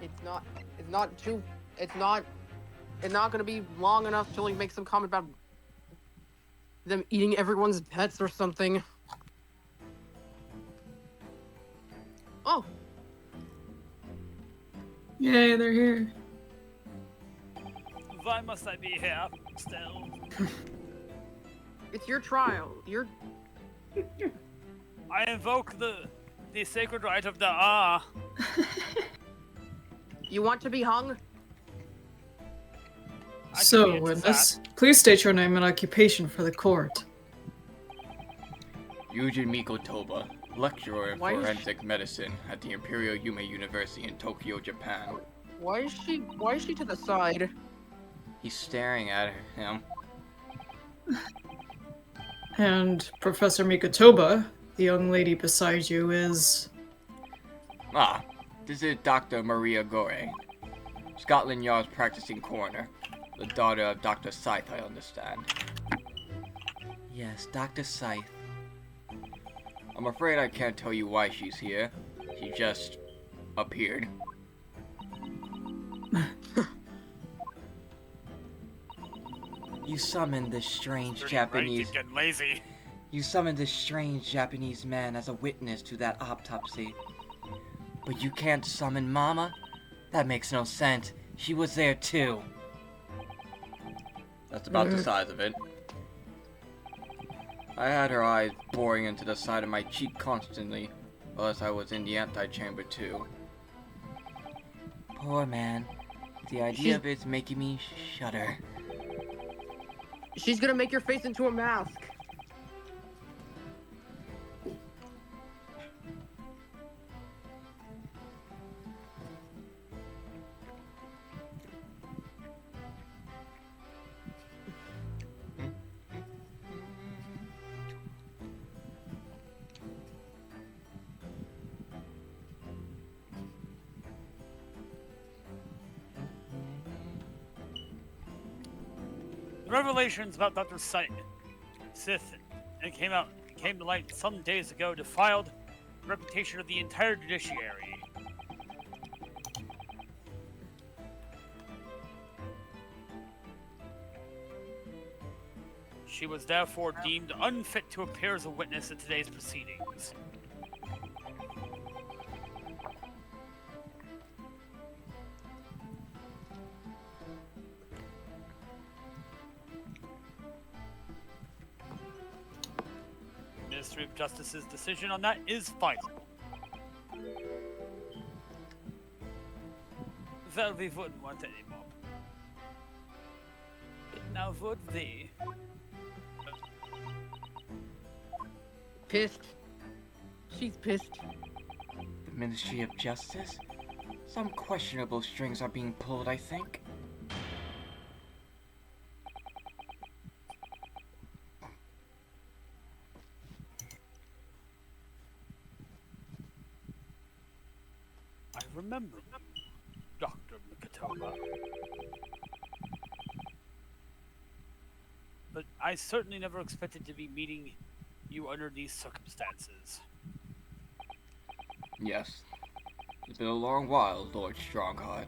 It's not. It's not too. It's not. It's not gonna be long enough till he makes some comment about them eating everyone's pets or something. Oh, Yay, they're here. Why must I be here still? it's your trial. I invoke the sacred right of the Ah. You want to be hung? I can be So, into witness, please state your name and occupation for the court. Yujin Mikotoba, lecturer in Why is forensic medicine at the Imperial Yume University in Tokyo, Japan. Why is she to the side? He's staring at him. And Professor Mikotoba, the young lady beside you, is... Ah, this is Dr. Maria Gore, Scotland Yard's practicing coroner. The daughter of Dr. Scythe, I understand. Yes, Dr. Scythe. I'm afraid I can't tell you why she's here. She just appeared. You summoned this strange Japanese... Right, getting lazy. You summoned this strange Japanese man as a witness to that autopsy. But you can't summon Mama? That makes no sense. She was there too. That's about the size of it. I had her eyes boring into the side of my cheek constantly, unless I was in the antechamber too. Poor man. The idea of it's making me shudder. She's gonna make your face into a mask. The revelations about Dr. Sith came to light some days ago, defiled the reputation of the entire judiciary. She was therefore deemed unfit to appear as a witness in today's proceedings. Ministry of Justice's decision on that is final. Well, we wouldn't want any more. Now would we? Pissed. She's pissed. The Ministry of Justice? Some questionable strings are being pulled, I think. I remember Dr. Mikotoba. But I certainly never expected to be meeting you under these circumstances. Yes. It's been a long while, Lord Strongheart.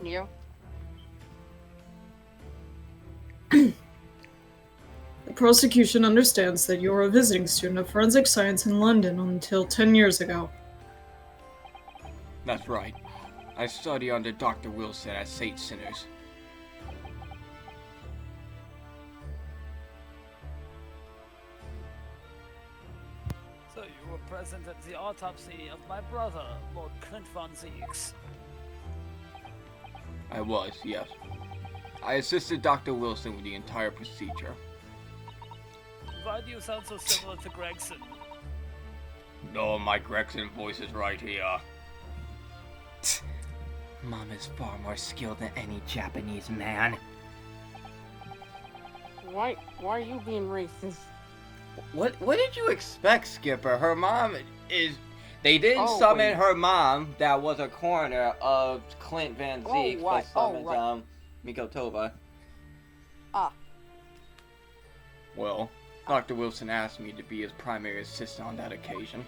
Yeah. The prosecution understands that you were a visiting student of forensic science in London until 10 years ago. That's right. I study under Dr. Wilson at St. Sinners. So you were present at the autopsy of my brother, Lord Clint von Zeeks. I was, yes. I assisted Dr. Wilson with the entire procedure. Why do you sound so similar to Gregson? No, my Gregson voice is right here. Mom is far more skilled than any Japanese man. Why are you being racist? What did you expect, Skipper? Her mom is. They didn't Oh, summon wait. her mom, that was a coroner of Clint Van Oh, Zeek, right. but Oh, summoned right. Miko Tova. Ah. Well, Dr. Wilson asked me to be his primary assistant on that occasion.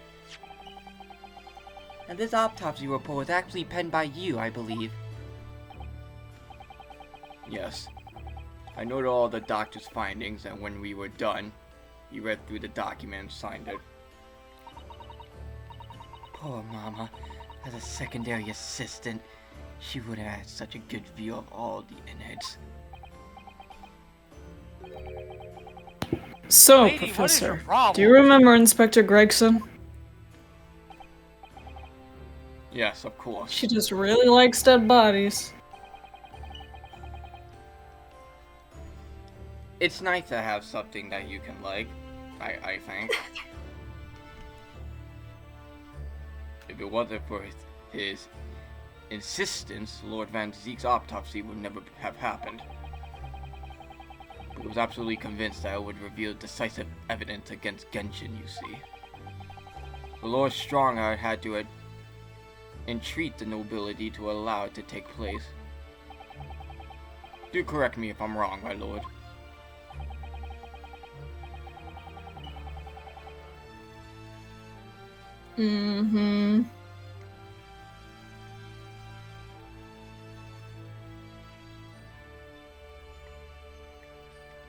And this autopsy report was actually penned by you, I believe. Yes. I noted all the doctor's findings, and when we were done, he read through the document and signed it. Poor Mama. As a secondary assistant, she would have had such a good view of all the innards. So, Lady, what is your Professor, problem? do you remember Inspector Gregson? Yes, of course. She just really likes dead bodies. It's nice to have something that you can like, I think. If it wasn't for his insistence, Lord Van Zeek's autopsy would never have happened. He was absolutely convinced that it would reveal decisive evidence against Genshin, you see. The Lord Strongheart had to entreat the nobility to allow it to take place. Do correct me if I'm wrong, my lord. Mm-hmm.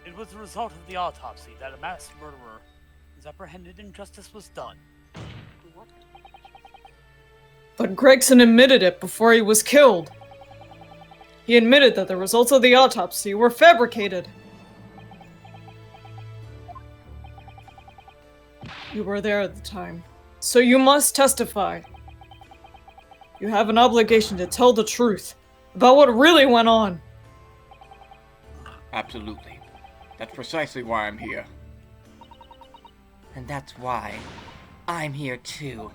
It was the result of the autopsy that a mass murderer was apprehended and justice was done. What? But Gregson admitted it before he was killed. He admitted that the results of the autopsy were fabricated. You were there at the time, so you must testify. You have an obligation to tell the truth about what really went on. Absolutely. That's precisely why I'm here. And that's why I'm here too.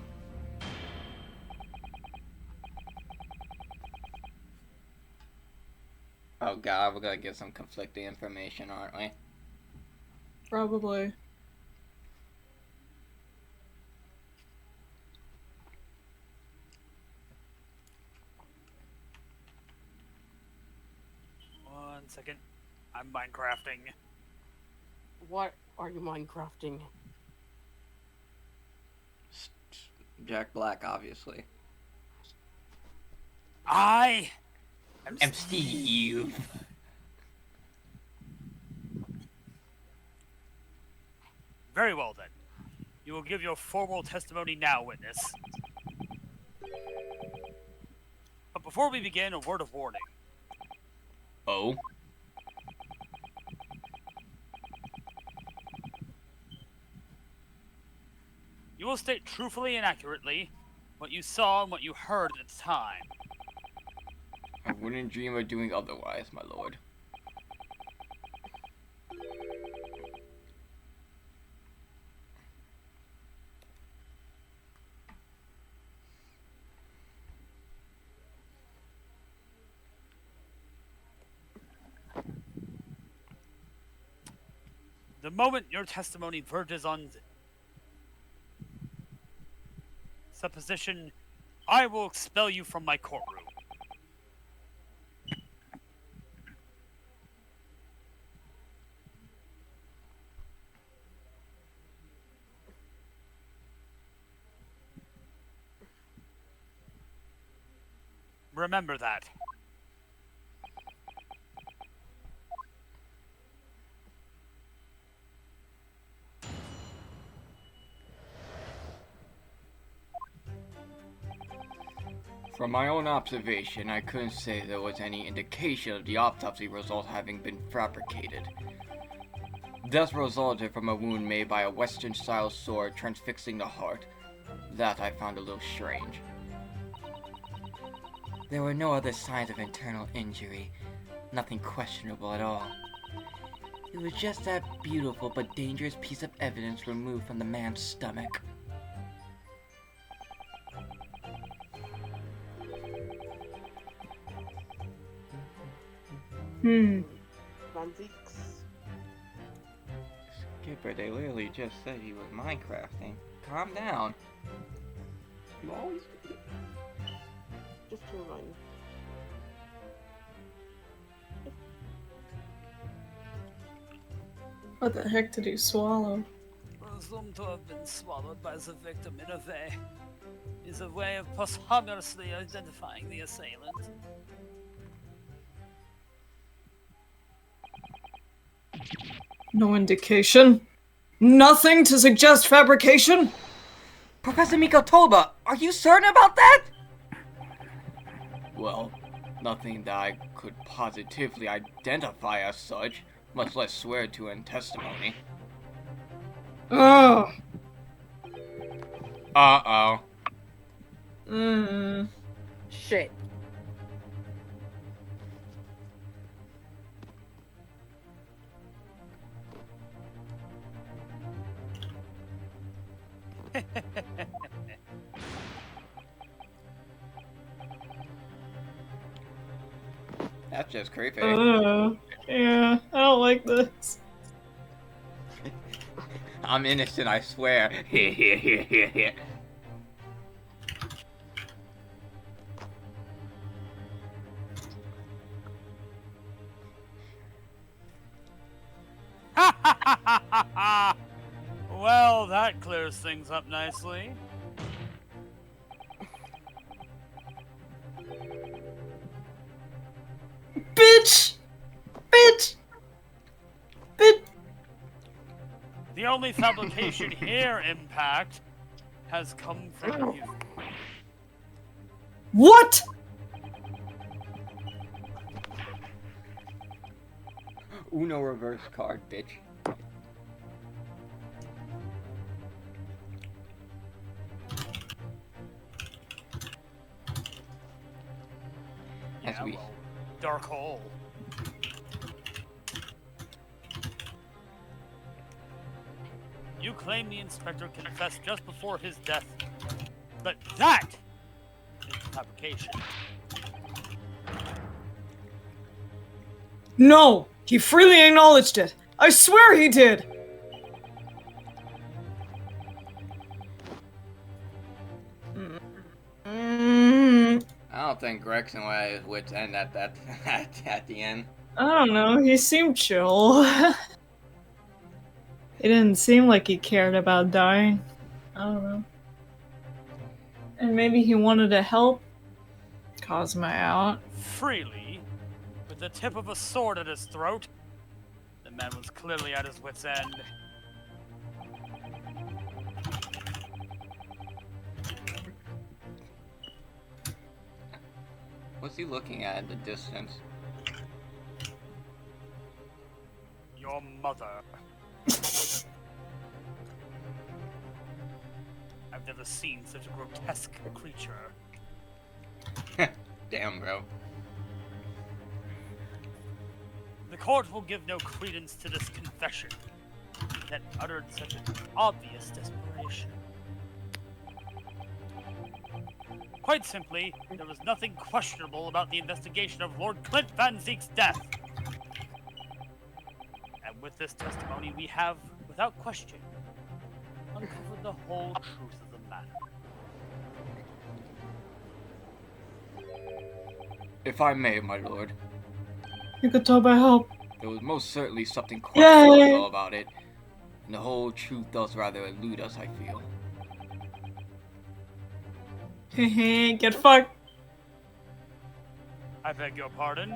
Oh god, we're gonna get some conflicting information, aren't we? Probably. One second. I'm Minecrafting. What are you Minecrafting? Jack Black, obviously. I I'm Steve. Very well then. You will give your formal testimony now, witness. But before we begin, a word of warning. Oh? You will state truthfully and accurately what you saw and what you heard at the time. I wouldn't dream of doing otherwise, my lord. The moment your testimony verges on supposition, I will expel you from my courtroom. Remember that. From my own observation, I couldn't say there was any indication of the autopsy result having been fabricated. Death resulted from a wound made by a Western-style sword transfixing the heart. That I found a little strange. There were no other signs of internal injury. Nothing questionable at all. It was just that beautiful but dangerous piece of evidence removed from the man's stomach. Van Zeeks. Skipper, they literally just said he was Minecrafting. Calm down. You always do. Just to remind you. What the heck did he swallow? Presumed to have been swallowed by the victim in a way. Is a way of posthumously identifying the assailant. No indication. Nothing to suggest fabrication? Professor Mikotoba, are you certain about that? Well, nothing that I could positively identify as such, much less swear to in testimony. Oh. Uh-oh. Shit. That's just creepy. Yeah, I don't like this. I'm innocent, I swear. Well, that clears things up nicely. Bitch! Bitch! Bitch! The only fabrication here, Impact, has come from you. What? Uno reverse card, bitch. As we... well, dark hole. You claim the inspector confessed just before his death, but that is fabrication. No! He freely acknowledged it! I swear he did! I don't think Gregson would end at that at the end. I don't know, he seemed chill. It didn't seem like he cared about dying. I don't know. And maybe he wanted to help Cosma out. Freely, with the tip of a sword at his throat. The man was clearly at his wit's end. What's he looking at in the distance? Your mother. I've never seen such a grotesque creature. Damn, bro. The court will give no credence to this confession that uttered such an obvious desperation. Quite simply, there was nothing questionable about the investigation of Lord Clint Van Zeek's death. And with this testimony, we have, without question, uncovered the whole truth of the matter. If I may, my lord, You could tell by help. there was most certainly something questionable Yay! about it, and the whole truth does rather elude us, I feel. Hehe, get fucked. I beg your pardon?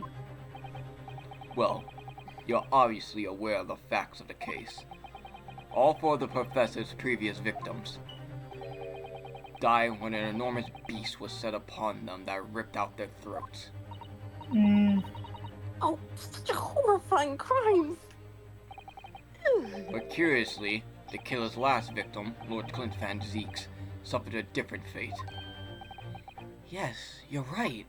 Well, you're obviously aware of the facts of the case. All four of the professor's previous victims died when an enormous beast was set upon them that ripped out their throats. Oh, such horrifying crimes. But curiously, the killer's last victim, Lord Clint Van Zeeks, suffered a different fate. Yes, you're right.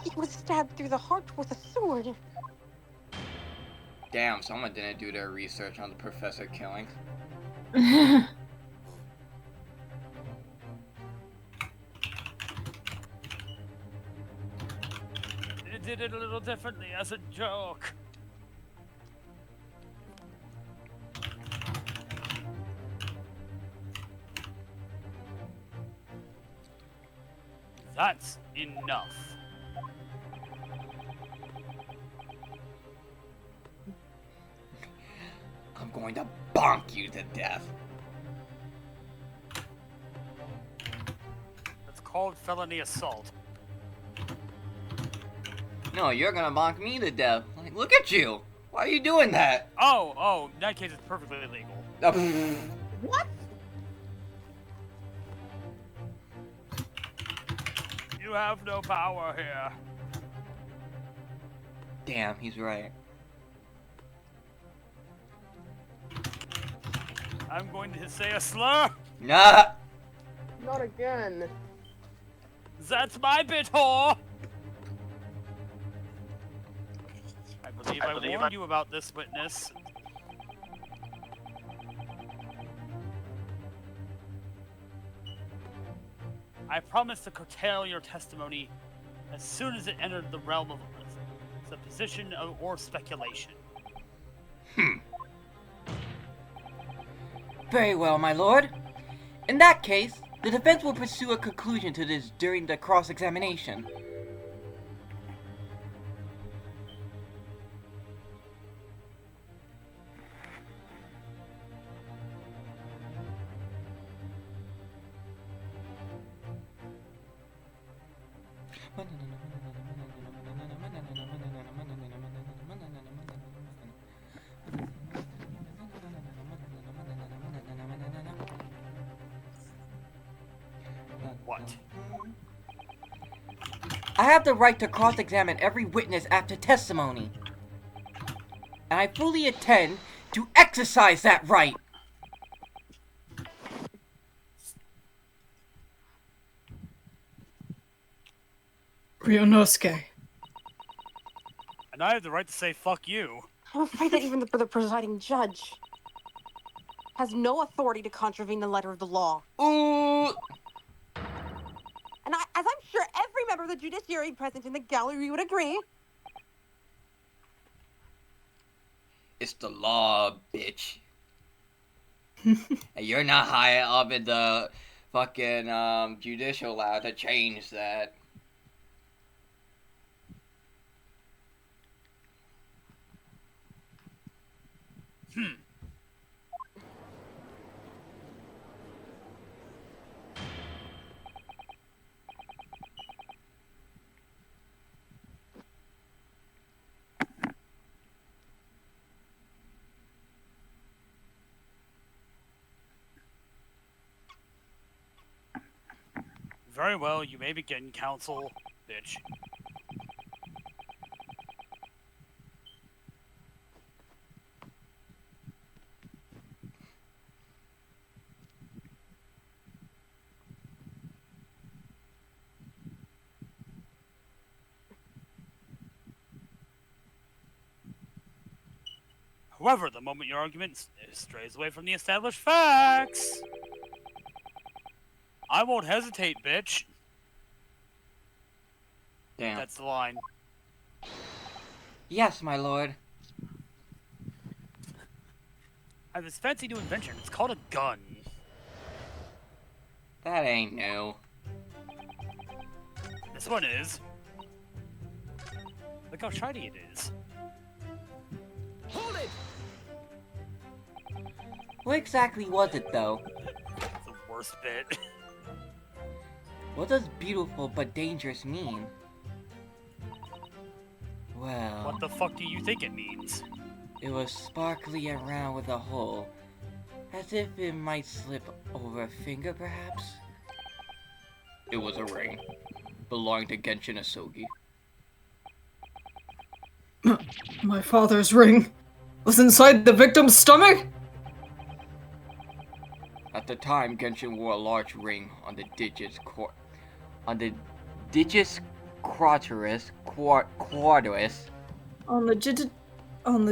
He was stabbed through the heart with a sword. Damn, someone didn't do their research on the professor killings. It did it a little differently as a joke. That's enough. I'm going to bonk you to death. That's called felony assault. No, you're gonna bonk me to death. Like, look at you. Why are you doing that? Oh, in that case it's perfectly legal. What? You have no power here. Damn, he's right. I'm going to say a slur. Nah. Not again. That's my bit, whore. I believe I warned you about this, witness. I promise to curtail your testimony as soon as it entered the realm of supposition or speculation. Very well, my lord. In that case, the defense will pursue a conclusion to this during the cross-examination. What? I have the right to cross-examine every witness after testimony. And I fully intend to exercise that right. Ryunosuke. And I have the right to say fuck you. I'm afraid that even the presiding judge has no authority to contravene the letter of the law. Ooh! And as I'm sure every member of the judiciary present in the gallery would agree, It's the law, bitch. And you're not high up in the fucking judicial lab to change that. Very well, you may begin, counsel, bitch. However, the moment your argument strays away from the established facts, I won't hesitate, bitch. Damn. That's the line. Yes, my lord. I have this fancy new invention. It's called a gun. That ain't new. This one is. Look how shiny it is. hold it! What exactly was it, though? It's the worst bit. What does beautiful but dangerous mean? Well, What the fuck do you think it means? it was sparkly and round with a hole. As if it might slip over a finger, perhaps? It was a ring. Belonging to Genshin Asogi. My father's ring was inside the victim's stomach? At the time, Genshin wore a large ring on the digis quartaris On the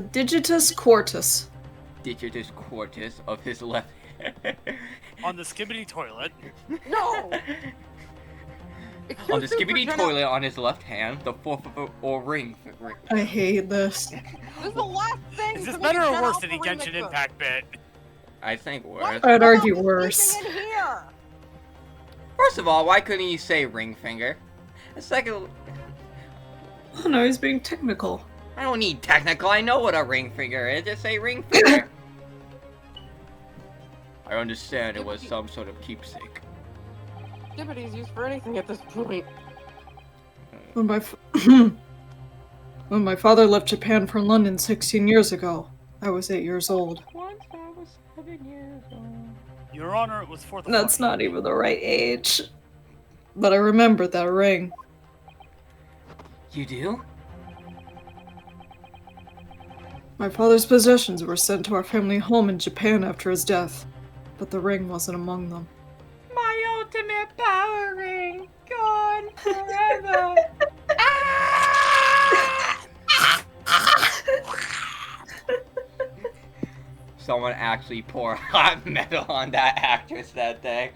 digitus quartus. digitus quartus of his left hand. On the skibbity toilet. No! On the skibbity toilet on his left hand, the fourth of or ring. I hate this. This is the last thing. Is this to better make or Gen worse Alpha than the ring Genshin that Impact bit? I think Why worse. the I'd hell argue is he worse. sleeping in here? First of all, why couldn't you say ring finger? Second, Oh no, he's being technical. I don't need technical. I know what a ring finger is. Just say ring finger. I understand it was some sort of keepsake. Skibbity's used for anything at this point. When my when my father left Japan for London 16 years ago, I was 8 years old. Once I was 7 years old. Your Honor, it was for the That's funny. not even the right age. But I remember that ring. You do? My father's possessions were sent to our family home in Japan after his death, but the ring wasn't among them. My ultimate power ring, gone forever. Someone actually poured hot metal on that actress that day.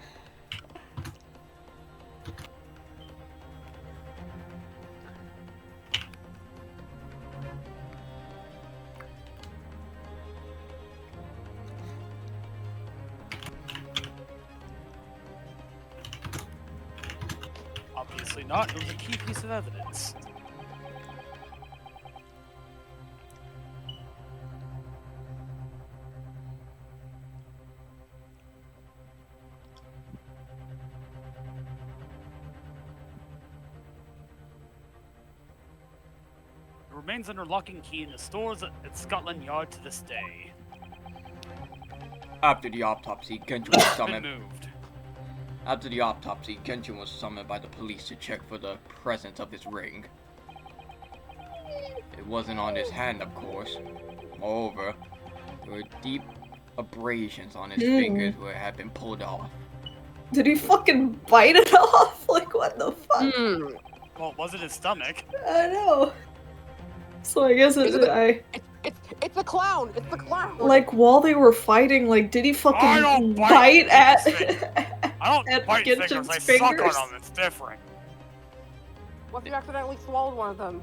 Obviously not. It was a key piece of evidence. It remains under lock and key in the stores at Scotland Yard to this day. After the autopsy, Genshin was It's been summoned. moved. After the autopsy, Genshin was summoned by the police to check for the presence of his ring. It wasn't on his hand, of course. Moreover, there were deep abrasions on his fingers where it had been pulled off. Did he fucking bite it off? Like, what the fuck? Hmm. Well, it wasn't his stomach. I know. So I guess It's the clown. It's the clown. like while they were fighting, like did he I fucking don't bite bite at fingers. I don't At bite fingers, Genshin's I suck on fingers? them, it's different. What if you accidentally swallowed one of them?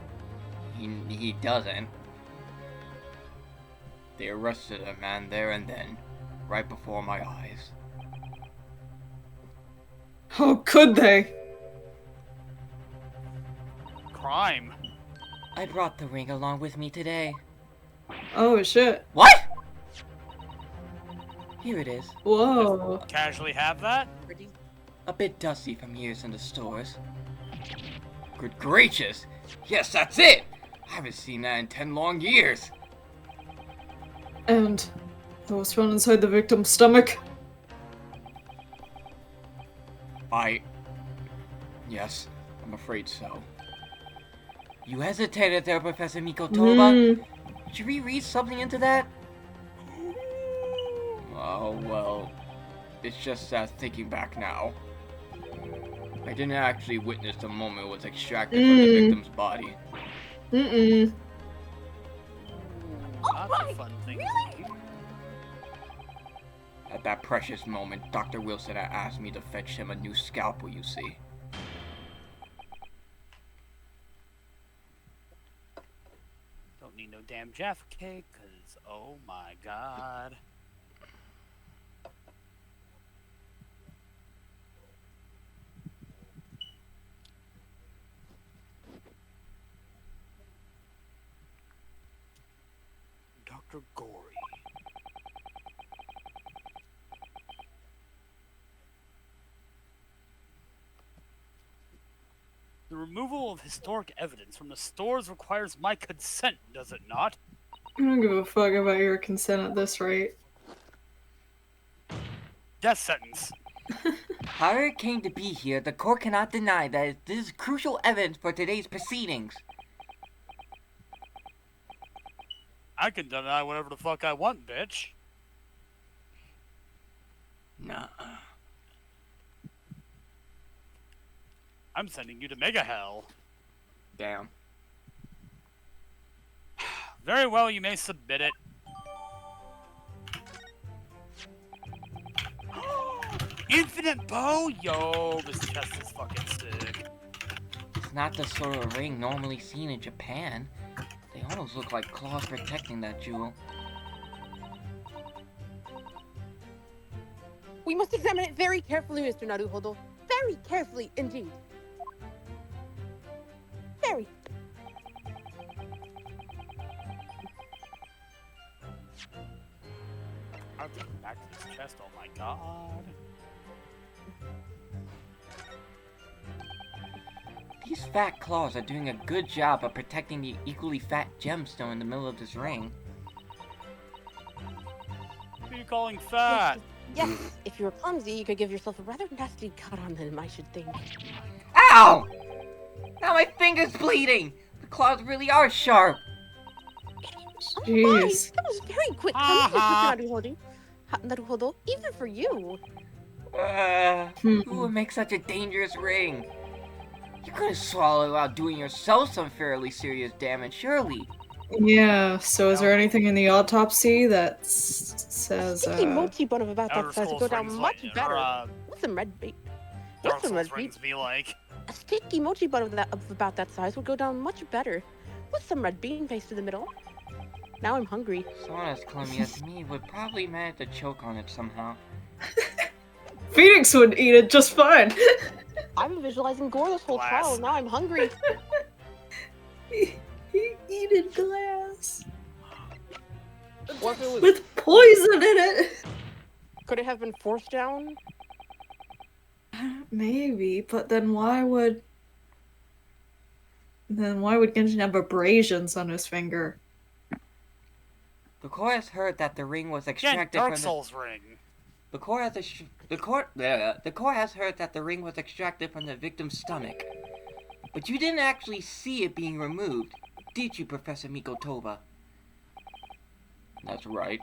He doesn't. They arrested a man there and then, right before my eyes. How could they? Crime. I brought the ring along with me today. Oh shit. What? Here it is. Whoa. Casually have that? A bit dusty from years in the stores. Good gracious! Yes, that's it! I haven't seen that in 10 long years. And that was found inside the victim's stomach. Yes, I'm afraid so. You hesitated there, Professor Mikotoba. Should we read something into that? Oh, well, it's just that thinking back now. I didn't actually witness the moment it was extracted from the victim's body. That's a fun thing to read. At that precious moment, Dr. Wilson had asked me to fetch him a new scalpel, you see. Don't need no damn Jaffa cake, cause oh my god. Dr. Gory. The removal of historic evidence from the stores requires my consent, does it not? I don't give a fuck about your consent at this rate. Death sentence. However it came to be here, the court cannot deny that this is crucial evidence for today's proceedings. I can deny whatever the fuck I want, bitch. Nuh-uh. I'm sending you to Mega Hell. Damn. Very well, you may submit it. Infinite bow? Yo, this chest is fucking sick. It's not the sort of ring normally seen in Japan. They almost look like claws protecting that jewel. We must examine it very carefully, Mr. Naruhodo. Very carefully indeed. have to come back to this chest. Oh my god. These fat claws are doing a good job of protecting the equally fat gemstone in the middle of this ring. What are you calling fat? Yes, if you were clumsy, you could give yourself a rather nasty cut on them, I should think. Ow! Now my finger's bleeding! The claws really are sharp! Oh my, Jeez. that was very quick. Naruhodo, even for you. Who would make such a dangerous ring? You couldn't swallow it without doing yourself some fairly serious damage, surely. Yeah, so is there anything in the autopsy that says, Sticky mochi bun of about Outer that size would Scrolls go down rings much like, better. What's some red bait? Dark What's some Souls red rings beet? be like? A sticky mochi bun of about that size would go down much better. With some red bean paste in the middle. Now I'm hungry. Someone as clumsy as me would probably manage to choke on it somehow. Phoenix would eat it just fine. I've been visualizing gore this whole Glass. trial, and now I'm hungry. He eaten glass. Or if it was, With poison in it. could it have been forced down? Maybe, but then why would Genshin have abrasions on his finger? The court has heard that the ring was Again, extracted Dark from Souls ring. the court has heard that the ring was extracted from the victim's stomach. But you didn't actually see it being removed, did you, Professor Mikotoba? That's right.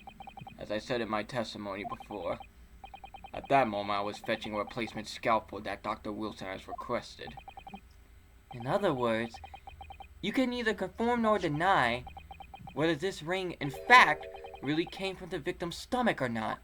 As I said in my testimony before. At that moment, I was fetching a replacement scalpel that Dr. Wilson has requested. In other words, you can neither confirm nor deny whether this ring, in fact, really came from the victim's stomach or not.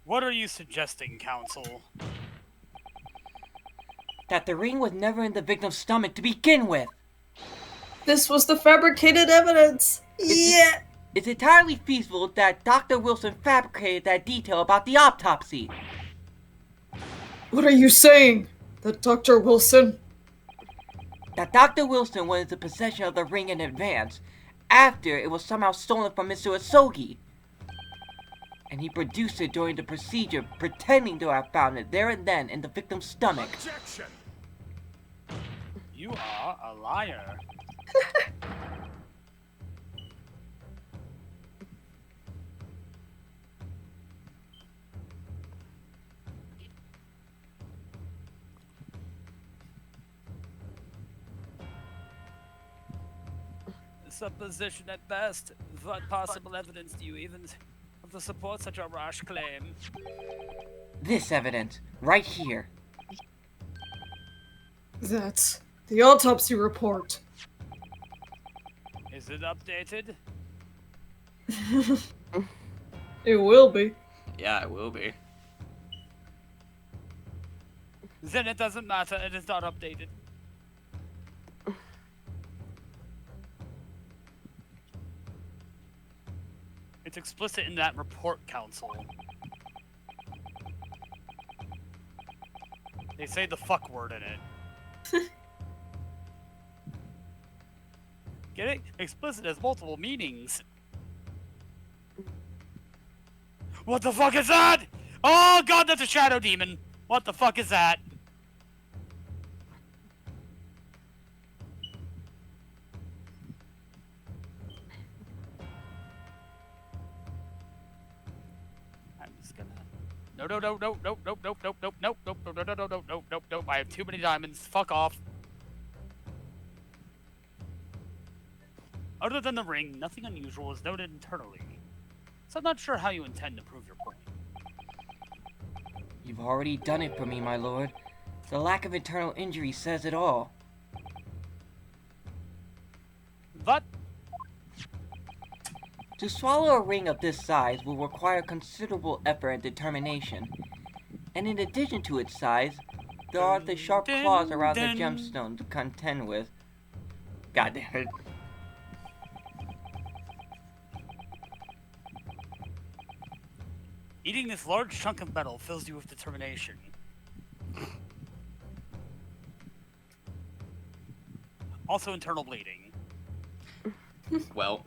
What are you suggesting, Council? That the ring was never in the victim's stomach to begin with! This was the fabricated evidence. Yeah. It's entirely feasible that Dr. Wilson fabricated that detail about the autopsy. What are you saying? That Dr. Wilson? That Dr. Wilson was in possession of the ring in advance, after it was somehow stolen from Mr. Asogi. And he produced it during the procedure, pretending to have found it there and then in the victim's stomach. Objection! You are a liar. Supposition at best. What possible evidence do you even have to support such a rash claim? This evidence, right here. That's the autopsy report. Is it updated? It will be. Yeah, it will be. Then it doesn't matter, it is not updated. It's explicit in that report, Council. They say the fuck word in it. Get it? Explicit has multiple meanings. What the fuck is that? Oh god, that's a shadow demon. What the fuck is that? I'm just gonna... No, no, no, no, no, no, no, no, no, no, no, no, no, no, no, no, no, no, I have too many diamonds. Fuck off. Other than the ring, nothing unusual is noted internally. So I'm not sure how you intend to prove your point. You've already done it for me, my lord. The lack of internal injury says it all. But To swallow a ring of this size will require considerable effort and determination. And in addition to its size, there are the sharp claws around the gemstone to contend with. God damn it. eating this large chunk of metal fills you with determination. Also internal bleeding. Well.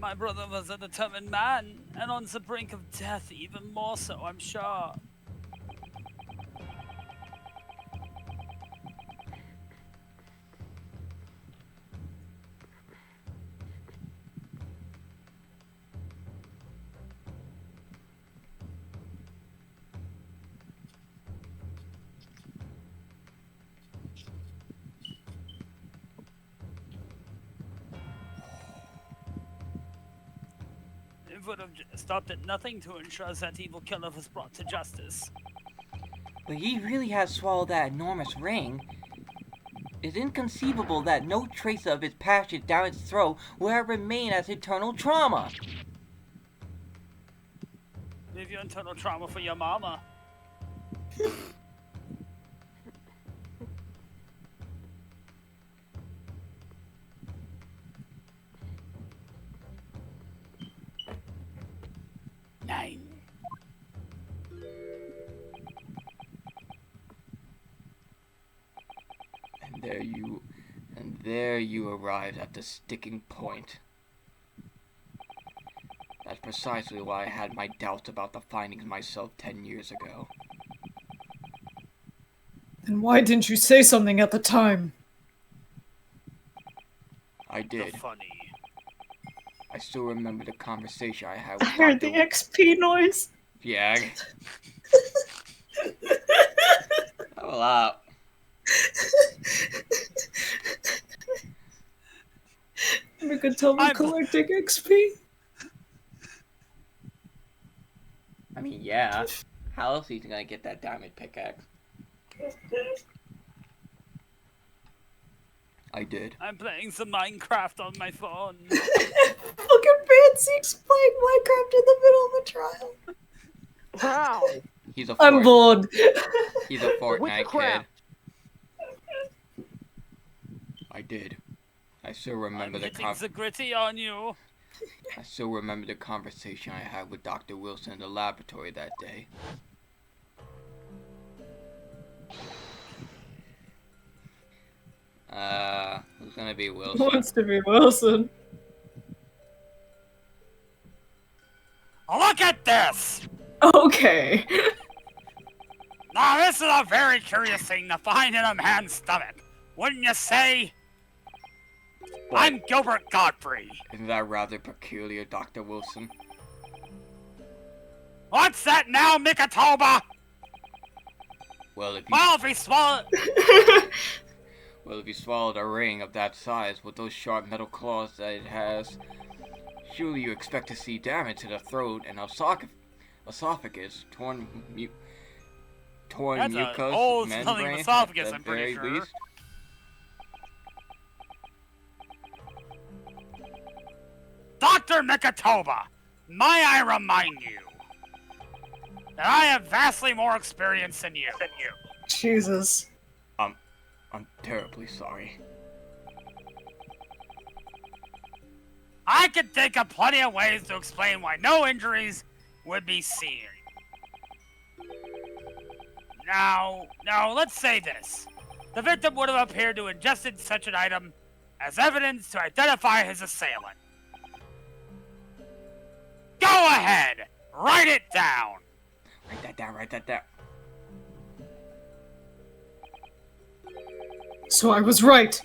My brother was a determined man, and on the brink of death even more so, I'm sure. It would have stopped at nothing to ensure that evil killer was brought to justice. But he really has swallowed that enormous ring. It's inconceivable that no trace of its passage down its throat will ever remain as eternal trauma. Leave your internal trauma for your mama. Nine. And there you arrived at the sticking point. That's precisely why I had my doubts about the findings myself 10 years ago. Then why didn't you say something at the time? I did. Funny. I still remember the conversation I had with I heard Dr. the XP noise. Yeah. Hold up. You could tell me I'm- collecting XP. I mean, yeah. How else are you gonna get that diamond pickaxe? I did. I'm playing some Minecraft on my phone. Fucking fancy explain Minecraft in the middle of a trial. How? He's a I'm bored. He's a Fortnite kid. Witchcraft. I did. I still remember I'm the hitting the gritty on you. I still remember the conversation I had with Dr. Wilson in the laboratory that day. Who's gonna be Wilson? Wants to be Wilson. Look at this! Okay. Now this is a very curious thing to find in a man's stomach. Wouldn't you say? I'm Gilbert Godfrey. Isn't that rather peculiar, Dr. Wilson? What's that now, Mikatoba? Well, if you Well, if we swallow... Well, if you swallowed a ring of that size with those sharp metal claws that it has, surely you expect to see damage to the throat and esophagus, torn That's mucus, an old-smelling membrane, esophagus, at I'm the pretty very sure. least. Dr. Mikatoba, may I remind you that I have vastly more experience than you. Jesus. I'm terribly sorry. I could think of plenty of ways to explain why no injuries would be seen. Now, let's say this. The victim would have appeared to have ingested such an item as evidence to identify his assailant. Go ahead! Write it down! Write that down. So I was right.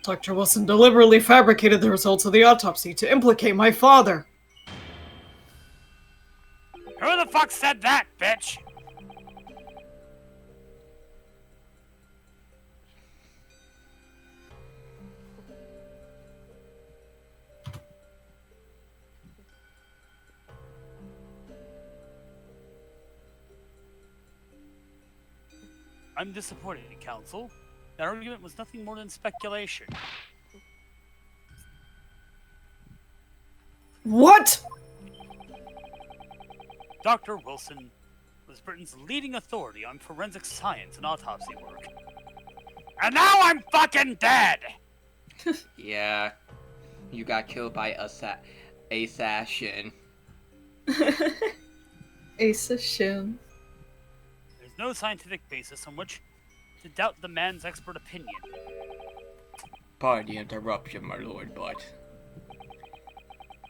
Dr. Wilson deliberately fabricated the results of the autopsy to implicate my father. Who the fuck said that, bitch? I'm disappointed, Counsel. That argument was nothing more than speculation. What? Dr. Wilson was Britain's leading authority on forensic science and autopsy work. And now I'm fucking dead! Yeah. You got killed by assassin. Assassin. There's no scientific basis on which to doubt the man's expert opinion. Pardon the interruption, my lord, but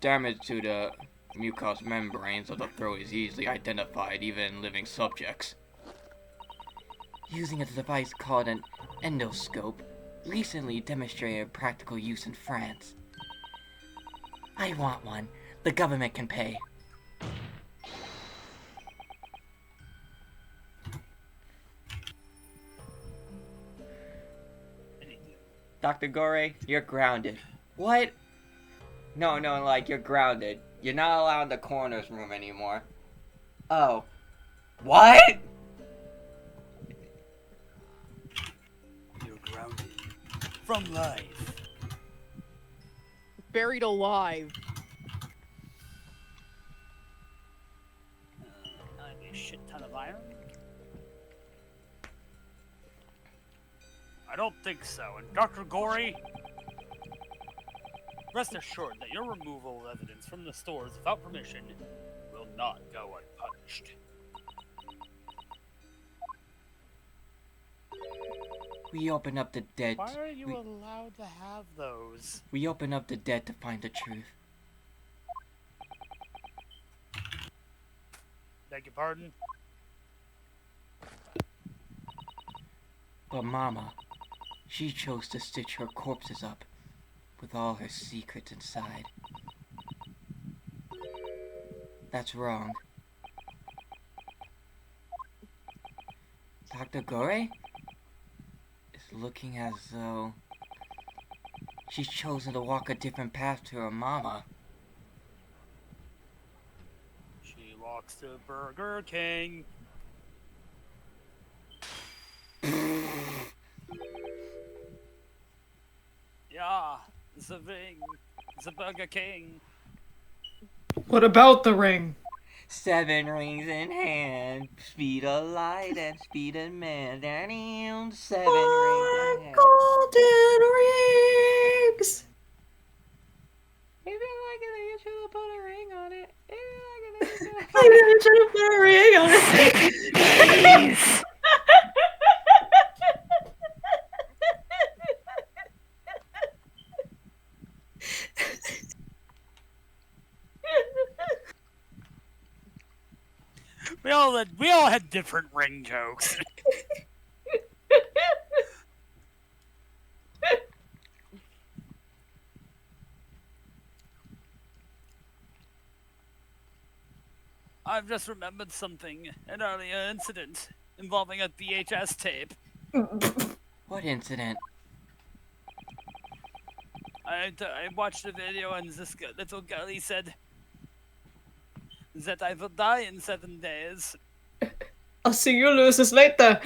damage to the mucous membranes of the throat is easily identified even in living subjects. Using a device called an endoscope, recently demonstrated practical use in France. I want one. The government can pay. Dr. Gore, you're grounded. What? No, like, you're grounded. You're not allowed in the coroner's room anymore. Oh. What? You're grounded from life. Buried alive. I have a shit ton of iron. I don't think so. And Dr. Gorey, rest assured that your removal of evidence from the stores without permission will not go unpunished. We open up the dead. Why are you allowed to have those? We open up the dead to find the truth. Beg your pardon? But Mama, she chose to stitch her corpses up with all her secrets inside. That's wrong. Dr. Gore? It's looking as though she's chosen to walk a different path to her mama. She walks to Burger King. Yeah, the ring. The Burger King. What about the ring? 7 rings in hand, speed of light and speed of man. Down 7 rings in hand. Golden rings! If you like it, you should have put a ring on it. If you like it, you should have I should have put a ring on it. Please. We all had different ring jokes. I've just remembered something, an earlier incident involving a VHS tape. What incident? I watched a video and this little girlie said that I will die in 7 days. I'll see you losers later.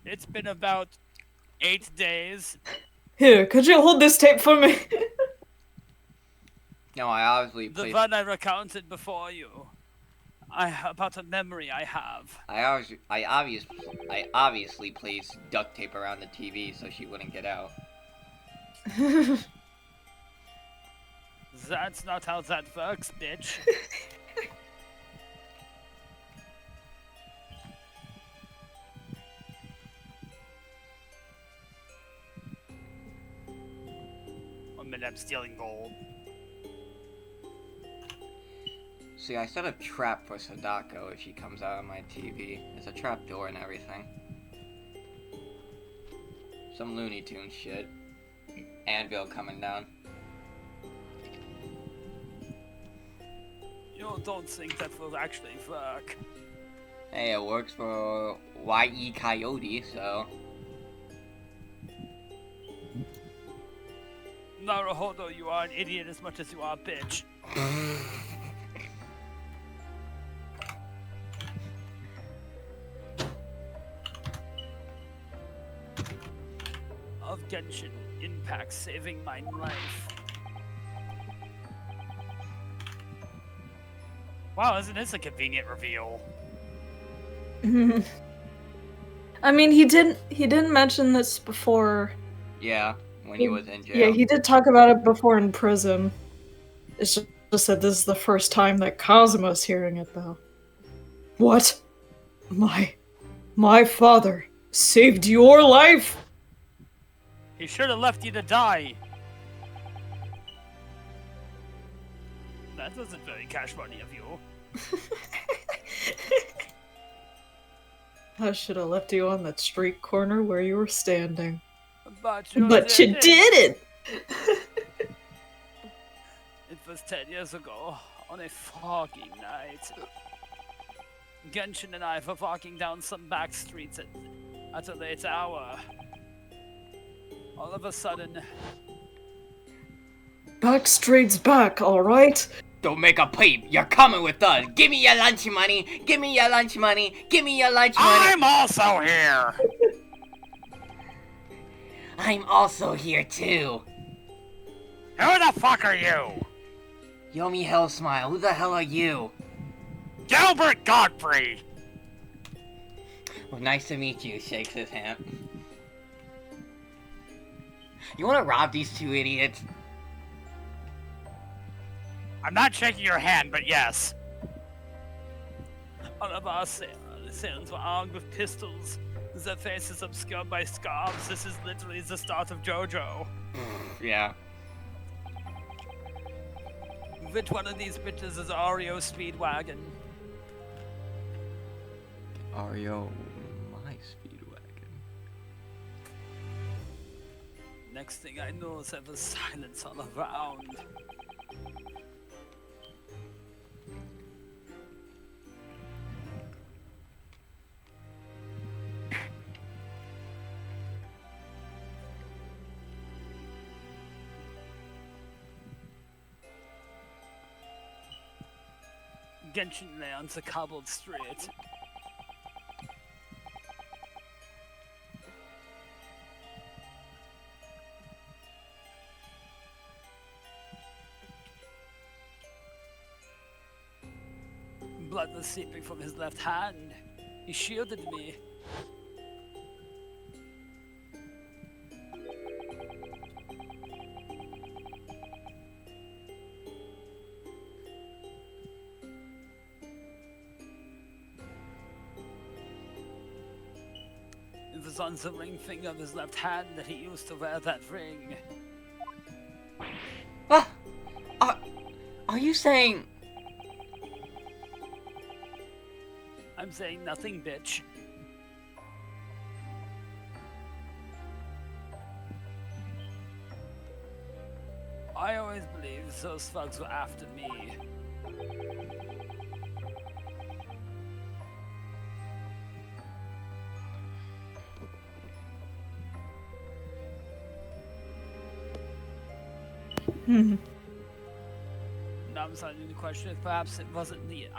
It's been about 8 days. Here, could you hold this tape for me? No, I obviously The placed. one I recounted before you. About a memory I have. I obviously placed duct tape around the TV so she wouldn't get out. That's not how that works, bitch. One minute I'm stealing gold. See, I set a trap for Sadako if she comes out on my TV. There's a trap door and everything. Some Looney Tunes shit. Anvil coming down. don't think that will actually work. Hey, it works for Y.E. Coyote, so... Naruhodo, you are an idiot as much as you are a bitch. Of Genshin Impact saving my life. Wow, isn't this a convenient reveal? I mean, he didn't mention this before. Yeah, when he was in jail. Yeah, he did talk about it before in prison. It's just that this is the first time that Kazuma's hearing it, though. What? My father saved your life? He should have left you to die. That wasn't very cash money of you. I should have left you on that street corner where you were standing. But You didn't! It was 10 years ago, on a foggy night. Genshin and I were walking down some back streets at a late hour. All of a sudden... Back street's back, alright? Don't make a peep. You're coming with us. Give me your lunch money. Give me your lunch money. Give me your lunch money. I'm also here! I'm also here too. Who the fuck are you? Yomi Hell Smile. Who the hell are you? Gilbert Godfrey! Well, nice to meet you. Shakes his hand. You want to rob these two idiots? I'm not shaking your hand, but yes. All of our assailants were armed with pistols. Their faces obscured by scarves. This is literally the start of JoJo. Yeah. Which one of these bitches is Oreo Speedwagon? Ario, my Speedwagon. Next thing I know, there was silence all around. Genshin lay on the cobbled street. Blood was seeping from his left hand. He shielded me. It was on the ring finger of his left hand that he used to wear that ring. Ah! Are you saying... I'm saying nothing, bitch. I always believed those thugs were after me. Now I'm starting to question if perhaps I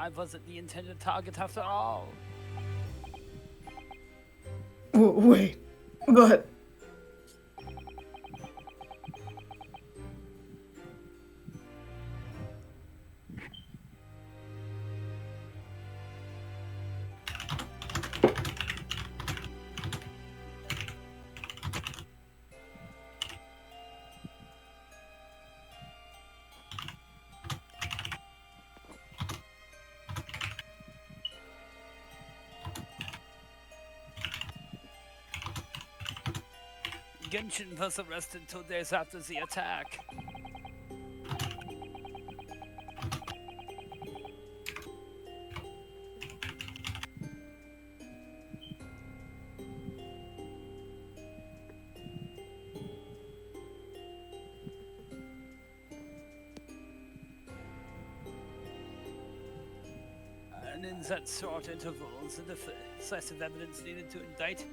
wasn't the intended target after all. Wait, but... Genshin was arrested 2 days after the attack. and in that short intervals, the decisive evidence needed to indict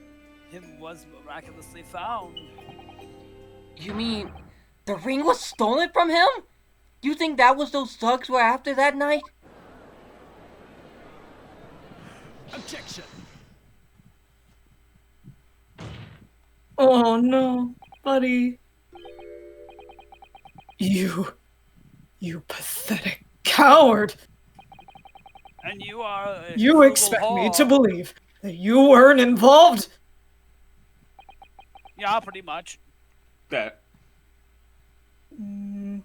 him was miraculously found. You mean the ring was stolen from him? You think that was those thugs were after that night? Objection! Oh no, buddy. You pathetic coward. And you are a You frugal expect me whore. to believe that you weren't involved? Yeah, pretty much. That. Mm,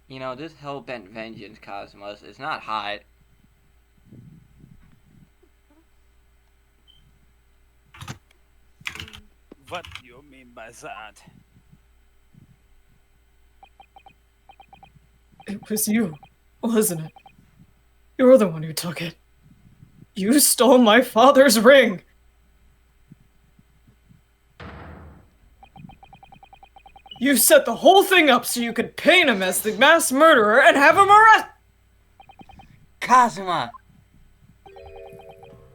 You know, this hell-bent vengeance, Cosmos, is not hot. What do you mean by that? it was you, wasn't it? You're the one who took it. You stole my father's ring. You set the whole thing up so you could paint him as the mass murderer and have him arrested. Kazuma!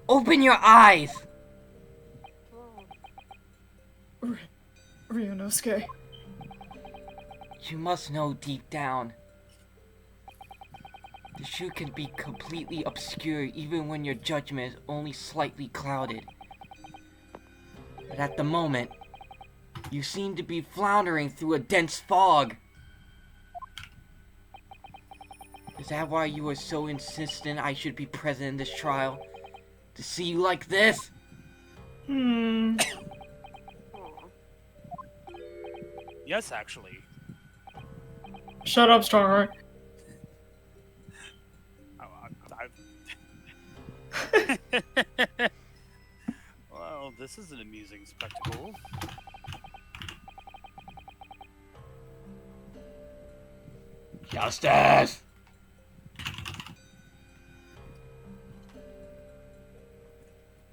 Open your eyes! Ryunosuke. You must know deep down. The truth can be completely obscure even when your judgment is only slightly clouded. But at the moment, you seem to be floundering through a dense fog. Is that why you were so insistent I should be present in this trial? To see you like this? Yes, actually. Shut up, Strongheart. Well, this is an amusing spectacle. Justice!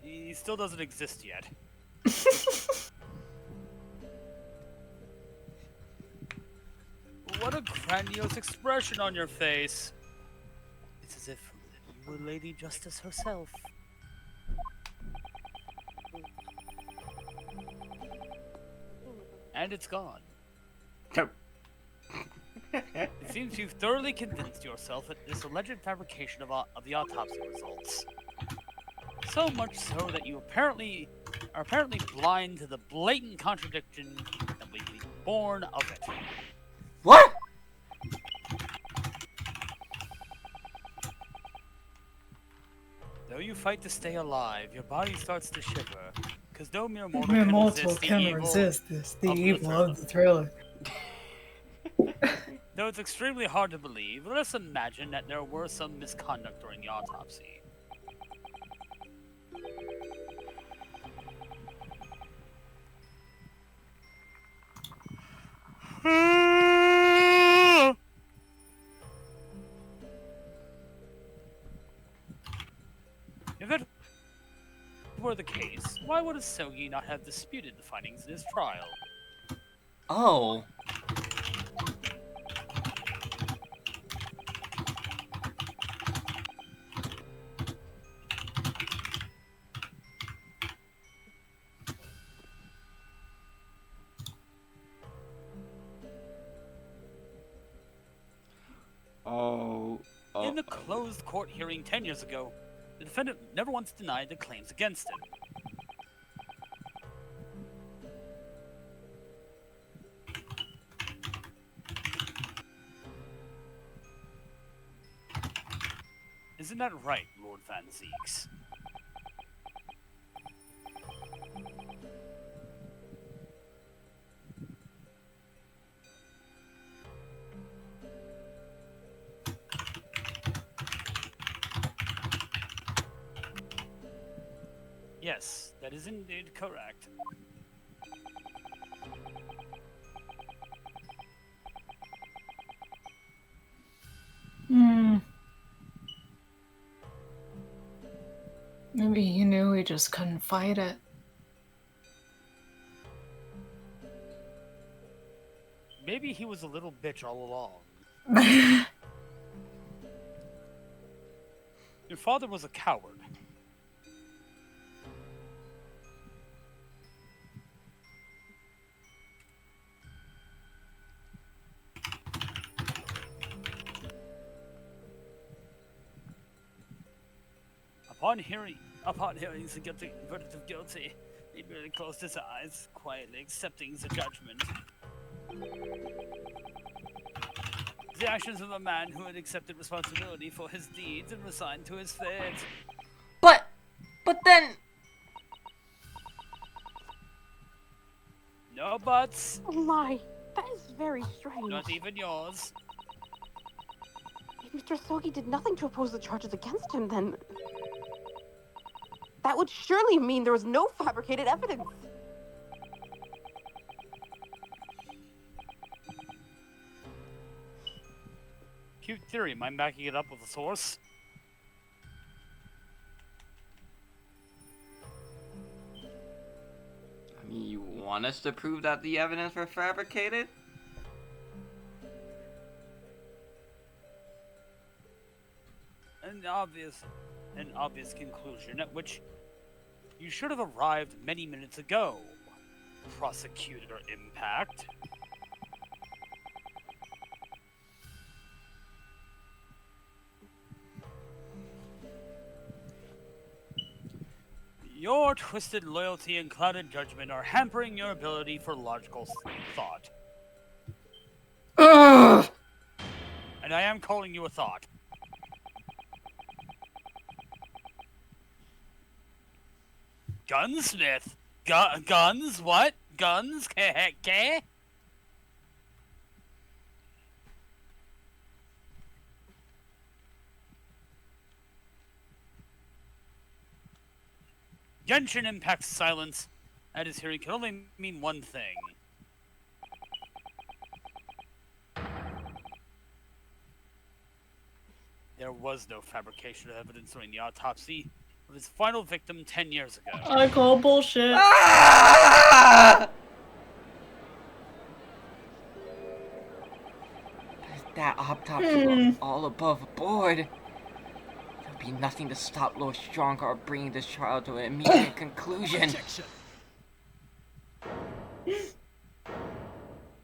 He still doesn't exist yet. What a grandiose expression on your face. It's as if you were Lady Justice herself. And it's gone. It seems you've thoroughly convinced yourself that this alleged fabrication of the autopsy results. So much so that you are apparently blind to the blatant contradiction that will be born of it. What? Though you fight to stay alive, your body starts to shiver, because no mere mortal Mere can mortal resist the can evil. resist this, the of the evil thriller. of the thriller. Though it's extremely hard to believe, let us imagine that there were some misconduct during the autopsy. If it were the case, why would Asogi not have disputed the findings in his trial? Oh. In the closed court hearing 10 years ago, the defendant never once denied the claims against him. Isn't that right, Lord Van Zeeks? Yes, that is indeed correct. Maybe he knew he just couldn't fight it. Maybe he was a little bitch all along. Your father was a coward. Upon hearing the verdict of guilty, he merely closed his eyes, quietly accepting the judgment. The actions of a man who had accepted responsibility for his deeds and resigned to his fate. But then, No buts, Oh my, that is very strange. not even yours. If Mr. Sogi did nothing to oppose the charges against him, then that would surely mean there was no fabricated evidence. Cute theory, mind backing it up with a source? I mean, you want us to prove that the evidence were fabricated? An obvious conclusion at which you should have arrived many minutes ago, Prosecutor Impact. Your twisted loyalty and clouded judgment are hampering your ability for logical thought. Ugh! And I am calling you a thought. Gunsmith? Guns? What? Guns? K? Genshin Impact's silence at his hearing can only mean one thing. There was no fabrication of evidence during the autopsy of his final victim 10 years ago. I call bullshit. Ah! That autopsy was all above board. There'll be nothing to stop Lord Stronger bringing this trial to an immediate conclusion. Objection.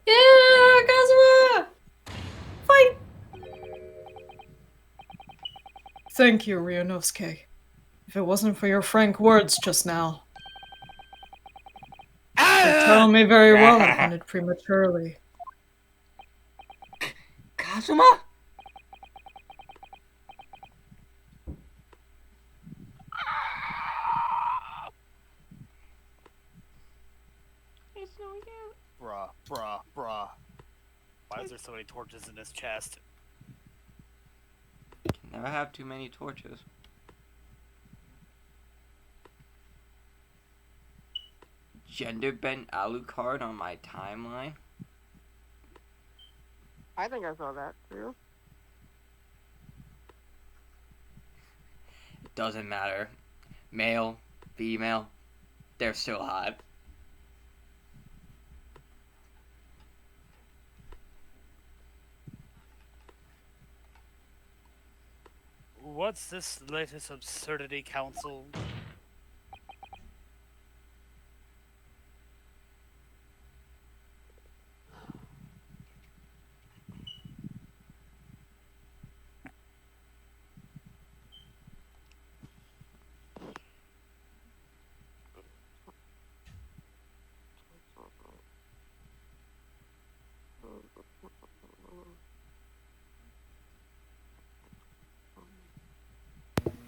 Yeah, Kazuma! Fight! Thank you, Ryunosuke. If it wasn't for your frank words just now, you'd tell me very well it ended prematurely. Kazuma? Bruh. Why is there so many torches in his chest? Can never have too many torches. Gender bent Alucard on my timeline? I think I saw that too. It doesn't matter. Male, female, they're still hot. What's this latest absurdity, Council?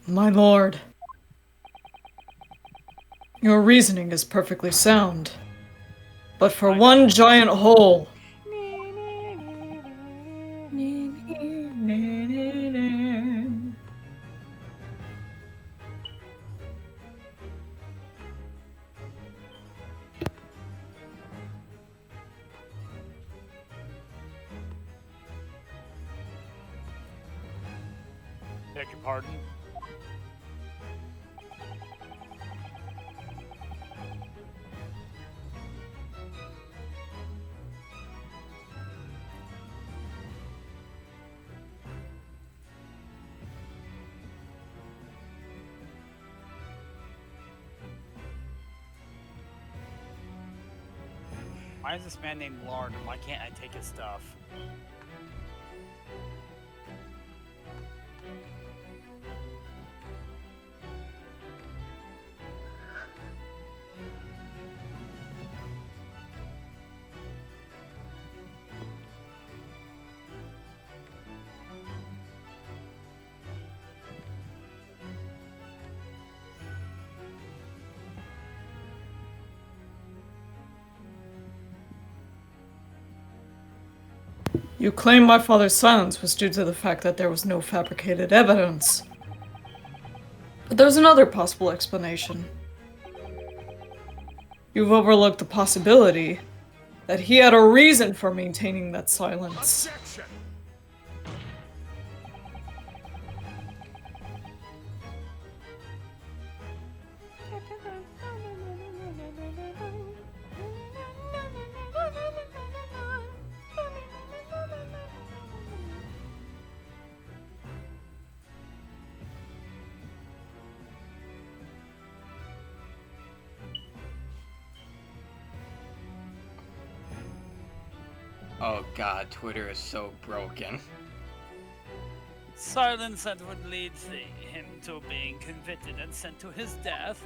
My lord, your reasoning is perfectly sound. But for one giant hole. Beg your pardon? Why is this man named Lord, and why can't I take his stuff? You claim my father's silence was due to the fact that there was no fabricated evidence. But there's another possible explanation. You've overlooked the possibility that he had a reason for maintaining that silence. Objection! Oh god, Twitter is so broken. Silence that would lead him to being convicted and sent to his death.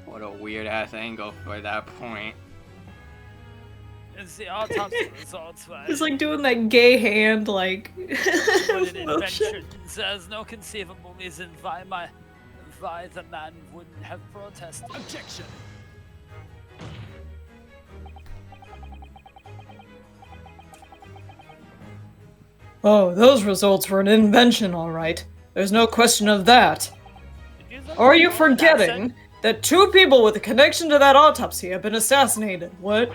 What a weird ass angle for that point. It's the autopsy results. He's like doing that gay hand, like. When an motion. invention says no conceivable reason why the man wouldn't have protested. Objection! Oh, those results were an invention, alright. There's no question of that. Did you Or are you know an accent? forgetting that 2 people with a connection to that autopsy have been assassinated? What?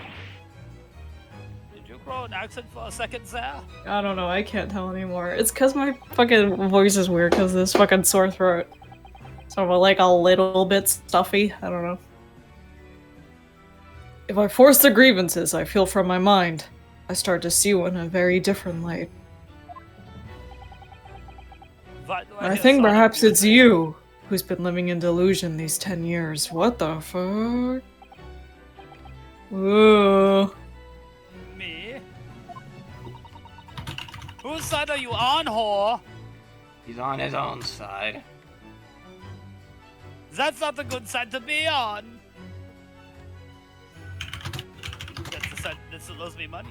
Did you grow an accent for a second there? I don't know, I can't tell anymore. It's cause my fucking voice is weird cause of this fucking sore throat. So I'm like a little bit stuffy, I don't know. If I force the grievances I feel from my mind, I start to see one in a very different light. Why do I hear think sonic perhaps it's music? you who's been living in delusion these 10 years. What the fuck? Ooh. Me? Whose side are you on, whore? He's on his own side. That's not the good side to be on. That's the side that still owes me money.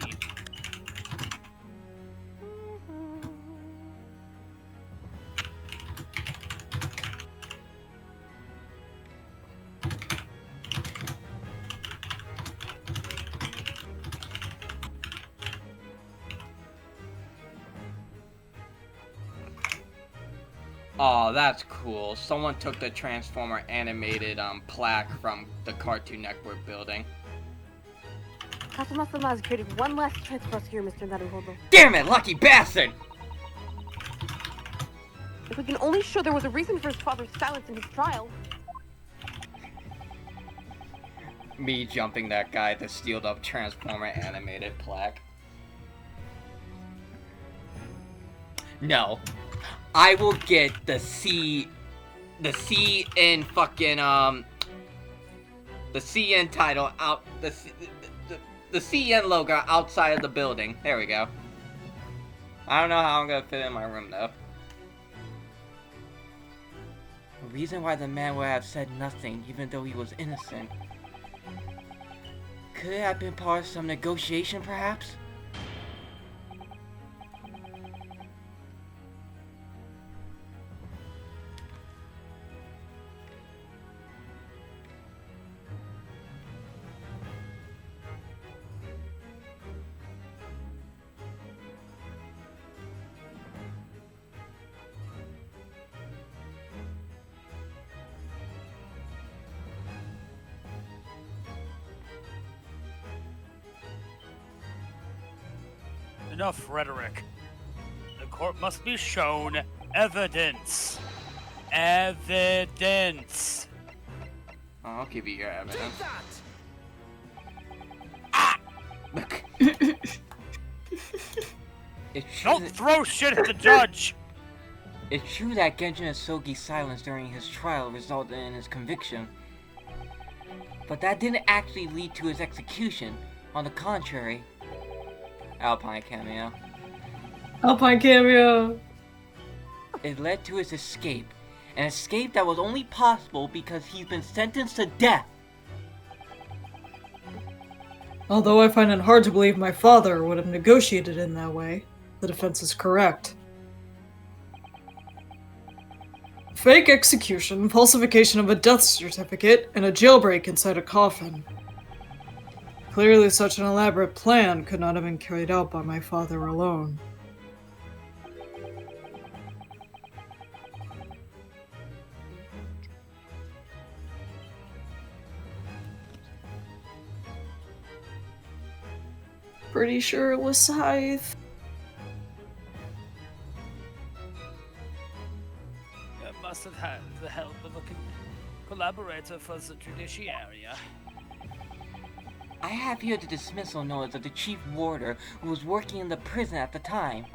Oh, that's cool. Someone took the Transformer animated plaque from the Cartoon Network building. Kazuma-sama has created one last chance for us here, Mr. Naruhodo. Damn it, lucky bastard! If we can only show there was a reason for his father's silence in his trial. Me jumping that guy to steal the Transformer animated plaque. No. I will get the C in fucking, the CN title out, the CN logo outside of the building. There we go. I don't know how I'm gonna fit it in my room, though. The reason why the man would have said nothing, even though he was innocent. Could it have been part of some negotiation, perhaps? Enough rhetoric. The court must be shown evidence. Evidence. Oh, I'll give you your evidence. Take that! Look. true Don't throw shit at the judge! it's true that Genshin Asogi's silence during his trial resulted in his conviction. But that didn't actually lead to his execution. On the contrary. Alpine cameo. Alpine cameo. It led to his escape. An escape that was only possible because he's been sentenced to death. Although I find it hard to believe my father would have negotiated in that way, the defense is correct. Fake execution, falsification of a death certificate, and a jailbreak inside a coffin. Clearly such an elaborate plan could not have been carried out by my father alone. Pretty sure it was Scythe. I must have had the help of a collaborator for the judiciary. I have here the dismissal notice of the chief warder who was working in the prison at the time.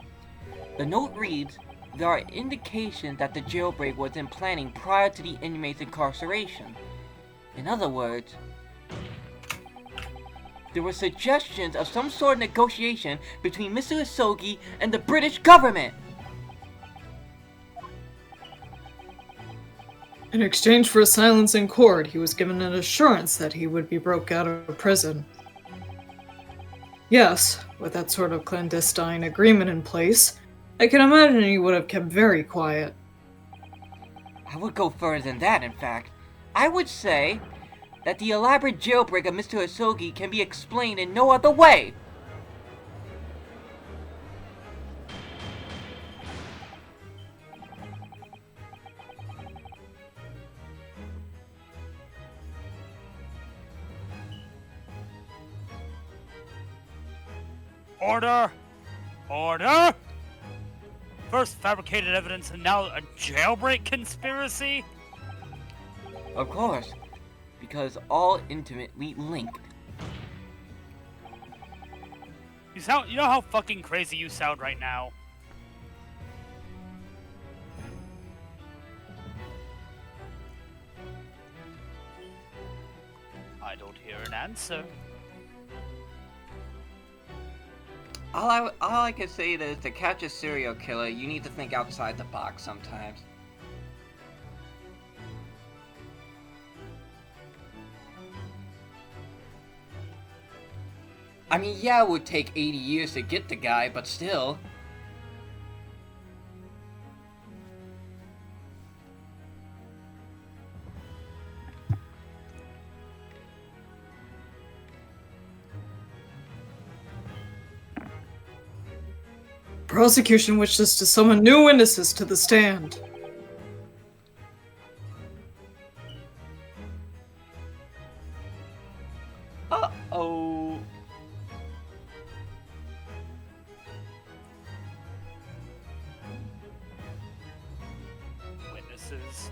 The note reads, there are indications that the jailbreak was in planning prior to the inmate's incarceration. In other words, there were suggestions of some sort of negotiation between Mr. Asogi and the British government. In exchange for silence in court, he was given an assurance that he would be broke out of prison. Yes, with that sort of clandestine agreement in place, I can imagine he would have kept very quiet. I would go further than that, in fact. I would say that the elaborate jailbreak of Mr. Asogi can be explained in no other way. Order! Order! First fabricated evidence and now a jailbreak conspiracy? Of course, because all intimately linked. You know how fucking crazy you sound right now? I don't hear an answer. All I can say is to catch a serial killer, you need to think outside the box sometimes. I mean, yeah, it would take 80 years to get the guy, but still. Prosecution wishes to summon new witnesses to the stand. Uh-oh. Witnesses.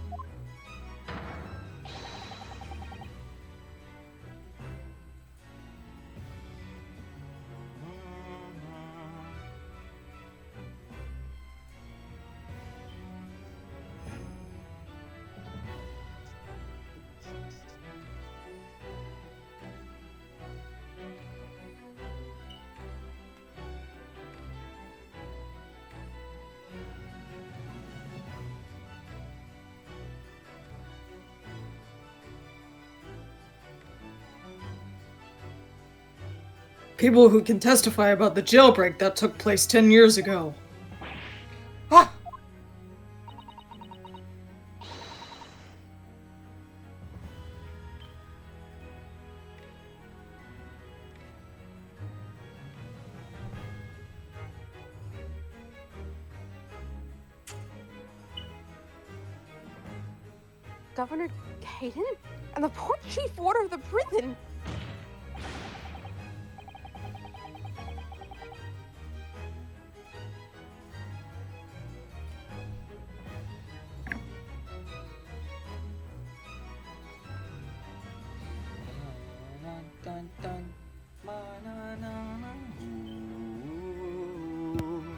People who can testify about the jailbreak that took place 10 years ago. Ah! Governor Caden? And the poor chief warder of the prison! Dun, dun, ba-na-na-na, ooh.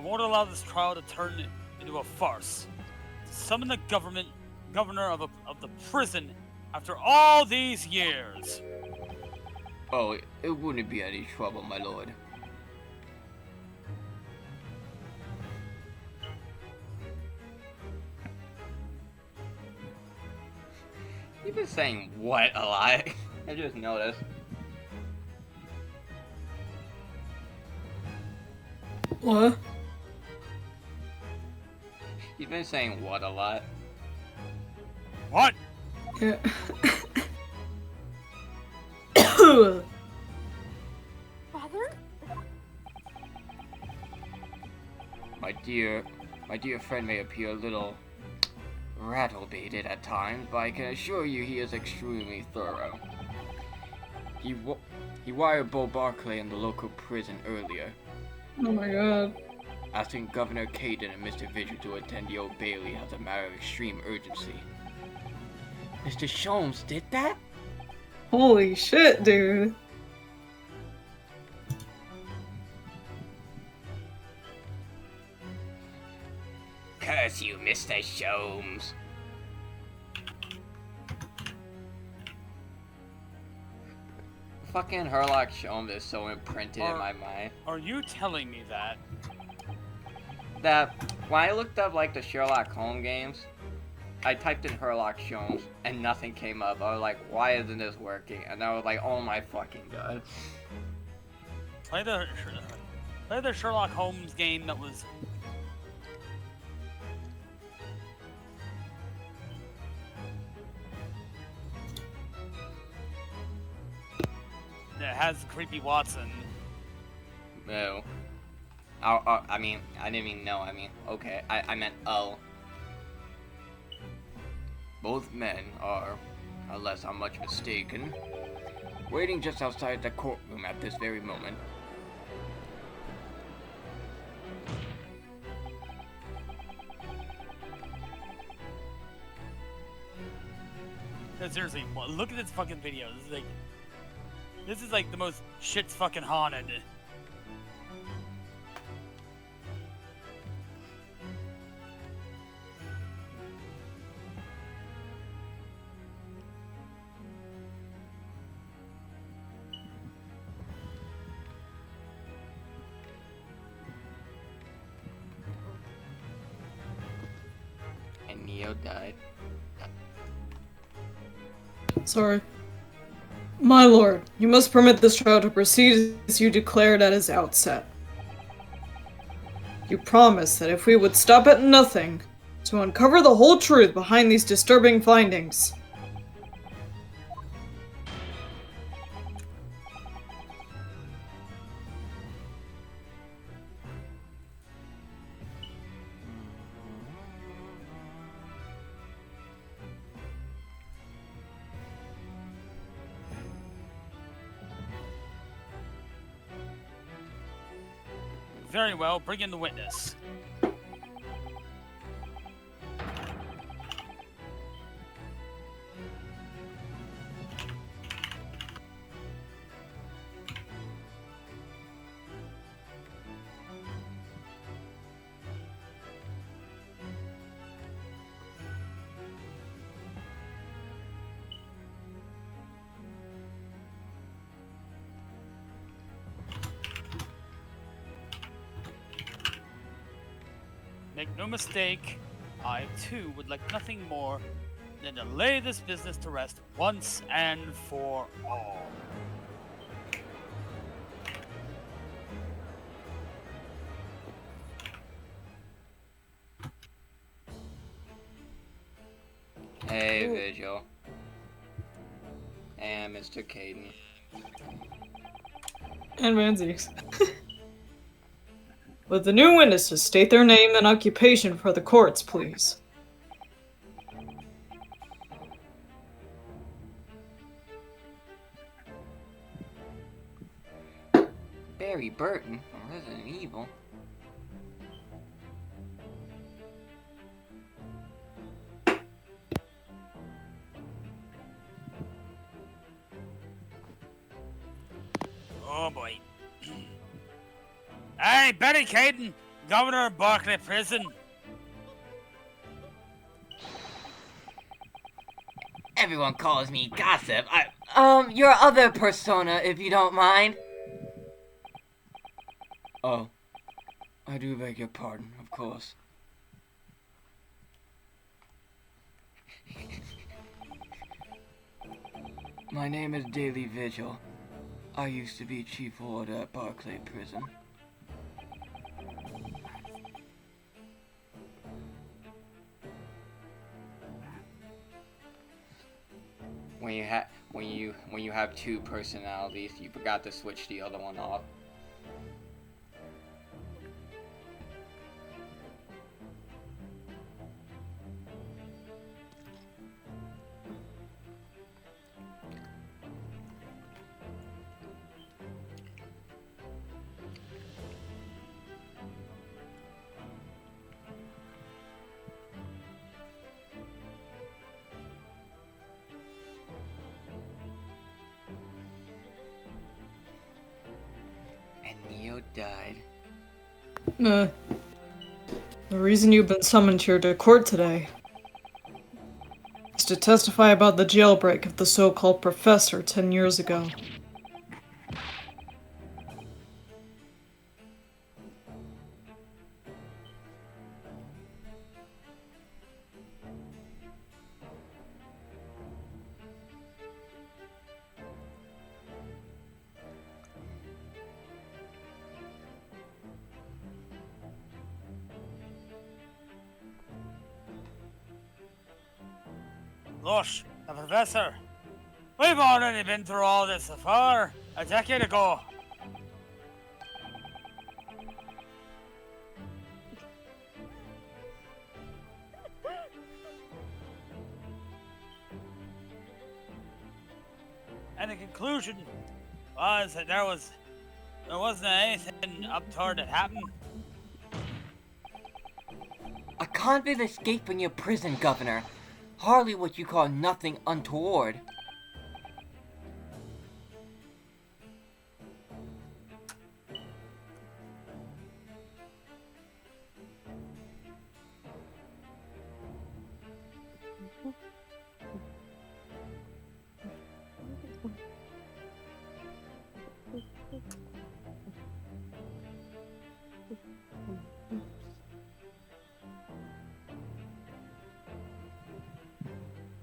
won't allow this trial to turn into a farce. Summon the governor of the prison after all these years. Oh, it wouldn't be any trouble, my lord. You've been saying what a lot. I just noticed. What? You've been saying what a lot. What? Yeah. Father? My dear friend may appear a little rattle-baited at times, but I can assure you he is extremely thorough. He wired Bo Barclay in the local prison earlier, Oh my god. asking Governor Caden and Mr. Vigil to attend the Old Bailey as a matter of extreme urgency. Mr. Sholmes did that? Holy shit, dude. Curse you, Mr. Sholmes. Fucking Herlock Sholmes is so imprinted in my mind. Are you telling me that? That when I looked up like the Sherlock Holmes games, I typed in Herlock Sholmes and nothing came up. I was like, why isn't this working? And I was like, oh my fucking god. Play the Sherlock Holmes game that was. That has creepy Watson. No. I mean, I didn't mean no, I mean, okay. I meant oh. Both men are, unless I'm much mistaken, waiting just outside the courtroom at this very moment. No, seriously, look at this fucking video. This is like the most shit's fucking haunted. And Neo died. Sorry. My lord, you must permit this trial to proceed as you declared at its outset. You promised that if we would stop at nothing, to uncover the whole truth behind these disturbing findings. Very well, bring in the witness. Make no mistake, I too would like nothing more than to lay this business to rest once and for all. Hey, Vigil. And Mr. Caden. And Manzies. Would the new witnesses state their name and occupation for the courts, please? Barry Burton from Resident Evil. Oh boy. Hey, Betty Caden! Governor of Barclay Prison. Everyone calls me Gossip. Your other persona, if you don't mind. Oh, I do beg your pardon, of course. My name is Daily Vigil. I used to be Chief Warder at Barclay Prison. When you have two personalities, you forgot to switch the other one off. And Neo died. The reason you've been summoned here to court today is to testify about the jailbreak of the so-called professor 10 years ago. Gosh, the professor. We've already been through all this before, a decade ago. And the conclusion was that there wasn't anything untoward that happened. A convict escaped from your prison, Governor. Hardly what you call nothing untoward.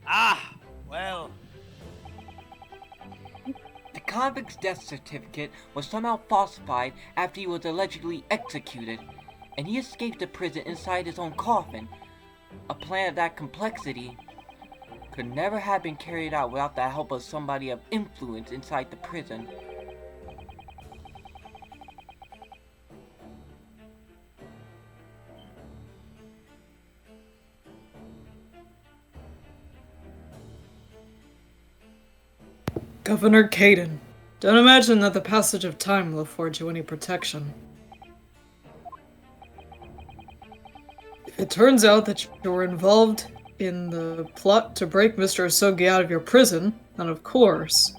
Ah, well. The convict's death certificate was somehow falsified after he was allegedly executed, and he escaped the prison inside his own coffin. A plan of that complexity could never have been carried out without the help of somebody of influence inside the prison. Governor Caden, don't imagine that the passage of time will afford you any protection. If it turns out that you're involved in the plot to break Mr. Asogi out of your prison, then of course,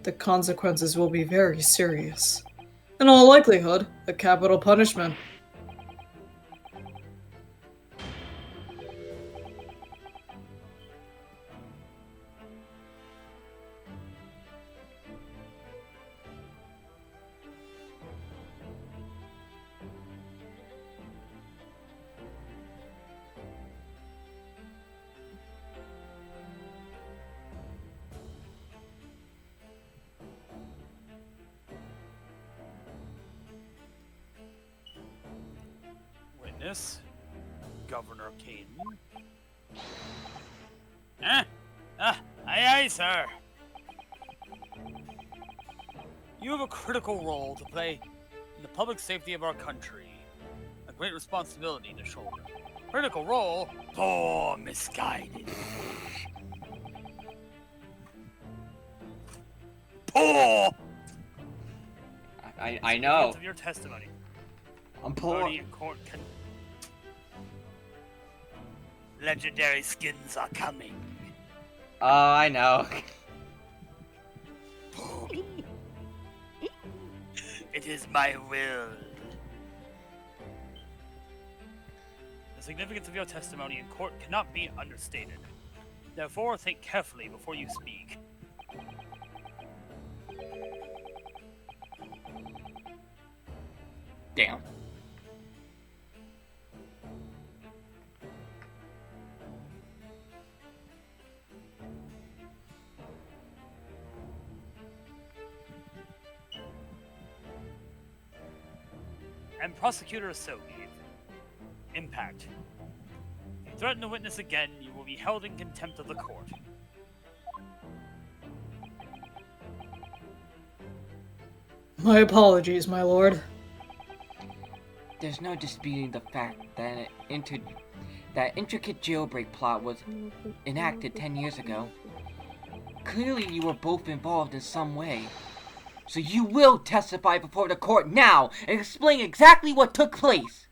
the consequences will be very serious. In all likelihood, a capital punishment. Witness, Governor Caden. Huh? Aye, aye, sir. You have a critical role to play in the public safety of our country. A great responsibility to shoulder. Critical role? Oh, misguided. Poor! I know. Of your testimony. I'm poor. Authority in court can... Legendary skins are coming. Oh, I know. It is my will significance of your testimony in court cannot be understated. Therefore, think carefully before you speak. Damn. And Prosecutor Asogi, impact. If you threaten to witness again, you will be held in contempt of the court. My apologies, my lord. There's no disputing the fact that that intricate jailbreak plot was enacted 10 years ago. Clearly you were both involved in some way. So you will testify before the court now and explain exactly what took place.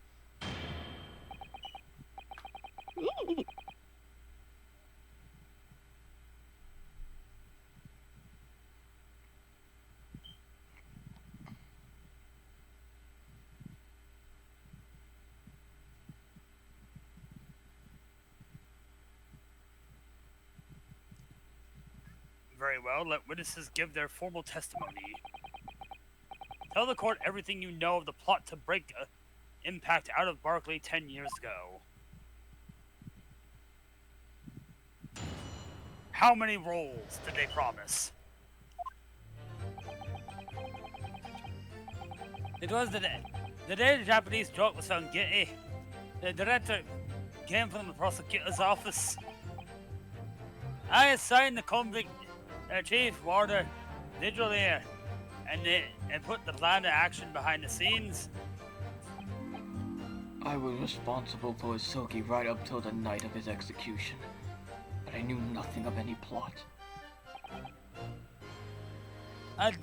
Very well, let witnesses give their formal testimony. Tell the court everything you know of the plot to break Impact out of Barclay 10 years ago. How many rolls did they promise? It was the day the Japanese joke was found guilty. The director came from the prosecutor's office. I assigned the convict chief warder digitally and put the plan to action behind the scenes. I was responsible for Asogi right up till the night of his execution, but I knew nothing of any plot.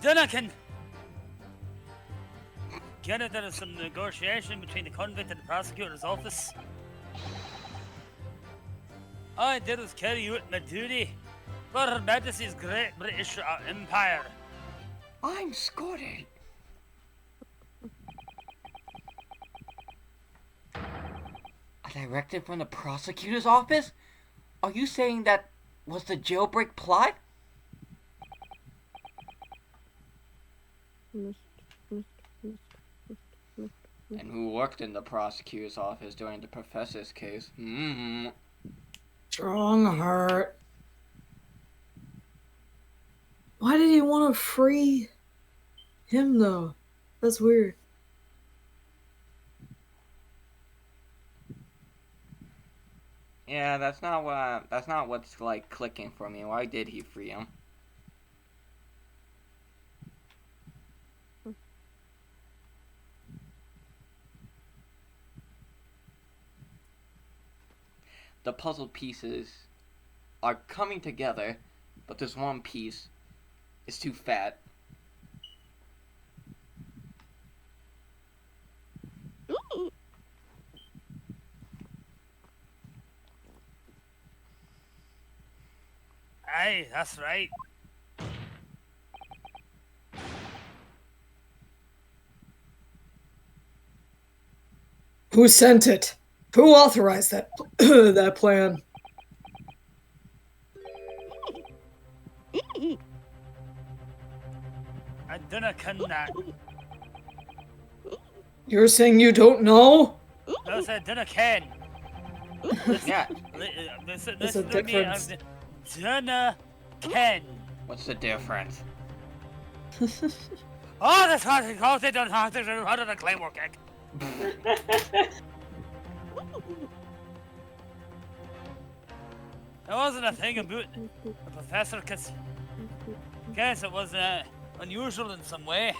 Duncan! Get it, there is some negotiation between the convict and the prosecutor's office. All I did was carry out my duty for Her Majesty's Great British Empire. I'm Scottish. A directive from the prosecutor's office? Are you saying that was the jailbreak plot? And who worked in the prosecutor's office during the professor's case? Strong heart. Why did he want to free him, though? That's weird. Yeah, that's not what's like clicking for me. Why did he free him? The puzzle pieces are coming together, but this one piece is too fat. Aye, that's right. Who sent it? Who authorized that that plan? I dunna ken that. You're saying you don't know? No, I dunna ken. Yeah. There's a difference. Dunna ken. What's the difference? Oh, that's hard to call. They don't have to run on a claymore kick. It wasn't a thing about the professor, cause guess it was unusual in some way.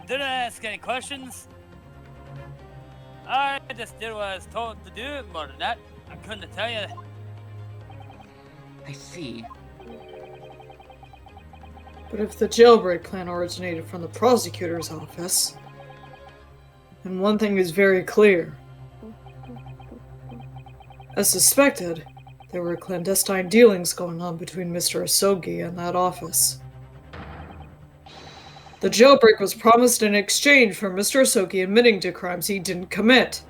Didn't ask any questions. I just did what I was told to do. More than that, I couldn't tell you. I see. But if the jailbreak plan originated from the prosecutor's office, then one thing is very clear. As suspected, there were clandestine dealings going on between Mr. Asogi and that office. The jailbreak was promised in exchange for Mr. Asogi admitting to crimes he didn't commit.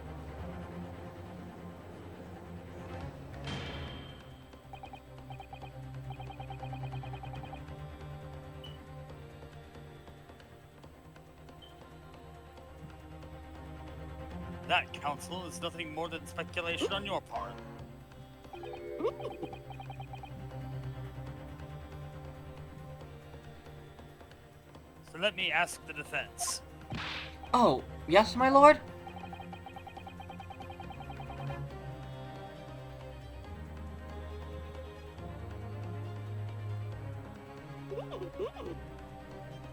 That, Counsel, is nothing more than speculation on your part. So let me ask the defense. Oh, yes, my lord?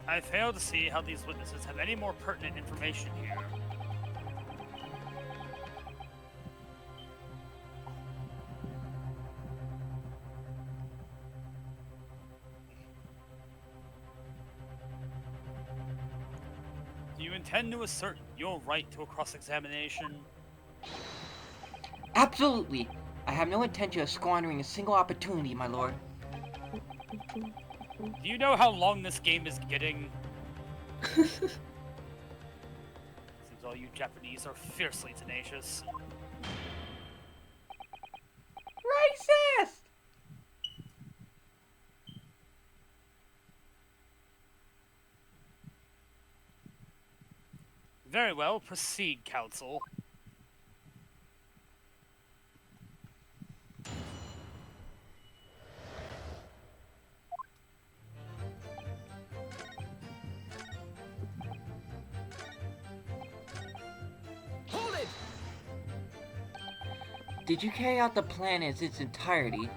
I fail to see how these witnesses have any more pertinent information here. Do you intend to assert your right to a cross-examination? Absolutely. I have no intention of squandering a single opportunity, my lord. Do you know how long this game is getting? Seems all you Japanese are fiercely tenacious. Racist! Very well, proceed, Counsel. Hold it! Did you carry out the plan in its entirety?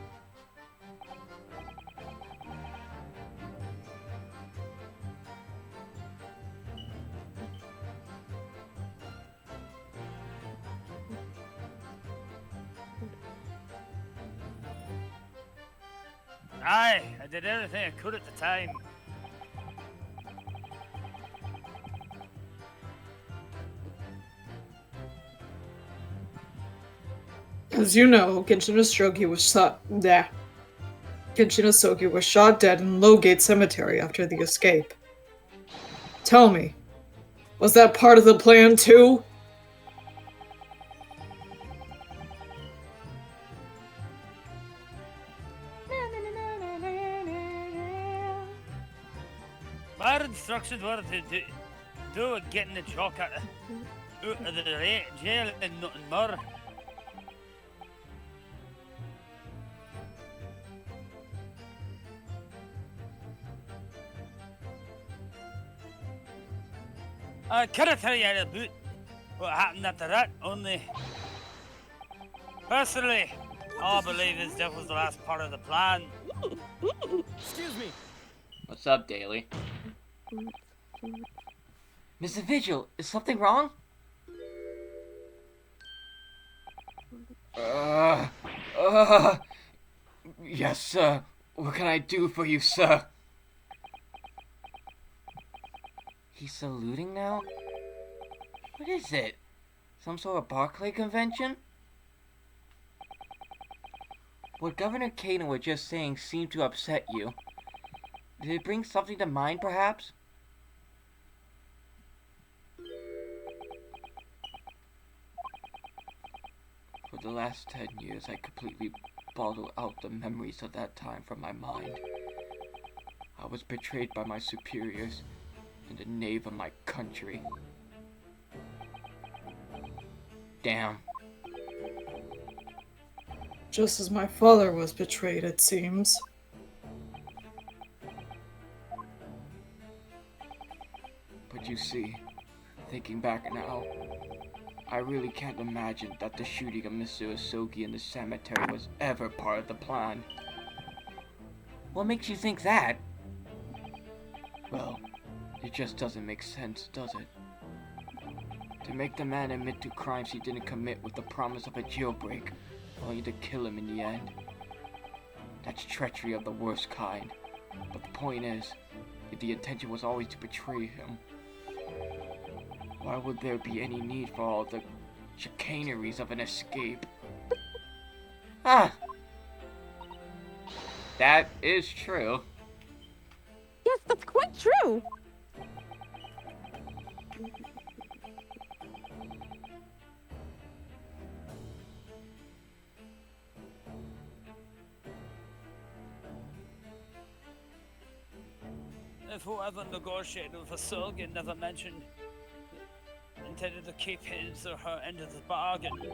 Aye, I did everything I could at the time. As you know, Genshin Asogi was shot. Genshin Asogi was shot dead in Lowgate Cemetery after the escape. Tell me, was that part of the plan too? My instructions were to do getting the jock out of the jail and nothing more. I couldn't tell you about what happened after that, only... Personally, all I believe his death was the last part of the plan. Excuse me. What's up, Daily? Mr. Vigil, is something wrong? Yes, sir. What can I do for you, sir? He's saluting now? What is it? Some sort of Barclay convention? What Governor Kaden was just saying seemed to upset you. Did it bring something to mind, perhaps? For the last 10 years, I completely bottled out the memories of that time from my mind. I was betrayed by my superiors and the knave of my country. Damn. Just as my father was betrayed, it seems. But you see, thinking back now, I really can't imagine that the shooting of Mr. Asogi in the cemetery was ever part of the plan. What makes you think that? Well, it just doesn't make sense, does it? To make the man admit to crimes he didn't commit with the promise of a jailbreak, only to kill him in the end. That's treachery of the worst kind. But the point is, if the intention was always to betray him, why would there be any need for all the chicaneries of an escape? Ah! That is true. Yes, that's quite true. if whoever negotiated with Asogi never mentioned intended to keep his or her end of the bargain. It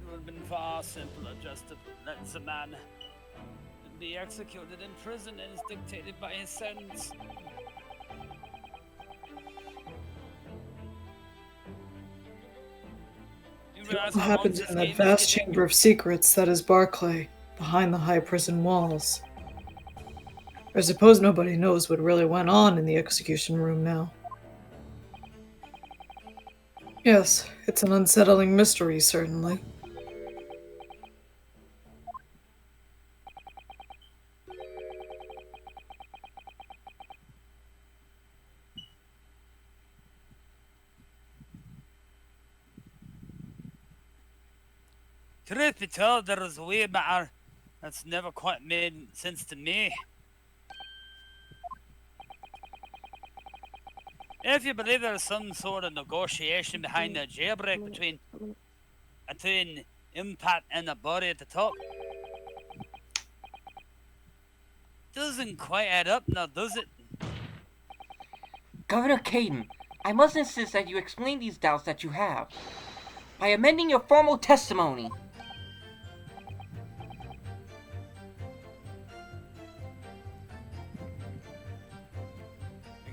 would have been far simpler just to let the man be executed in prison as dictated by his sentence. You realize What how long happens this in that game is vast getting? chamber of secrets that is Barclay, behind the high prison walls? I suppose nobody knows what really went on in the execution room now. Yes, it's an unsettling mystery, certainly. Truth be told, there is a way matter that's never quite made sense to me. If you believe there's some sort of negotiation behind the jailbreak between Impact and the body at the top, doesn't quite add up now, does it? Governor Caden, I must insist that you explain these doubts that you have by amending your formal testimony.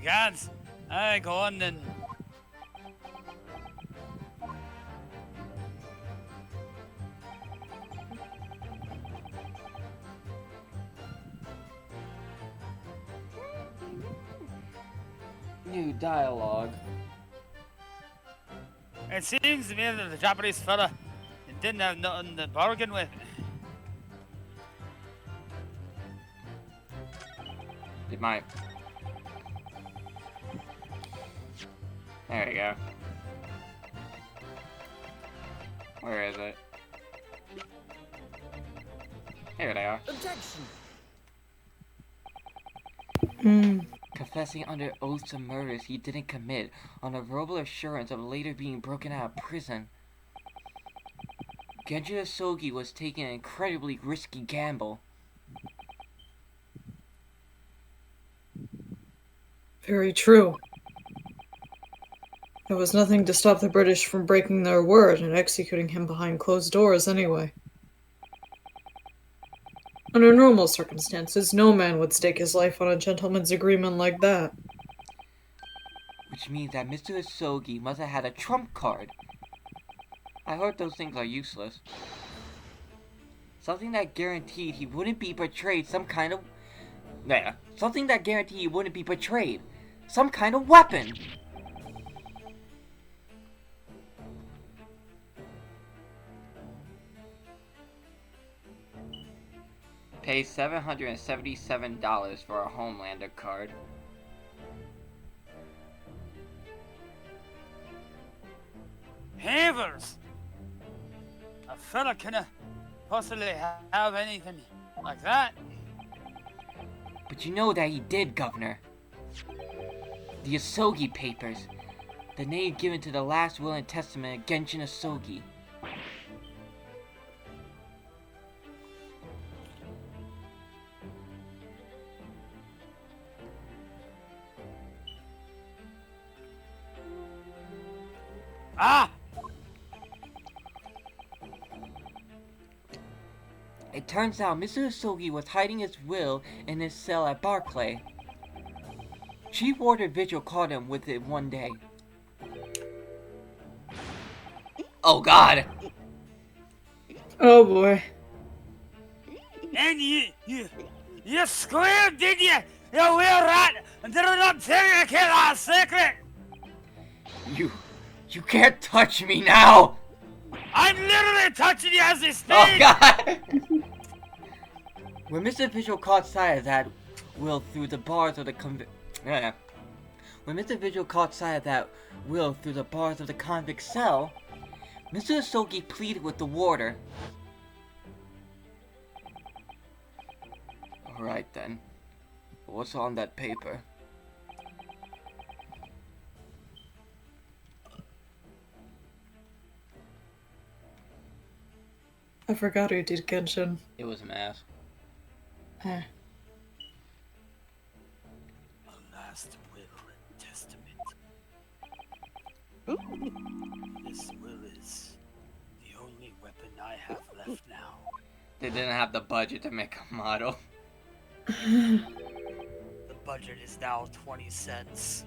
Gods, aye, go on then. New dialogue. It seems to me that the Japanese fella didn't have nothing to bargain with. It might. There we go. Where is it? Here they are. Objection! Confessing under oath to murders he didn't commit on a verbal assurance of later being broken out of prison. Genji Asogi was taking an incredibly risky gamble. Very true. There was nothing to stop the British from breaking their word and executing him behind closed doors anyway. Under normal circumstances, no man would stake his life on a gentleman's agreement like that. Which means that Mr. Asogi must have had a trump card. I heard those things are useless. Something that guaranteed he wouldn't be betrayed some kind of... something that guaranteed he wouldn't be betrayed. Some kind of weapon! Pay $777 for a Homelander card. Havers! A fella cannot possibly have anything like that. But you know that he did, Governor. The Asogi Papers. The name given to the last will and testament of Genshin Asogi. Ah! It turns out Mr. Asogi was hiding his will in his cell at Barclay. Chief Warder Vigil caught him with it one day. Oh God! Oh boy. And you squealed, did you? You weird rat! And did I not tell you to keep that secret? You can't touch me now! I'm literally touching you as we speak! Oh God! When Mr. Vigil caught sight of that will through the bars of the When Mr. Vigil caught sight of that will through the bars of the convict cell, Mr. Asogi pleaded with the warder. Alright then. What's on that paper? I forgot who did Genshin. It was a mask. Eh. A last will and testament. Ooh. This will is the only weapon I have left now. They didn't have the budget to make a model. The budget is now 20 cents.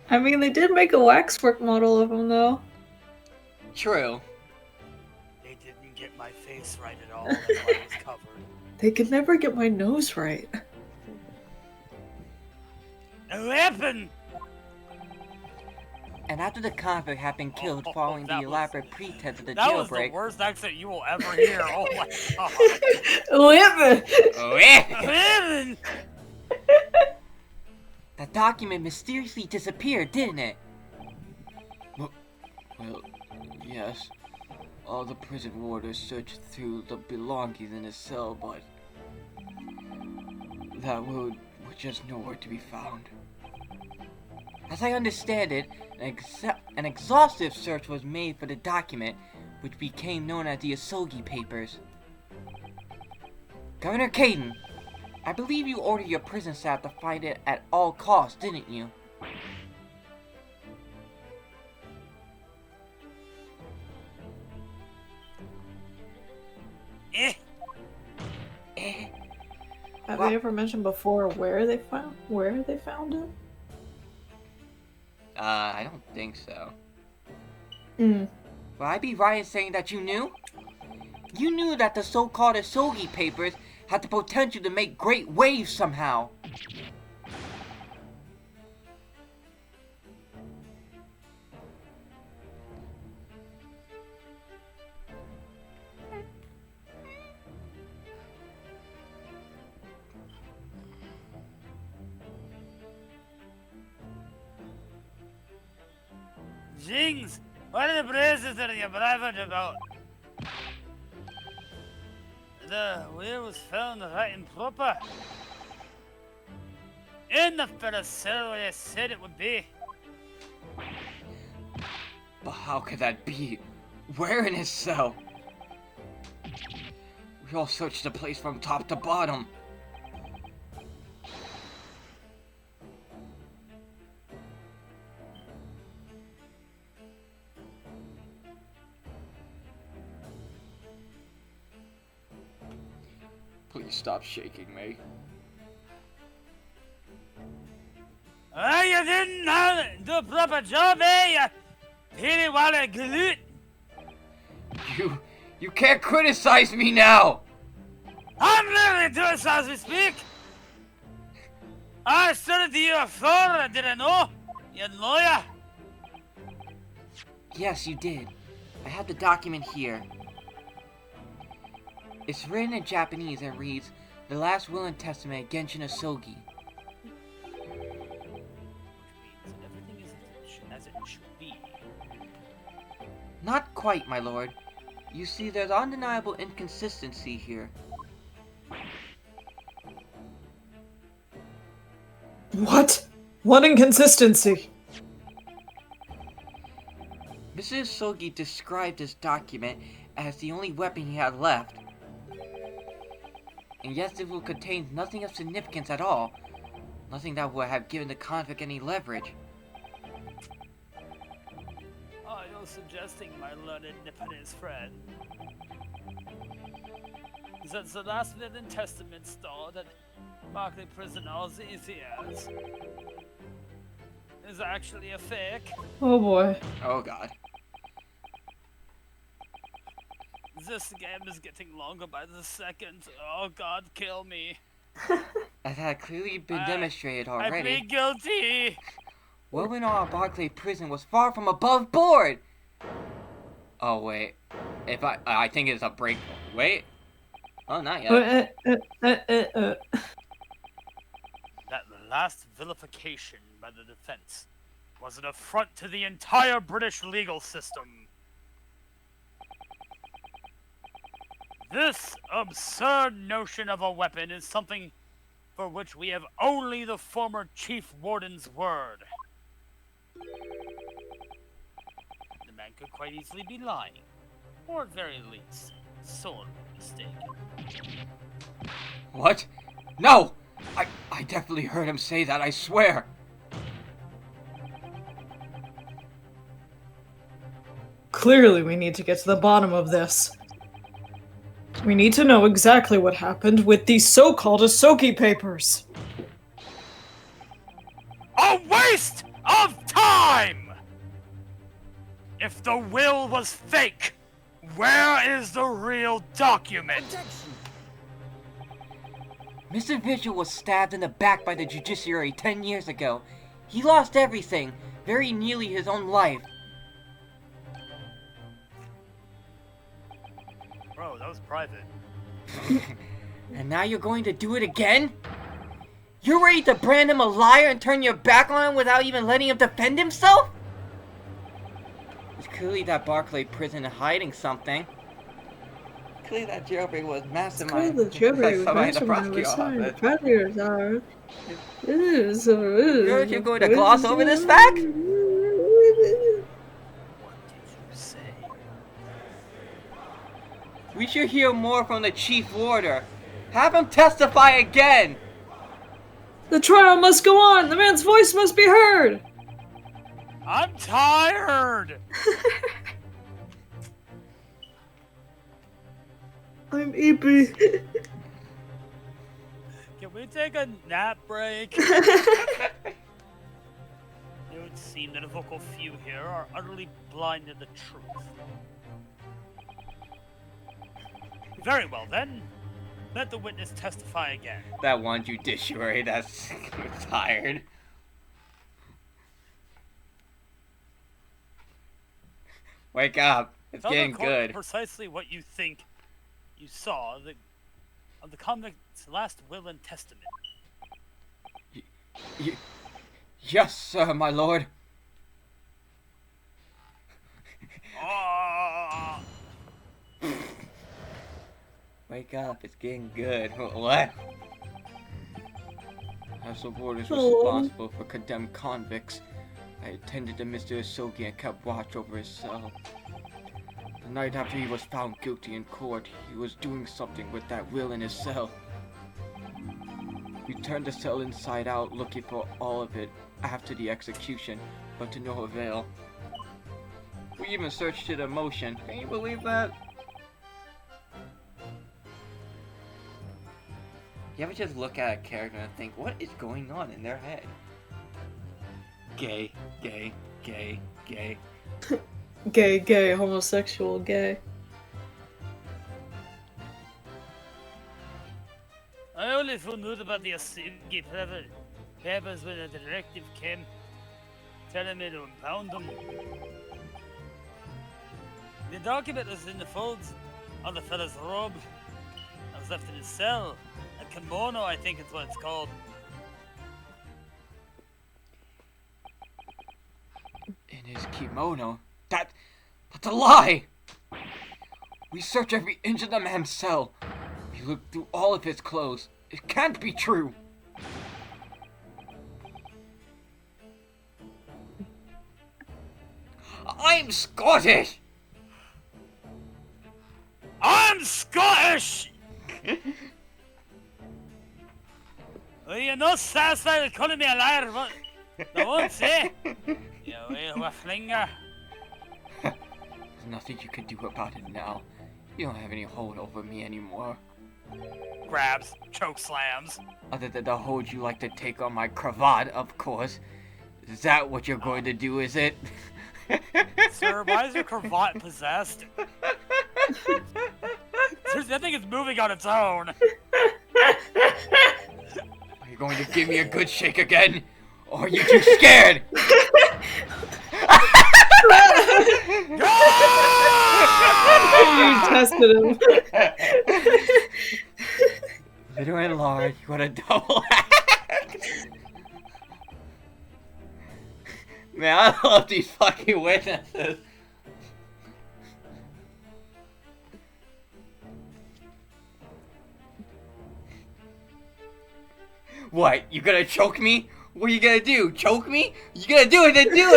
I mean, they did make a waxwork model of him, though. True. They didn't get my face right at all. That's why it was covered. They could never get my nose right. A weapon! And after the convict had been killed following the that was- lepid pretense of the That was the jailbreak, worst accent you will ever hear. Oh my god. Weapon! oh, yeah. Weapon! The document mysteriously disappeared, didn't it? Well, yes. All the prison warders searched through the belongings in his cell, but that will was just nowhere to be found. As I understand it, an exhaustive search was made for the document, which became known as the Asogi Papers. Governor Caden, I believe you ordered your prison staff to find it at all costs, didn't you? Eh. Eh? Have Well- they ever mentioned before where they found it? I don't think so. Mm. Will I be right in saying that you knew? You knew that the so-called Asogi Papers had the potential to make great waves somehow. Jings, what are the braces that you bragging about? The wheel was found right and proper. In the cell where they said it would be. But how could that be? Where in his cell? We all searched the place from top to bottom. Please stop shaking me. Ah, you didn't do a proper job, eh? You petty wallet galoot. You can't criticize me now! I'm literally doing this as we speak. I started the year before, I didn't know. You lawyer. Yes, you did. I have the document here. It's written in Japanese and reads, "The Last Will and Testament of Genshin Asogi." Which means everything is as it should be. Not quite, my lord. You see, there's undeniable inconsistency here. What? What inconsistency? Mr. Asogi described this document as the only weapon he had left. And yes, it will contain nothing of significance at all. Nothing that would have given the convict any leverage. Oh, you're suggesting, my learned Nipponese friend, that the last will and testament store that Barclay Prison all these years is actually a fake? Oh boy. Oh god. This game is getting longer by the second. Oh god, kill me. As had clearly been I- demonstrated I already. plead guilty. What went on at Barclay Prison was far from above board! Oh wait. If I think it's a break. Wait. Oh, not yet. That last vilification by the defense was an affront to the entire British legal system. This absurd notion of a weapon is something for which we have only the former Chief Warden's word. The man could quite easily be lying, or at very least, sorely mistaken. What? No! I definitely heard him say that, I swear! Clearly, we need to get to the bottom of this. We need to know exactly what happened with these so-called Asoki papers. A waste of time! If the will was fake, where is the real document? Objection! Mr. Vigil was stabbed in the back by the judiciary 10 years ago. He lost everything, very nearly his own life. Bro, that was private. And now you're going to do it again? You're ready to brand him a liar and turn your back on him without even letting him defend himself? It's clearly that Barclay prison hiding something. Clearly that jailbreak was masterminded by the prosecutor's office. You're going to gloss over this fact? What did you say? We should hear more from the Chief Warder. Have him testify again! The trial must go on! The man's voice must be heard! I'm tired! I'm eepy. Can we take a nap break? It would seem that a vocal few here are utterly blind to the truth. Very well then. Let the witness testify again. That one judiciary that's tired. Wake up. It's Tell getting the court good. precisely what you think you saw of the convict's last will and testament. Yes, sir, my lord. Ah! Wake up, it's getting good. What? As the ward is Oh. responsible for condemned convicts, I attended to Mr. Asogi and kept watch over his cell. The night after he was found guilty in court, he was doing something with that will in his cell. We turned the cell inside out looking for all of it after the execution, but to no avail. We even searched it in motion. Can you believe that? You ever just look at a character and think, what is going on in their head? Gay, gay, gay, gay. Gay, gay, homosexual, gay. I only found out about the Asogi papers when a detective came telling me to impound them. The document was in the folds on the fella's robe. I was left in his cell. A kimono, I think is what it's called. In his kimono? That's a lie! We searched every inch of the man's cell. We looked through all of his clothes. It can't be true! I'm Scottish! I'm Scottish! Well, you're not satisfied with calling me a liar, but I won't say. You wee flinger. There's nothing you can do about it now. You don't have any hold over me anymore. Grabs, choke slams. Other than the hold you like to take on my cravat, of course. Is that what you're going to do, is it? Sir, why is your cravat possessed? Seriously, that thing is moving on its own. Are you going to give me a good shake again? Or are you too scared? You tested him. Little and large, what a double act! Man, I love these fucking witnesses. What? You gonna choke me? What are you gonna do? Choke me? You gonna do it? Then do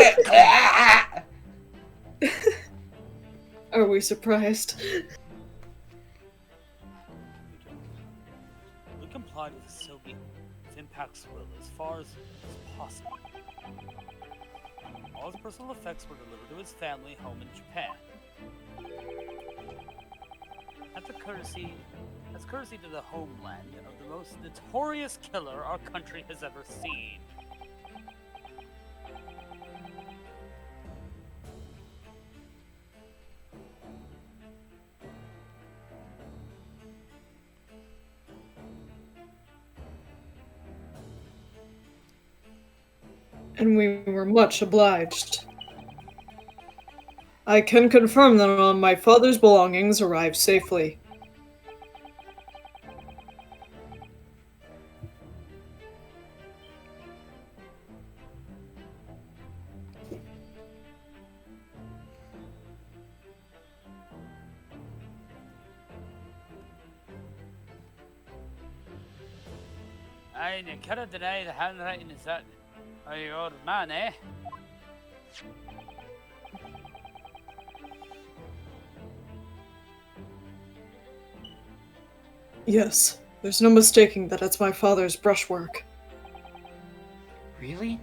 it! Are we surprised? We complied with Sogi Impact's will as far as possible. All his personal effects were delivered to his family home in Japan. As courtesy to the homeland of the most notorious killer our country has ever seen. And we were much obliged. I can confirm that all my father's belongings arrived safely. And you cannot deny the handwriting is that of your man, eh? Yes, there's no mistaking that it's my father's brushwork. Really?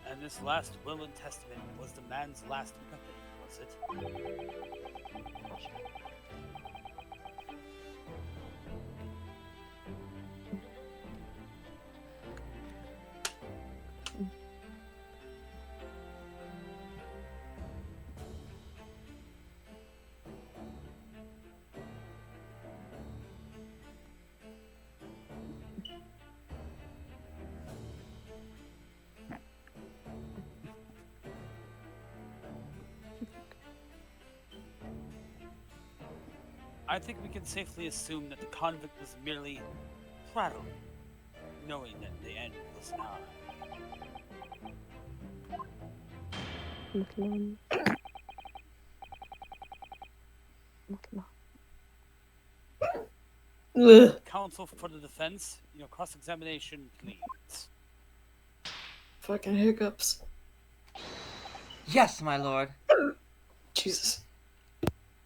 And this last will and testament was the man's last weapon, was it? I think we can safely assume that the convict was merely prattle, knowing that the end was nigh. Ugh. Counsel for the defense, your cross-examination, please. Fucking hiccups. Yes, my lord. Jesus.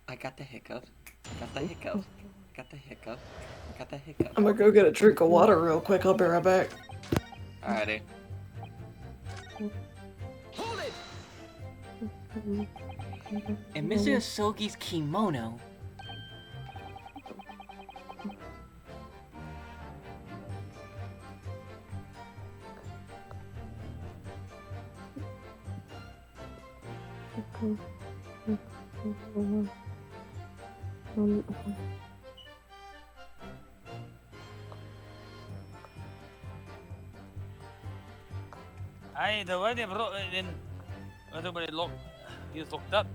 I got the hiccup. Got the hiccup. Got the hiccup. Got the hiccup. I'm gonna go get a drink of water real quick. I'll be right back. Alrighty. Hold it! And Mr. Asogi's kimono. Aye, the way they brought it in, everybody he was locked up.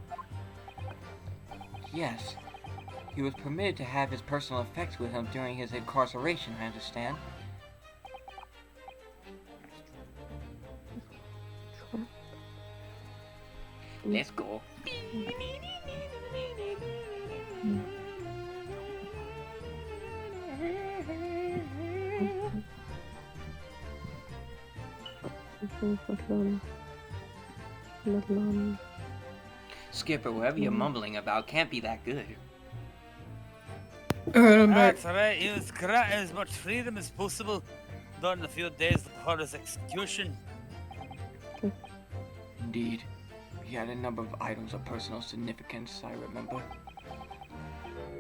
Yes. He was permitted to have his personal effects with him during his incarceration, I understand. Let's go. Skipper, whatever you're mumbling about can't be that good. Alright, I'm back. That's right, he was granted as much freedom as possible during the few days before his execution. Indeed. He had a number of items of personal significance, I remember.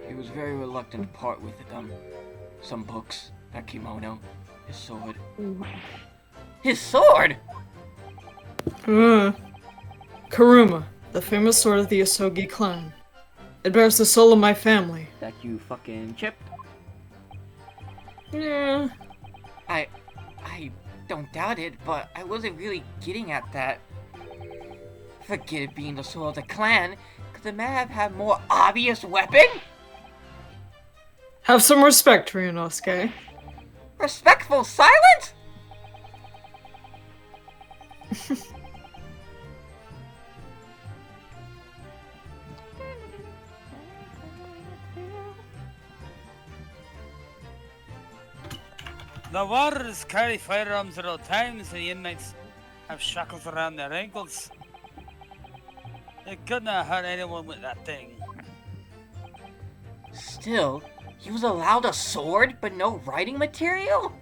He was very reluctant to part with them. Some books, that kimono, his sword. His sword?! Karuma, The famous sword of the Asogi clan. It bears the soul of my family. That you fucking chipped? Yeah. I don't doubt it, but I wasn't really getting at that. Forget it being the soul of the clan. Could the man have had more obvious weapon? Have some respect, Ryunosuke. Respectful silence? The warders carry firearms at all times, and the inmates have shackles around their ankles. It couldn't have hurt anyone with that thing. Still, he was allowed a sword, but no writing material?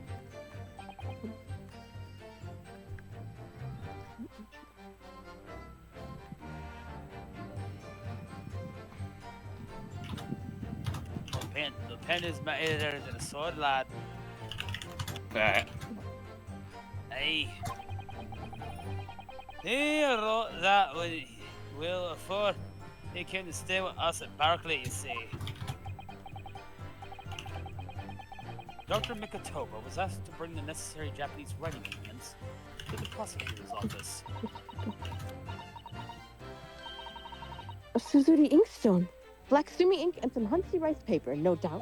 The pen is better than a sword, lad. That. Aye. He wrote that when before he came to stay with us at Barclay, you see. Dr. Mikotoba was asked to bring the necessary Japanese writing documents to the prosecutor's office. A Suzuri inkstone. Black sumi ink and some Hansi rice paper, no doubt.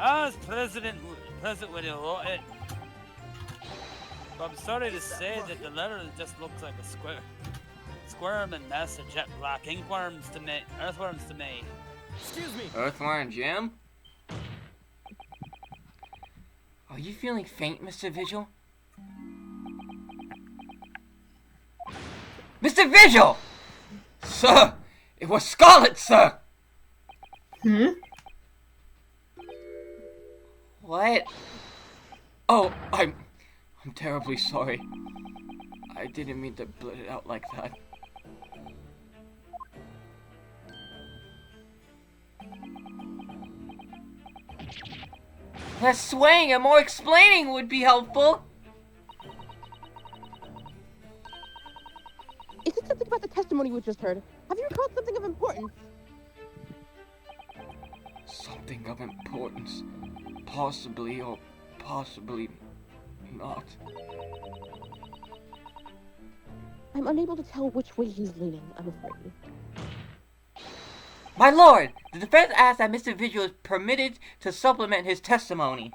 As present when he wrote it. But I'm sorry to say that the letter just looks like a squirming mess of jet black earthworms to me. Excuse me. Earthworm Jim? Are you feeling faint, Mr. Vigil? Mr. Vigil! Sir! It was Scarlet, sir! Hmm? What? Oh, I'm terribly sorry. I didn't mean to blurt it out like that. Less swaying and more explaining would be helpful. Is it something about the testimony we just heard? Have you recalled something of importance? Something of importance. Possibly or possibly not. I'm unable to tell which way he's leaning, I'm afraid. My lord, the defense asks that Mr. Vigil is permitted to supplement his testimony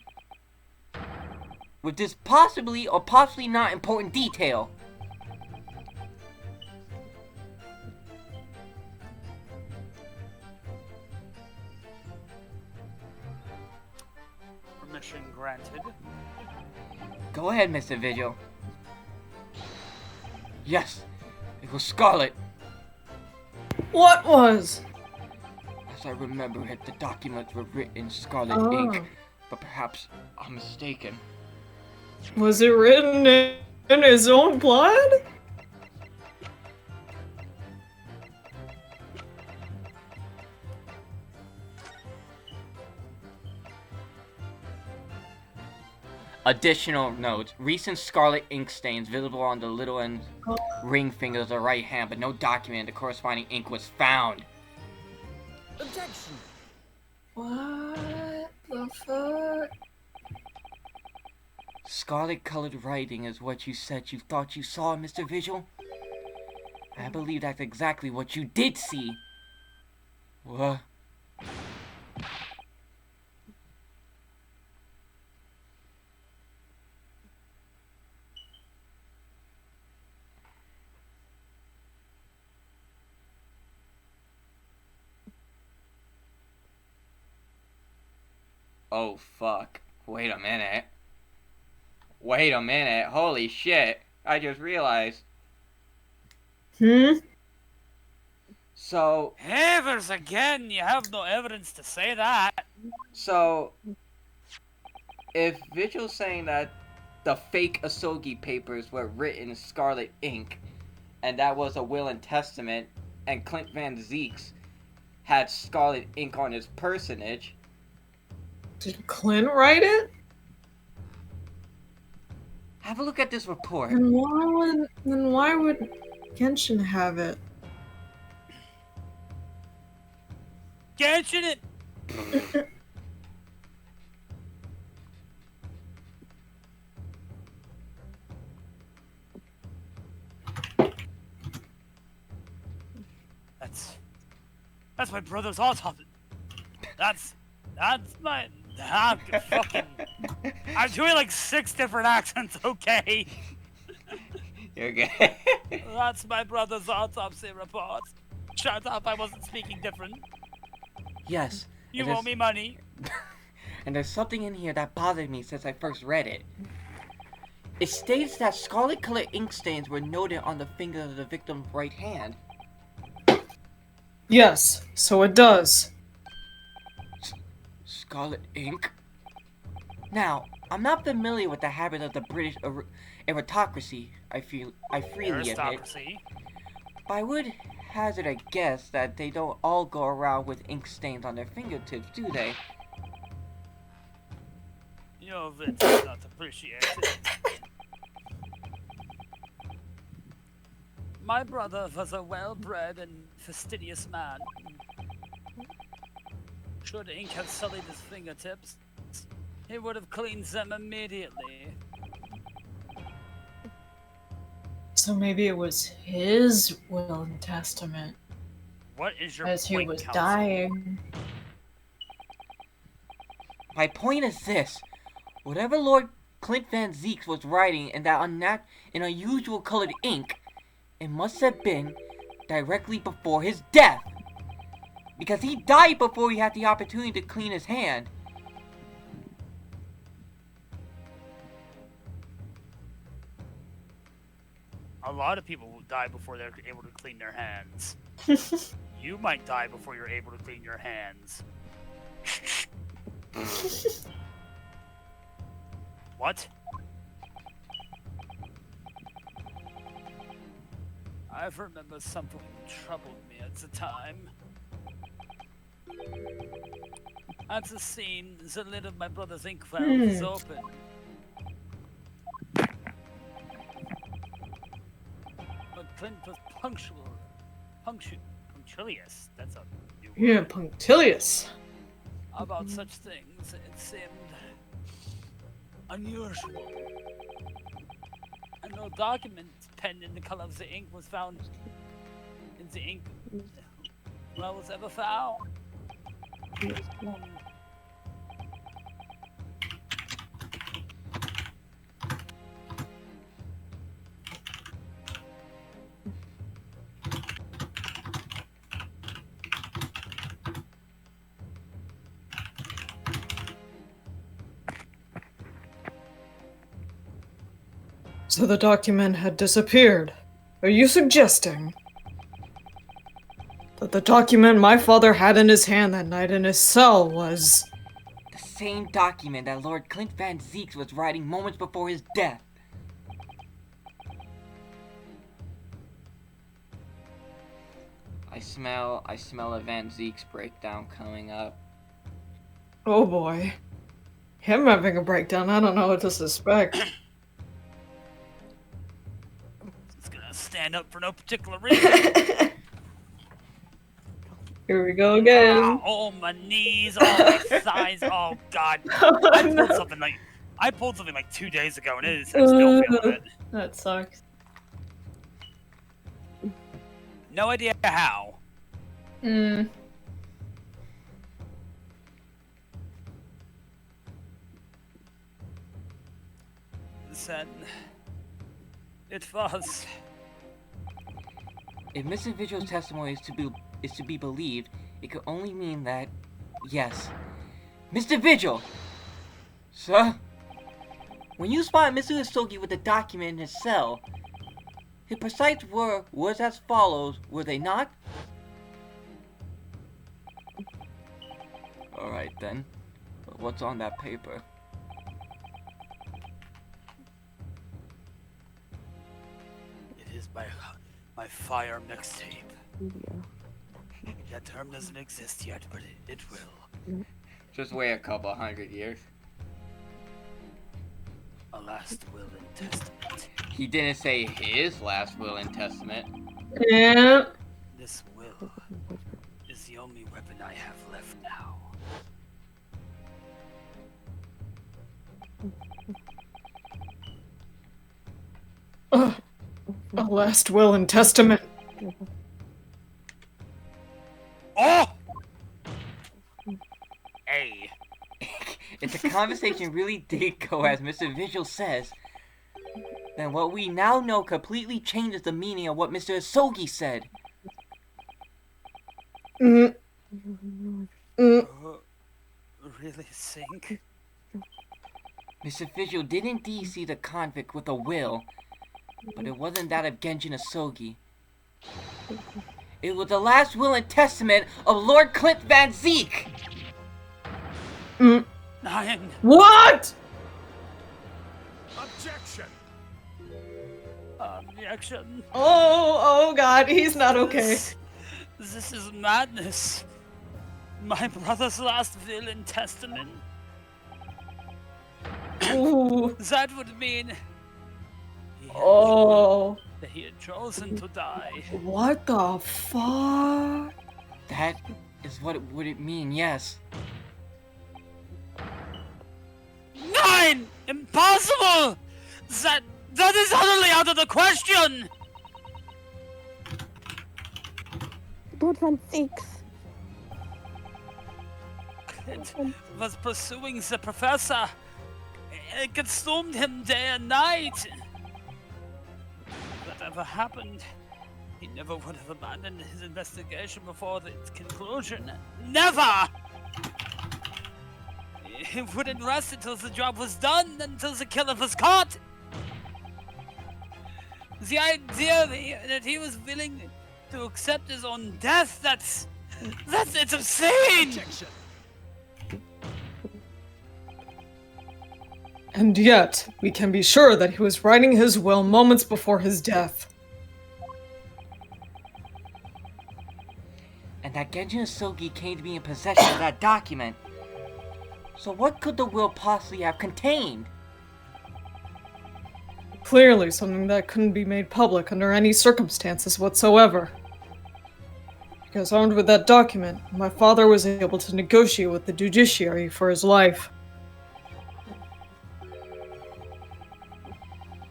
with this possibly or possibly not important detail. Permission granted. Go ahead, Mr. Vigil. Yes, it was Scarlet. What was? As I remember it, the documents were written in Scarlet ink, but perhaps I'm mistaken. Was it written in his own blood? Additional notes. Recent scarlet ink stains visible on the little and ring finger of the right hand, but no document of the corresponding ink was found. Objection. What the fuck? Scarlet colored writing is what you said you thought you saw, Mr. Vigil. I believe that's exactly what you did see. What? Oh fuck. Wait a minute. Wait a minute. Holy shit. I just realized. Hmm? So, Heavens again! You have no evidence to say that. if Vigil's saying that the fake Asogi papers were written in scarlet ink, and that was a will and testament, and Clint Van Zeeks had scarlet ink on his personage, Did Clint write it? Have a look at this report. Then why would Genshin have it? Genshin it! That's my brother's autopsy. That's my fucking. I'm doing like 6 different accents. Okay. You're good. That's my brother's autopsy report. Shut up! I wasn't speaking different. Yes. You and owe me money. And there's something in here that bothered me since I first read it. It states that scarlet-colored ink stains were noted on the finger of the victim's right hand. Yes, so it does. Scarlet ink? Now, I'm not familiar with the habit of the British aristocracy, I freely admit. Aristocracy. But I would hazard a guess that they don't all go around with ink stains on their fingertips, do they? You know, Vince does not appreciate it. My brother was a well-bred and fastidious man. Should ink have sullied his fingertips, he would have cleaned them immediately. So maybe it was his will and testament What is your as he point, was counsel? dying. My point is this. Whatever Lord Clint Van Zeeks was writing in that unusual colored ink, it must have been directly before his death. Because he died before he had the opportunity to clean his hand. A lot of people will die before they're able to clean their hands. You might die before you're able to clean your hands. What? I remember something troubled me at the time. At the scene, the lid of my brother's ink valve is open. But Clint was punctilious. That's a new word. Yeah, punctilious. About such things, it seemed unusual. And no document penned in the color of the ink was found in the ink well was ever found. So the document had disappeared. Are you suggesting that the document my father had in his hand that night in his cell was... The same document that Lord Clint Van Zeeks was writing moments before his death. I smell a Van Zeeks breakdown coming up. Oh boy. Him having a breakdown, I don't know what to suspect. It's gonna stand up for no particular reason. Here we go again. Oh, my knees, oh my thighs, oh god. I pulled something like 2 days ago and I'm still feeling it. That sucks. No idea how. Then it was. If Mr. Vigil's testimony is to be believed, it could only mean that, yes, Mr. Vigil, sir, when you spotted Mr. Hisogi with the document in his cell, his precise words as follows, were they not? Alright then, but what's on that paper? It is my fire mixtape. That term doesn't exist yet, but it will. Just wait a couple 100 years. a last will and testament. He didn't say his last will and testament. Yeah. This will is the only weapon I have left now. A last will and testament. Oh! Hey. If the conversation really did go as Mr. Vigil says, then what we now know completely changes the meaning of what Mr. Asogi said. Mm. Mm. Really think? Mr. Vigil did indeed see the convict with a will, but it wasn't that of Genjin Asogi. It was the last will and testament of Lord Clint Van Zeke! Mm. 9. What? Objection! Objection. Oh God, he's not okay. This is madness. My brother's last will and testament. Ooh. That would mean Oh. that he had chosen to die. What the fuck? That is what it would mean, yes. 9! Impossible! That is utterly out of the question! Lord Van Zeeks. It was pursuing the professor. It consumed him day and night. If that ever happened, he never would have abandoned his investigation before its conclusion. Never! He wouldn't rest until the job was done, until the killer was caught. The idea that he was willing to accept his own death, it's insane! Objection! And yet, we can be sure that he was writing his will moments before his death. And that Genjin Asogi came to be in possession of that document. So what could the will possibly have contained? Clearly something that couldn't be made public under any circumstances whatsoever. Because armed with that document, my father was able to negotiate with the judiciary for his life.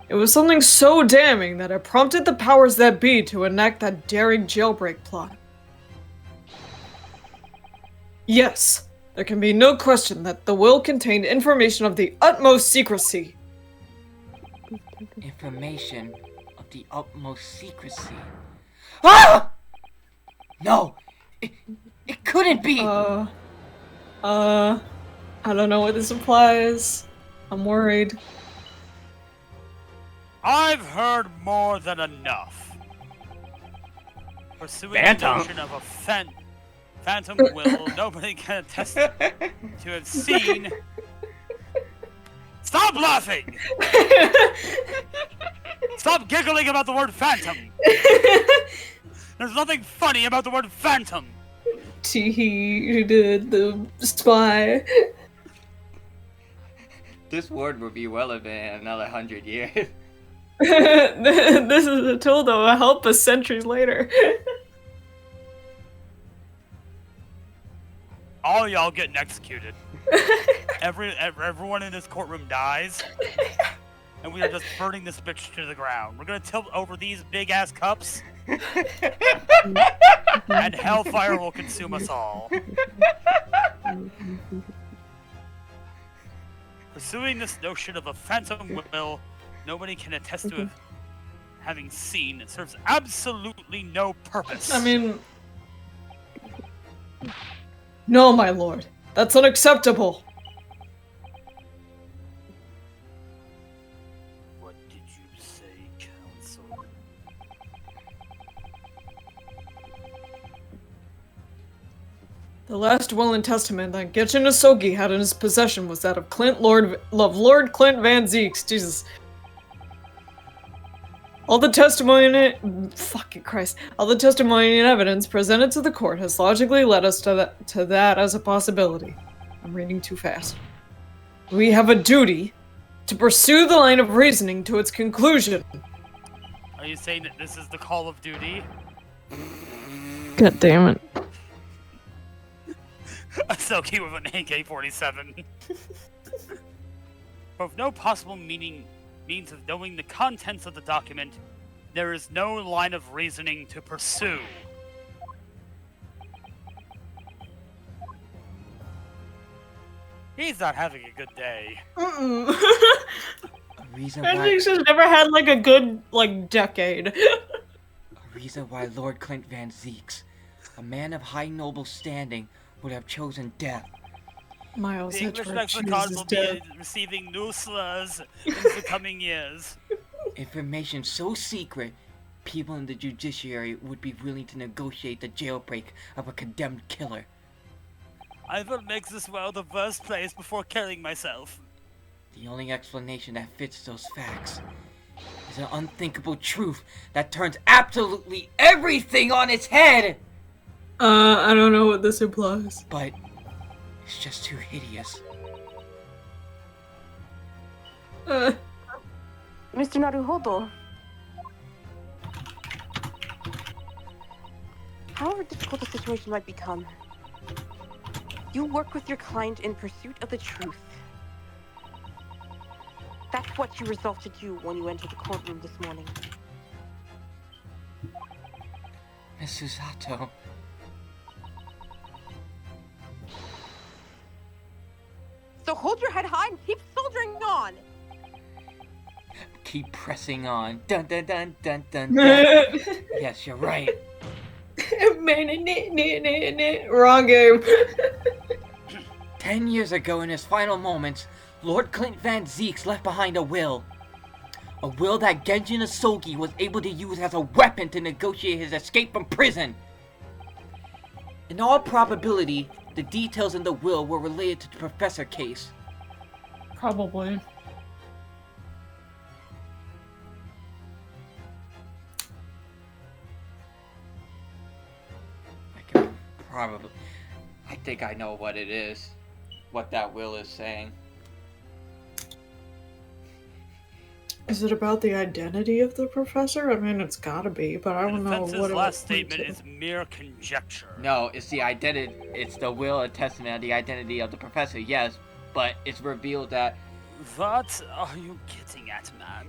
It was something so damning that it prompted the powers that be to enact that daring jailbreak plot. Yes, there can be no question that the will contained information of the utmost secrecy. Information of the utmost secrecy. Ah! No! It couldn't be! I don't know what this implies. I'm worried. I've heard more than enough. Pursuing Phantom. the notion of a phantom will nobody can attest to have seen. Stop laughing! Stop giggling about the word phantom! There's nothing funny about the word phantom! He did the spy. This word will be relevant in another 100 years. This is a tool that will help us centuries later. All y'all getting executed. Everyone in this courtroom dies. And we are just burning this bitch to the ground. We're gonna tilt over these big ass cups. And hellfire will consume us all. Pursuing this notion of a phantom will nobody can attest to having seen, it serves absolutely no purpose. I mean... No, my lord. That's unacceptable. What did you say, counsel? The last will and testament that Genshin Asogi had in his possession was that of Lord Clint Van Zeeks. Jesus. All the testimony All the testimony and evidence presented to the court has logically led us to that as a possibility. I'm reading too fast. We have a duty to pursue the line of reasoning to its conclusion. Are you saying that this is the Call of Duty? God damn it. A Soki with an AK-47. Of no possible means of knowing the contents of the document, there is no line of reasoning to pursue. He's not having a good day. Mm-mm. A reason I why. think she's never had like a good decade. A reason why Lord Clint Van Zeeks, a man of high noble standing, would have chosen death. Miles, The that English church lexicon chooses will death. be receiving new slurs in the coming years. Information so secret, people in the judiciary would be willing to negotiate the jailbreak of a condemned killer. I will make this world a worse place before killing myself. The only explanation that fits those facts is an unthinkable truth that turns absolutely everything on its head! I don't know what this implies. But it's just too hideous. Mr. Naruhodo. However difficult the situation might become, you work with your client in pursuit of the truth. That's what you resolved to do when you entered the courtroom this morning. Miss Susato, So hold your head high and keep soldiering on! keep pressing on. Dun dun dun dun dun dun. Yes, you're right. Wrong game. 10 years ago, in his final moments, Lord Clint Van Zeeks left behind a will. A will that Genjin Asogi was able to use as a weapon to negotiate his escape from prison. In all probability, the details in the will were related to the Professor case. Probably. I think I know what it is. What that will is saying. Is it about the identity of the professor? I mean, it's gotta be, but I The don't know defense's what it last would statement point is mere conjecture. No, it's the identity. It's the will and testament of the identity of the Professor, yes. But it's revealed that What are you getting at, man?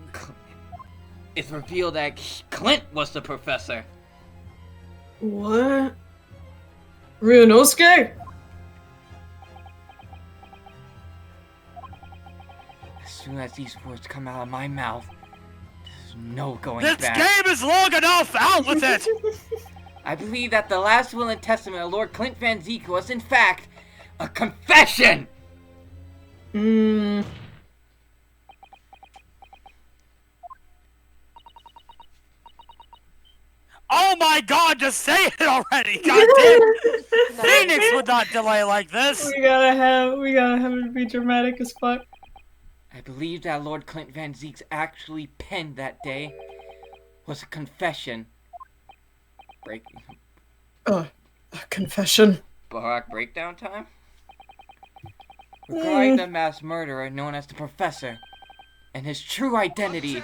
it's revealed that Clint was the Professor. to. What? Ryunosuke? As soon as these words come out of my mouth, there's no going This back. game is long enough! Out with it! I believe that the last will and testament of Lord Clint Van Zeek was, in fact, a confession! Oh my god, just say it already! God damn! Phoenix would not delay like this! We gotta have it be dramatic as fuck. I believe that Lord Clint Van Zeeks actually penned that day was a confession. A confession. Barak breakdown time? Regarding the mass murderer known as the Professor and his true identity.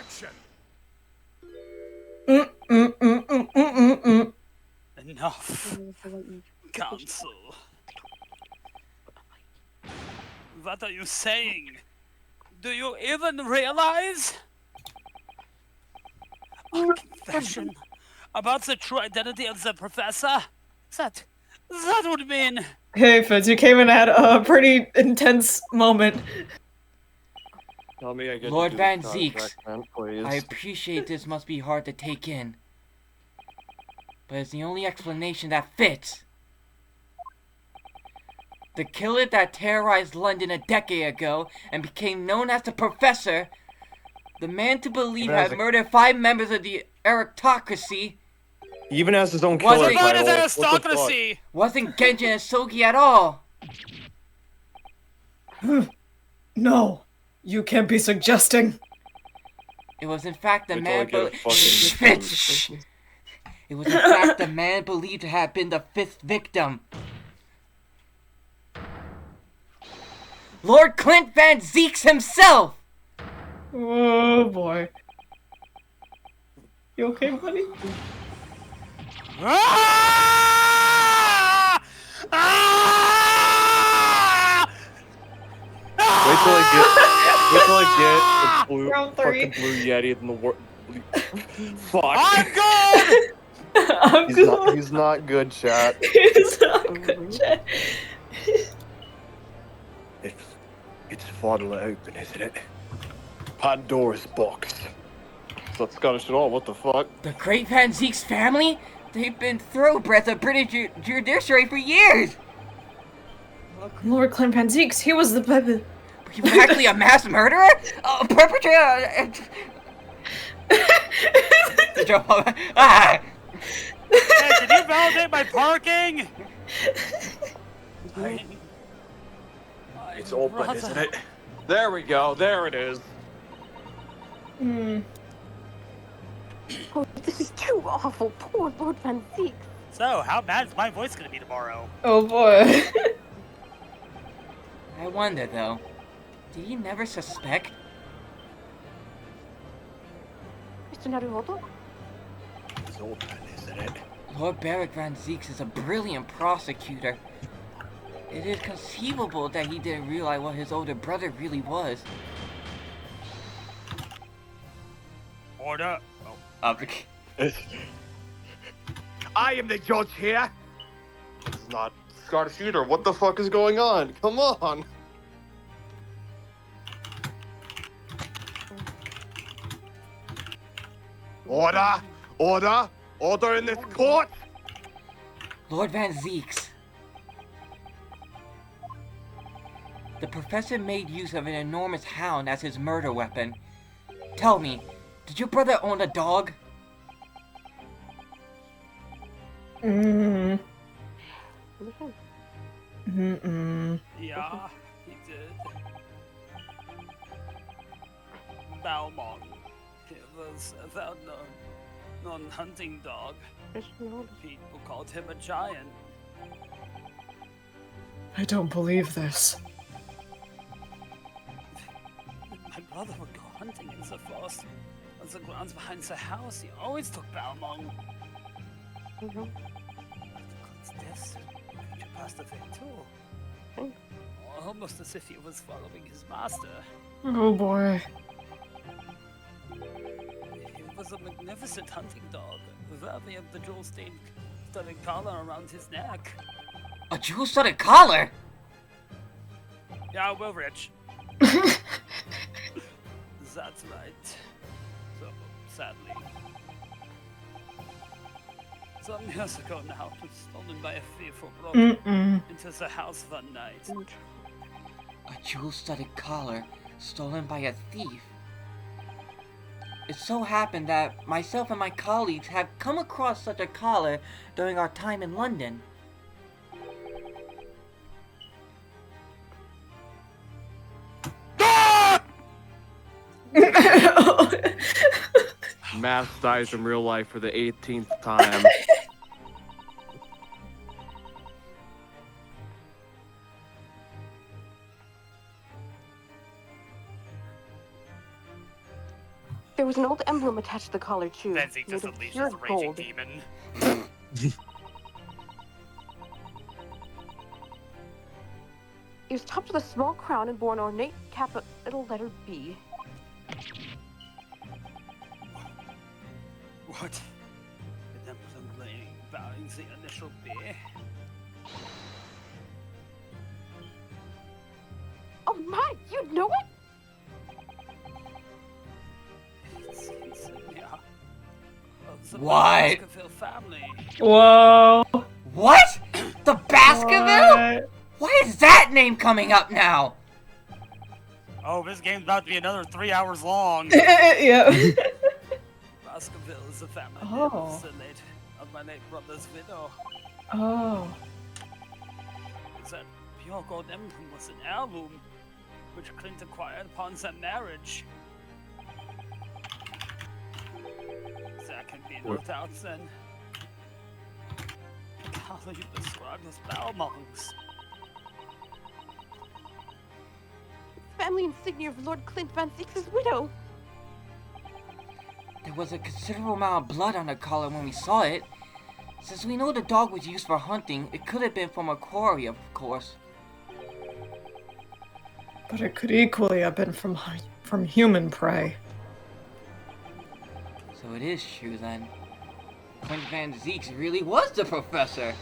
Enough. Counsel. What are you saying? Do you even realize? A confession about the true identity of the Professor? That would mean... Hey, Fitz, you came in at a pretty intense moment. Tell me I get Lord to do Van the Zeeks, contract, man, please. I appreciate this must be hard to take in, but it's the only explanation that fits. The killer that terrorized London a decade ago and became known as the Professor, the man to believe Even as had a- murdered 5 members of the aristocracy, He even has his own Was killer it- What title. is What the fuck? aristocracy? wasn't Genjin Asogi at all. No, you can't be suggesting. It was in fact the Wait till I man get a be- fucking- Shh. It was in fact the man believed to have been the 5th victim. Lord Clint Van Zeeks himself! Oh boy. You okay, buddy? Ah! Ah! Wait till I get the blue, Round three. fucking blue Yeti in the world. Fuck. I'm good! I'm good. He's not good, chat. He's not good, Chad. It's finally open, isn't it? Pandora's box. So that's Scottish at all. What the fuck? The Great Van Zeke's family? They've been thoroughbreds of British judiciary for years! Lord Clem Panzeeks, he was the baby. He was actually a mass murderer? A perpetrator? Ah! Hey, did you validate my parking? It's open, isn't it? There we go. There it is. Hmm. Oh, this is too awful. Poor Lord Van Zeek. So, how bad is my voice gonna be tomorrow? Oh boy. I wonder though, did he never suspect? Mr. Naruhodo? It's open, isn't it? Lord Barrick Van Zeeks is a brilliant prosecutor. It is conceivable that he didn't realize what his older brother really was. Order. I am the judge here. It's not Scottish either. What the fuck is going on? Come on. Order! Order! Order in this court! Lord Van Zeeks. The professor made use of an enormous hound as his murder weapon. Tell me, did your brother own a dog? Mm. Okay. Mm-mm. Yeah, he did. Balmong. He was a well-known hunting dog. Mr. Naruhodo. People called him a giant. I don't believe this. My brother would go hunting in the forest. On the grounds behind the house, he always took Balmong. Mhm. After God's death, the creature passed away too. Oh. Almost as if he was following his master. Oh boy. He was a magnificent hunting dog, worthy of the jewel-stained studded collar around his neck. A jewel-studded collar? Yeah, well, Rich. That's right. So, sadly. Some years ago now, it was stolen by a thief who broke Mm-mm. into the house one night. A jewel-studded collar stolen by a thief. It so happened that myself and my colleagues have come across such a collar during our time in London. Mass dies in real life for the 18th time. There was an old emblem attached to the collar, too. Van Zeek made just of unleashed pure his raging gold. demon. It was topped with a small crown and bore an ornate capital letter B. What? The emblem laying bowing the initial B? Oh my, you know it? It's insignia of the What? Baskerville family. Whoa. What? The Baskerville? What? Why is that name coming up now? Oh, this game's about to be another 3 hours long. Yeah. Baskerville is the family name Oh. of my late brother's widow. Oh. That pure gold emblem was an heirloom, which Clint acquired upon their marriage. That can be no doubt then. How do you describe as Balmongs? family insignia of Lord Clint Van Zieks' widow. There was a considerable amount of blood on the collar when we saw it. Since we know the dog was used for hunting, it could have been from a quarry, of course. But it could equally have been from human prey. So it is true then. Clint Van Zieks really was the professor.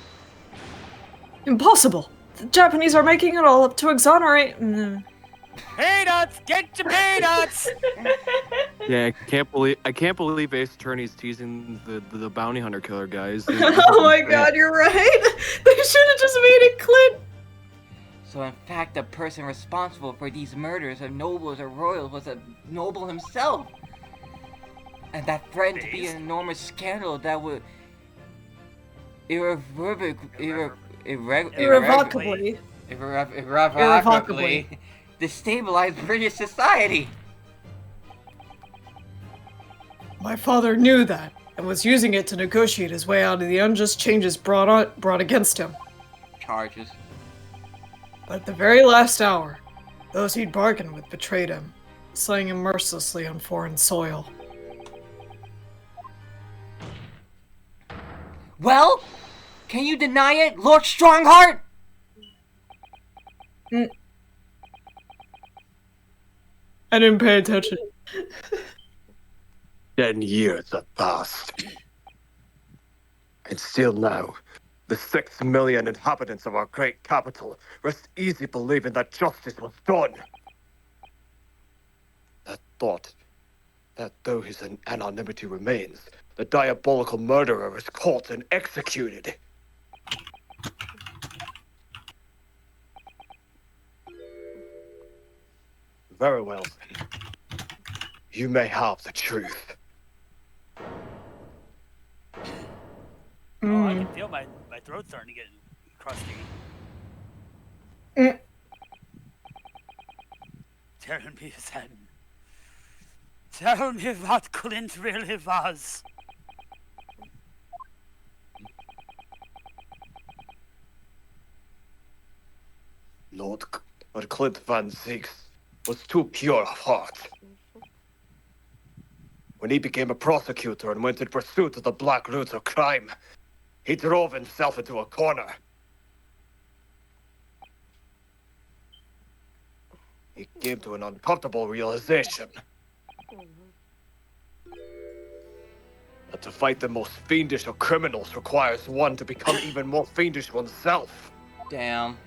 Impossible! The Japanese are making it all up to exonerate. Peanuts! Get your peanuts! Yeah, I can't believe Ace Attorney's teasing the bounty hunter killer, guys. Oh my god, you're right! They should have just made it Clint! So in fact, the person responsible for these murders of nobles or royals was a noble himself. And that threatened to be an enormous scandal that would irrevocably destabilize British society. My father knew that, and was using it to negotiate his way out of the unjust changes brought against him. Charges. But at the very last hour, those he'd bargained with betrayed him, slaying him mercilessly on foreign soil. Well, can you deny it, Lord Strongheart? I didn't pay attention. 10 years have passed. And still now, the 6 million inhabitants of our great capital rest easy believing that justice was done. That thought, that though his anonymity remains, the diabolical murderer is caught and executed. Very well then. You may have the truth. Oh, I can feel my throat starting to get crusty. Tell me then. Tell me what Clint really was. Lord Clint Van Zieks was too pure of heart. When he became a prosecutor and went in pursuit of the black roots of crime, he drove himself into a corner. He came to an uncomfortable realization. That to fight the most fiendish of criminals requires one to become even more fiendish oneself. Damn.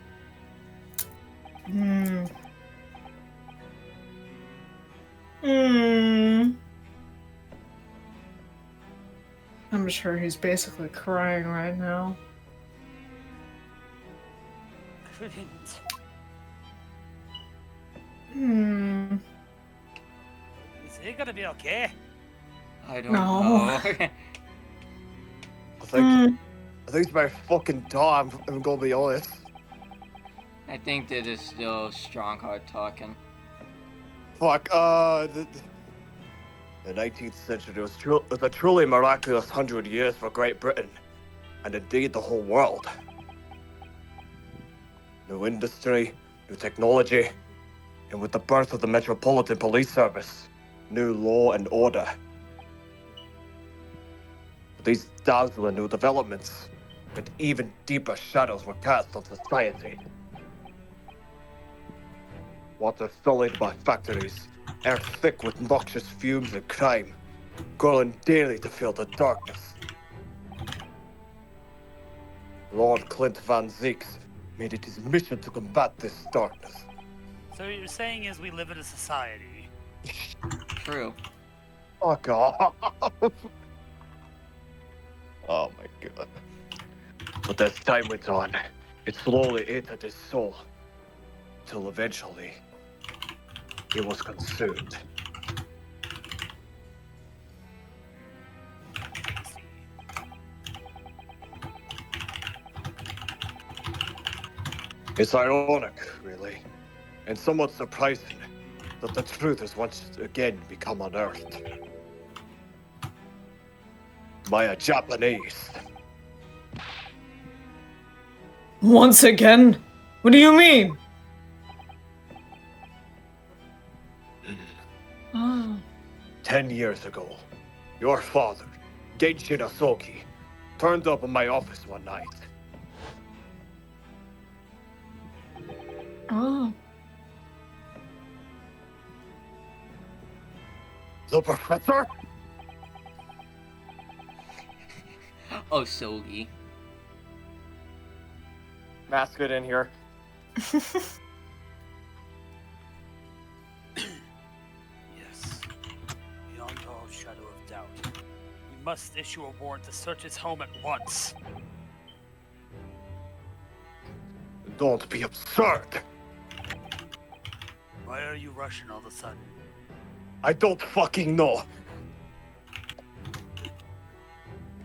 I'm sure he's basically crying right now. Clint. Is he gonna be okay? I don't No. know. I think it's my fucking die, I'm gonna be honest. I think that is still Strongheart talking. Fuck, the 19th century was a truly miraculous 100 years for Great Britain, and indeed the whole world. New industry, new technology, and with the birth of the Metropolitan Police Service, new law and order. But these dazzling new developments, and even deeper shadows were cast on society. Water sullied by factories, air thick with noxious fumes and crime, growing daily to fill the darkness. Lord Clint Van Zieks made it his mission to combat this darkness. So what you're saying is we live in a society. True. Fuck off. Oh my god. But as time went on, it slowly ate at his soul, till eventually, it was consumed. It's ironic, really, and somewhat surprising that the truth has once again become unearthed. By a Japanese. Once again? What do you mean? Oh. 10 years ago, your father, Genshin Asoki, turned up in my office one night. Oh. The professor? Oh, Sogi. Mask it in here. Yes. Beyond all shadow of doubt. We must issue a warrant to search his home at once. Don't be absurd. Why are you rushing all of a sudden? I don't fucking know.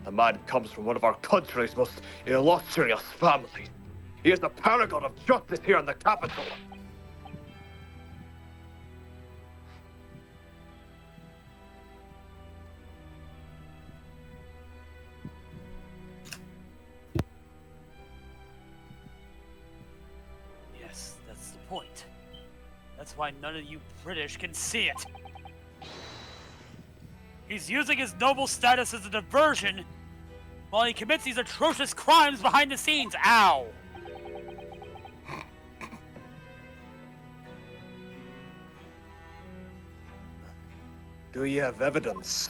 The man comes from one of our country's most illustrious families. He is the paragon of justice here in the capital. Yes, that's the point. That's why none of you British can see it. He's using his noble status as a diversion while he commits these atrocious crimes behind the scenes. Ow! Do you have evidence?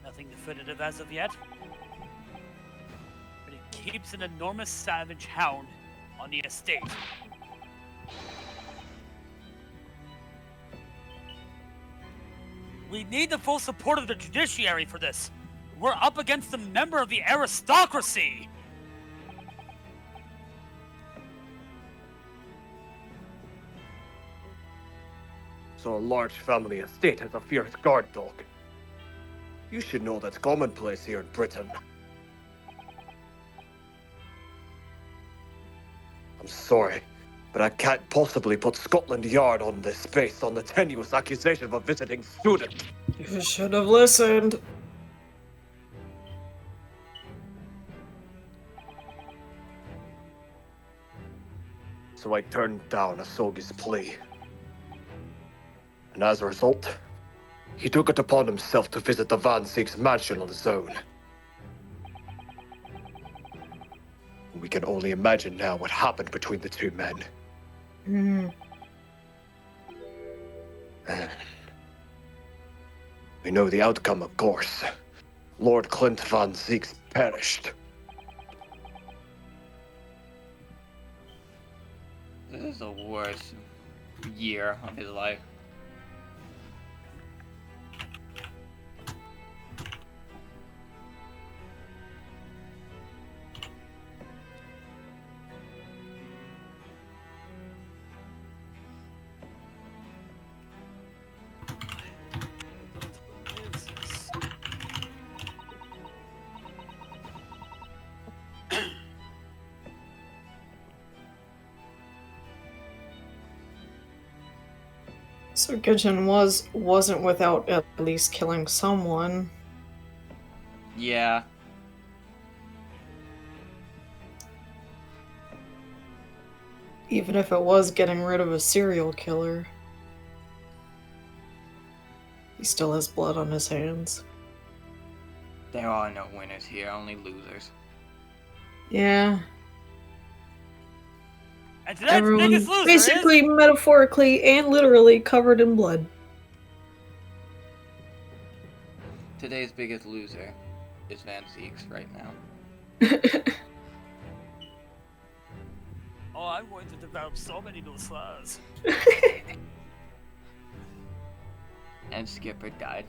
Nothing definitive as of yet. But he keeps an enormous savage hound on the estate. We need the full support of the judiciary for this. We're up against a member of the aristocracy. So a large family estate has a fierce guard dog. You should know that's commonplace here in Britain. I'm sorry, but I can't possibly put Scotland Yard on this based on the tenuous accusation of a visiting student. You should have listened. So I turned down Asogi's plea. And as a result, he took it upon himself to visit the Van Ziek's mansion on his own. We can only imagine now what happened between the two men. Hmm. We know the outcome, of course. Lord Clint Van Zieks perished. This is the worst year of his life. So Gidgeon wasn't without at least killing someone. Yeah. Even if it was getting rid of a serial killer. He still has blood on his hands. There are no winners here, only losers. Yeah. And tonight's Everyone biggest loser basically, is... metaphorically, and literally covered in blood. Today's biggest loser is Van Zieks right now. Oh, I'm going to develop so many new slurs. And Skipper died.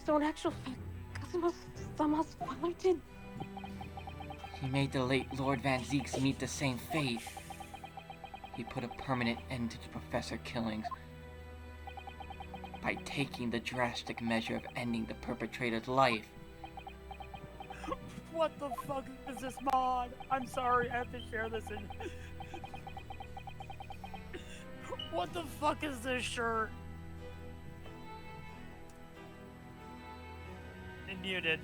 So in actual fact, Cosmos somehow fighting. He made the late Lord Van Zieks meet the same fate. He put a permanent end to the professor killings by taking the drastic measure of ending the perpetrator's life. What the fuck is this mod? I'm sorry, I have to share this in... What the fuck is this shirt? And muted.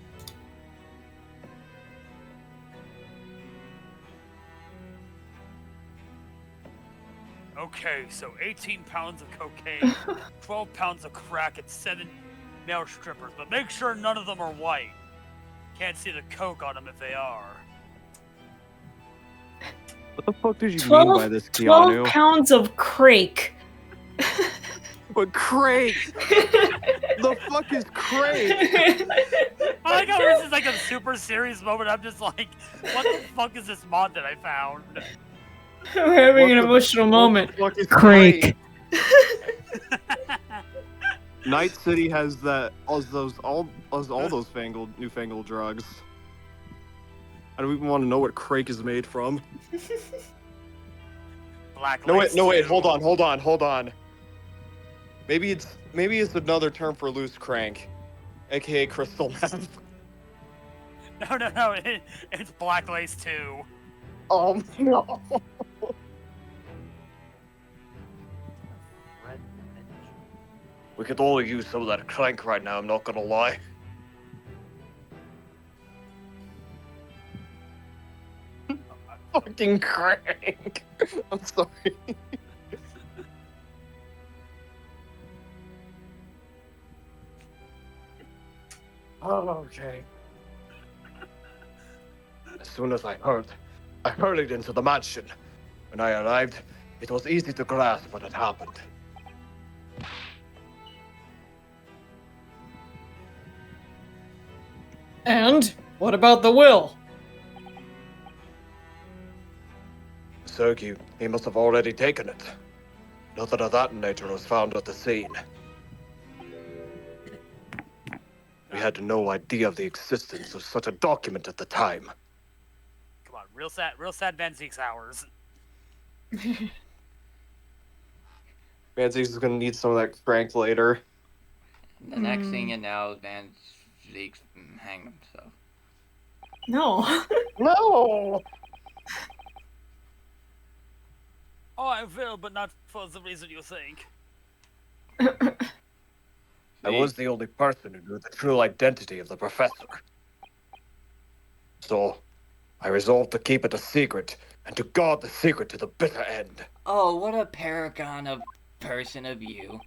Okay, so 18 pounds of cocaine, 12 pounds of crack, and 7 male strippers. But make sure none of them are white. Can't see the coke on them if they are. What the fuck did you mean by this, 12 Keanu? pounds of crake. But Craig! The fuck is Craig? I like how this is like a super serious moment. I'm just like, what the fuck is this mod that I found? We're having an What the- emotional moment. What the fuck is Crake. Night City has that all those newfangled drugs. I don't even want to know what Crake is made from. Black No Lace wait, 2. hold on. Maybe it's another term for loose crank, aka crystal meth. No, it's Black Lace 2. Oh no. We could all use some of that crank right now, I'm not gonna lie. Fucking crank. I'm sorry. Oh, okay. As soon as I hurried into the mansion. When I arrived, it was easy to grasp what had happened. And what about the will? Sergei, he must have already taken it. Nothing of that nature was found at the scene. We had no idea of the existence of such a document at the time. Come on, real sad Van Zeke's hours. Manzi's is gonna need some of that crank later. The next thing you know, Van Zeke's hanged himself. No. No. Oh, I will, but not for the reason you think. I was the only person who knew the true identity of the professor. So, I resolved to keep it a secret, and to guard the secret to the bitter end. Oh, what a paragon of person of you.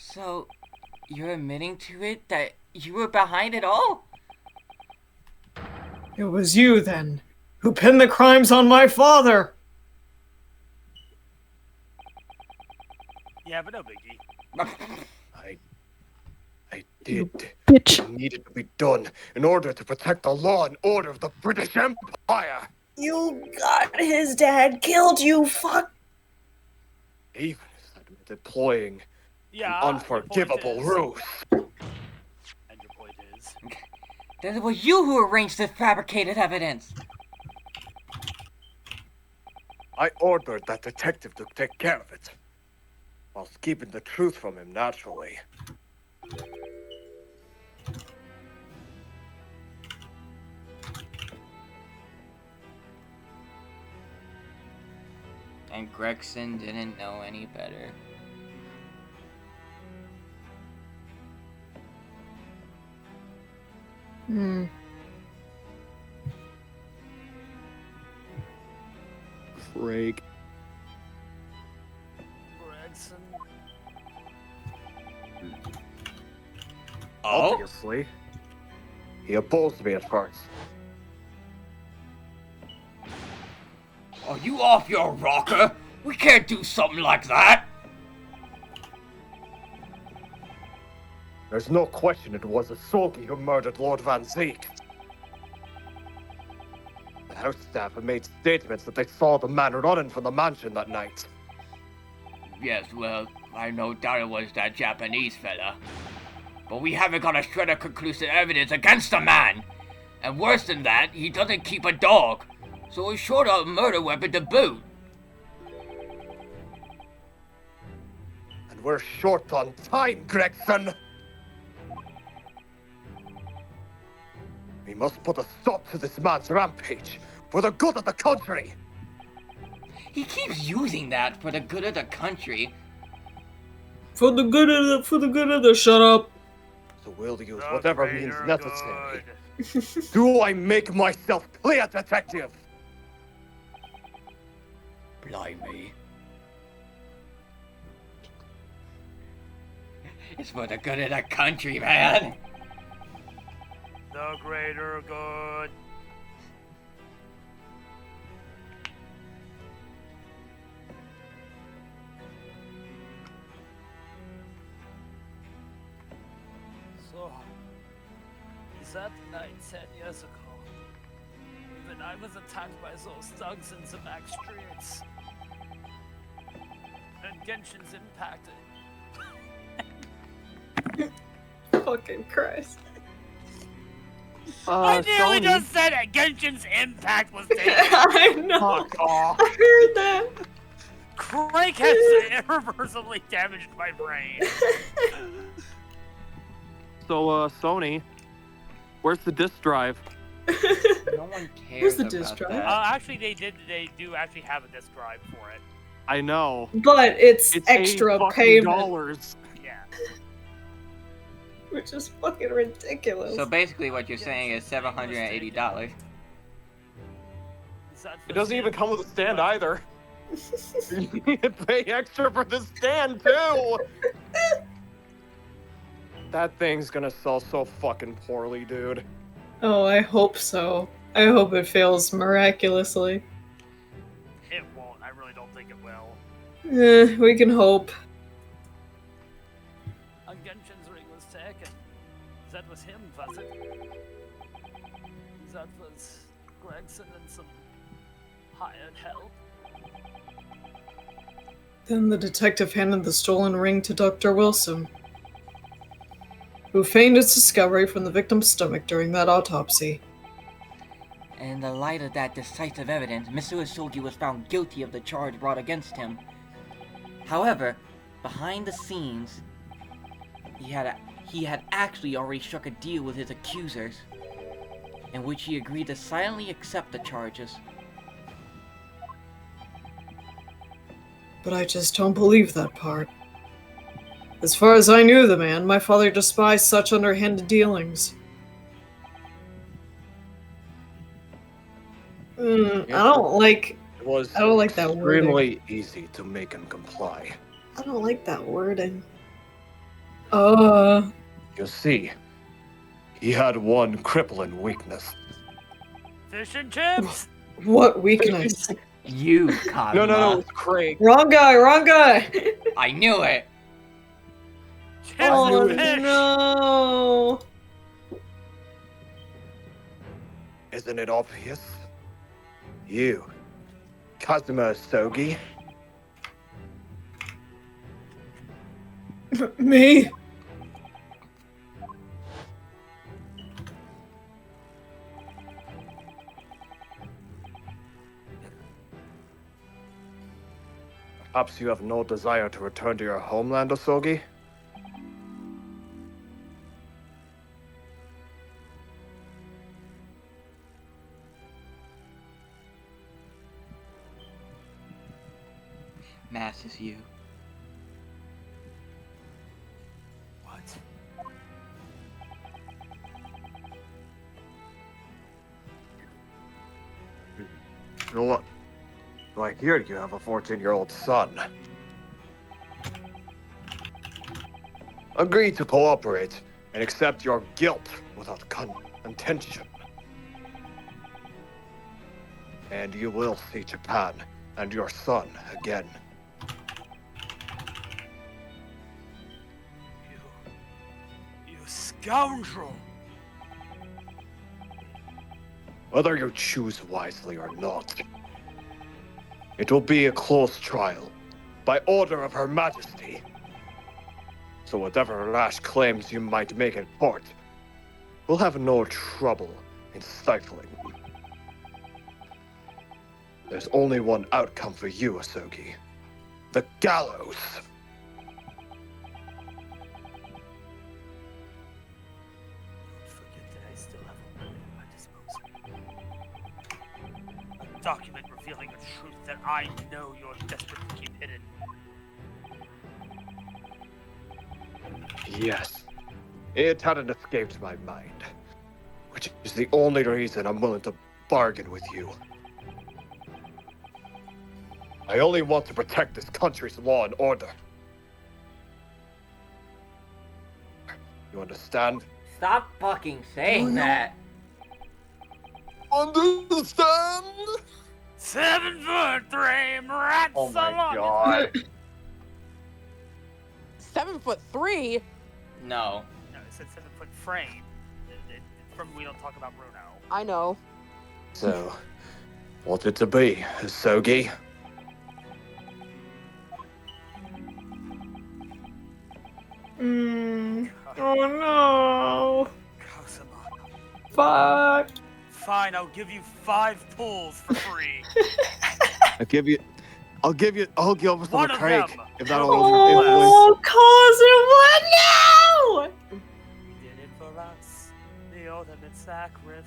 So, you're admitting to it that you were behind it all? It was you, then, who pinned the crimes on my father. Yeah, but no biggie. I did. Bitch. It needed to be done in order to protect the law and order of the British Empire. You got his dad killed, you fuck. Even as I'm deploying Yeah. an unforgivable ruse. And your point is. Then it was you who arranged this fabricated evidence. I ordered that detective to take care of it, whilst keeping the truth from him naturally. And Gregson didn't know any better. Hmm. Craig. Gregson. Obviously, he opposed me at first. Are you off your rocker? We can't do something like that. There's no question it was a Soki who murdered Lord Van Zeek. The house staff have made statements that they saw the man running from the mansion that night. Yes, well, I no doubt it was that Japanese fella. But we haven't got a shred of conclusive evidence against the man. And worse than that, he doesn't keep a dog. So he's short of a murder weapon to boot. And we're short on time, Gregson! We must put a stop to this man's rampage, for the good of the country! He keeps using that for the good of the country. For the good of the shut up. So we'll use The whatever means greater necessary. good. Do I make myself clear, detective? Blimey. It's for the good of the country, man. The greater good. So, is that night 10 years ago? When I was attacked by those thugs in the back streets. And Genshin's impacted. Fucking Christ. I nearly Sony, just said it! Genshin's impact was taken! I know. Fuck off. I heard that. Crank has irreversibly damaged my brain. So, Sony, where's the disk drive? No one cares Where's the about disk drive? that. Actually, they do actually have a disk drive for it. I know. But it's It's extra $80 payment, dollars. Yeah. which is fucking ridiculous. So basically, what you're saying is $780. It doesn't even come with a stand either. You need to pay extra for the stand too. That thing's gonna sell so fucking poorly, dude. Oh, I hope so. I hope it fails miraculously. It won't. I really don't think it will. We can hope. And Genshin's ring was taken. That was him, was it? That was Gregson and some hired help. Then the detective handed the stolen ring to Dr. Wilson, who feigned its discovery from the victim's stomach during that autopsy. In the light of that decisive evidence, Mr. Usogi was found guilty of the charge brought against him. However, behind the scenes, he had actually already struck a deal with his accusers, in which he agreed to silently accept the charges. But I just don't believe that part. As far as I knew the man, my father despised such underhanded dealings. I don't like It was I don't like that wording. extremely easy to make him comply. I don't like that wording. You see, he had one crippling weakness. Fish and chips. What weakness? You, Kazuma. No, it's Craig. Wrong guy, wrong guy! I knew it! Chips Oh and fish. no! Isn't it obvious? You, Kazuma Sogi, Me? perhaps you have no desire to return to your homeland, Osogi? Mass is you. What? You know what? I hear you have a 14-year-old son. Agree to cooperate and accept your guilt without contention. And you will see Japan and your son again. You scoundrel! Whether you choose wisely or not, it will be a close trial by order of Her Majesty. So whatever rash claims you might make in court, we'll have no trouble in stifling them. There's only one outcome for you, Asogi. The gallows. Don't forget that I still have a weapon at my disposal. A document revealing a truth that I know you're desperate to keep hidden. Yes, it hadn't escaped my mind, which is the only reason I'm willing to bargain with you. I only want to protect this country's law and order. You understand? Stop fucking saying that. Understand? 7 foot frame, rats Oh my along. god. 7'3"? No. No, it said 7 foot frame. From We Don't Talk About Bruno. I know. So, what's it to be, Sogi? Oh no. Cosima. Fuck. Fine, I'll give you 5 pulls for free. I'll give you over some One of Craig, them. if that'll Oh, Cosmo, You did it for us, the ultimate sacrifice.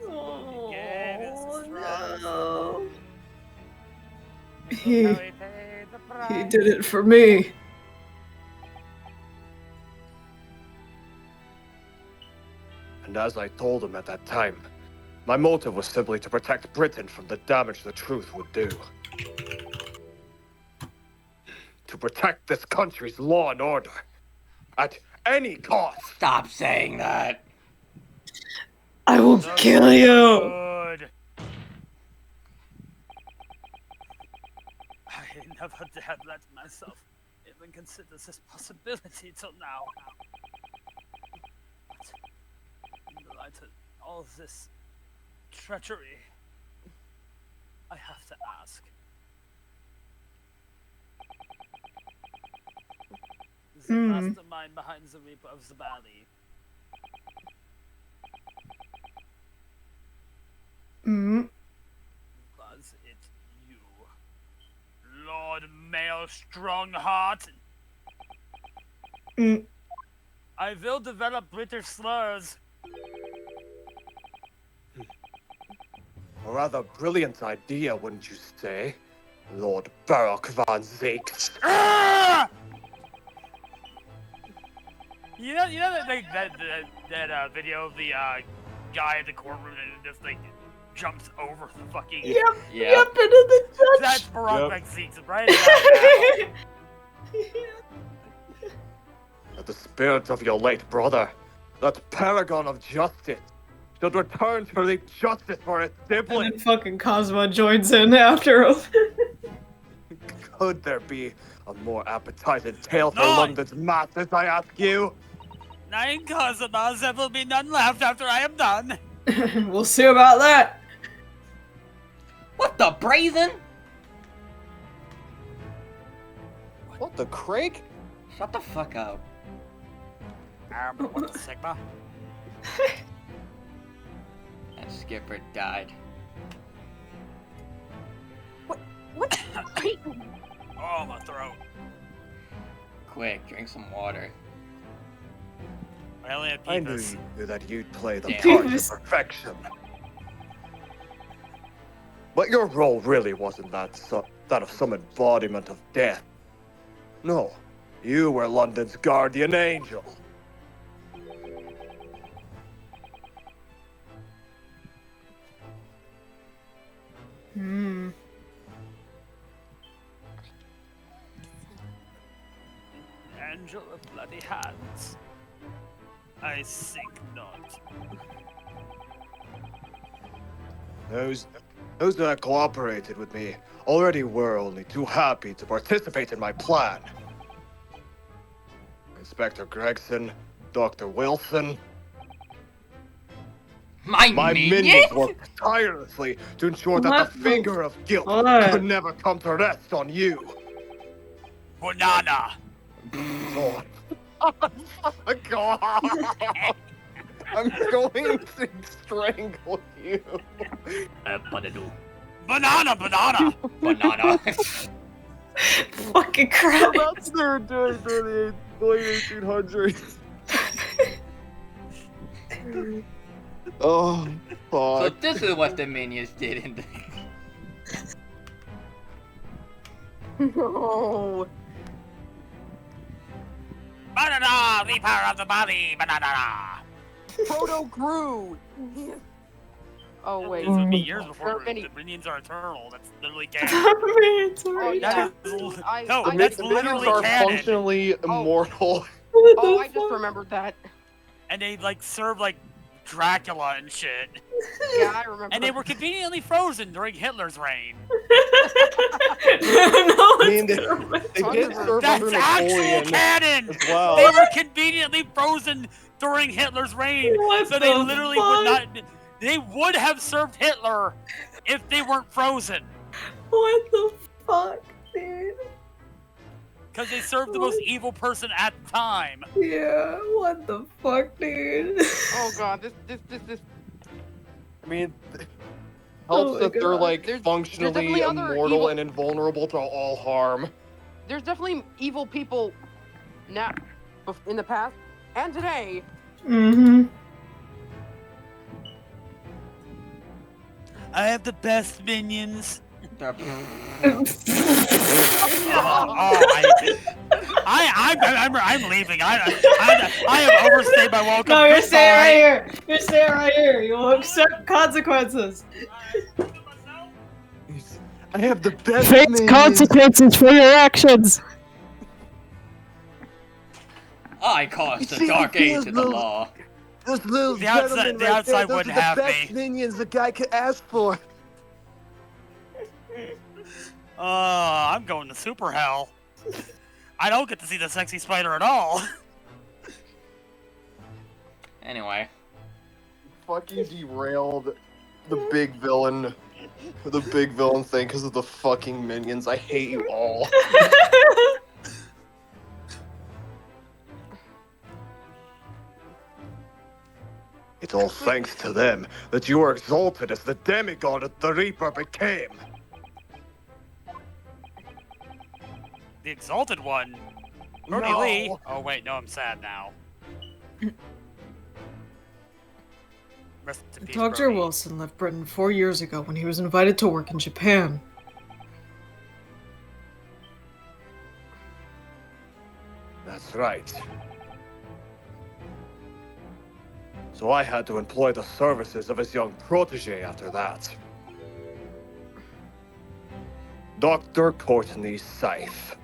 no! You gave us Oh, trust. no. And look He- how we paid the price. He did it for me. And as I told him at that time, my motive was simply to protect Britain from the damage the truth would do. To protect this country's law and order. At any cost. Stop saying that. I will That's kill you. Good. I never dared let myself even consider this possibility till now. But in the light of all this treachery, I have to ask. The mastermind behind the Reaper of the Valley. Was it you, Lord Mail Strongheart? I will develop British slurs. A rather brilliant idea, wouldn't you say? Lord Baroque van Zeeks. Ah! You know that video of the guy in the courtroom and just like jumps over the fucking. Yep. Yeah. Yep. And then the judge. That's Barack Yep. Zeeks, right? Now. That the spirit of your late brother, that paragon of justice, should return to reap justice for its And sibling. then fucking Cosmo joins in after him. Could there be a more appetizing tale for No! London's masses, I ask you? 9 Cosimas, there will be none left after I am done. We'll see about that. What the brazen? What the Craig? Shut the fuck up. What the Sigma? And Skipper died. What? Oh, my throat. Quick, drink some water. I only have I knew Beavis. you knew that you'd play the Damn. part to Beavis. perfection. But your role really wasn't that of some embodiment of death. No, you were London's guardian angel. Angel of bloody hands. I think not. Those that cooperated with me already were only too happy to participate in my plan. Inspector Gregson, Dr. Wilson, My my minion? minions worked tirelessly to ensure that What the the finger of guilt fuck? could never come to rest on you. Banana! God. God. I'm going to strangle you. Banana! Banana. Fucking crap. That's their doing during the late 1800s. Oh, So fuck. this is what the minions did in the... No. Banana! Reaper of the body! Banana! Proto Groot. Oh wait. This would be years There before are many- the minions are eternal. That's literally canon. It's Oh, already- yeah. That is, I- no, I- that's The minions literally are canon. functionally immortal. What Oh, the I just fuck? remembered that. And they like served like Dracula and shit. Yeah, I remember. And they were conveniently frozen during Hitler's reign. No I mean, one's gonna remember they did that. serve under That's actual Napoleon canon! as well. They were conveniently frozen during Hitler's reign. What So they the literally would fuck? not. They would have served Hitler if they weren't frozen. What the fuck, dude? Because they served the most evil person at the time. Yeah, what the fuck, dude? Oh god, this. I mean, Oh helps my that they're God. like There's functionally definitely other immortal evil- and invulnerable to all harm. There's definitely evil people now, in the past, and today. Mm-hmm. I have the best minions. The- I'm leaving. I have overstayed my welcome. No, you're staying right Goodbye. here. You're staying right here. You will accept consequences. I have the best Face minions. consequences for your actions. I caused the See, dark he age is of the the- law. This little The outside- gentleman the right outside there, those wouldn't are the have best me. minions a guy could ask for. I'm going to super hell. I don't get to see the sexy spider at all. Anyway, Fucking derailed the big villain thing because of the fucking minions. I hate you all. It's all thanks to them that you were exalted as the demigod that the Reaper became. The exalted one. Brody No. Lee. Oh wait, no, I'm sad now. Rest in peace, Dr. Brody. Wilson left Britain 4 years ago when he was invited to work in Japan. That's right. So I had to employ the services of his young protege after that. Dr. Courtney Scythe.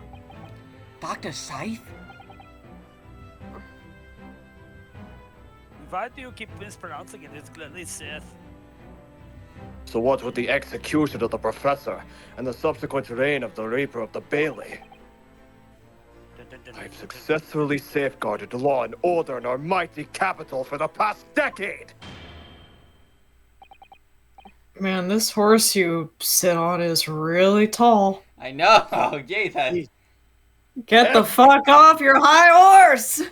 Dr. Scythe? Why do you keep mispronouncing it? It's clearly Sith. So what with the execution of the professor and the subsequent reign of the Reaper of the Bailey, I've successfully safeguarded law and order in our mighty capital for the past decade! Man, this horse you sit on is really tall. I know. Yay, that. Get the fuck off your high horse! Did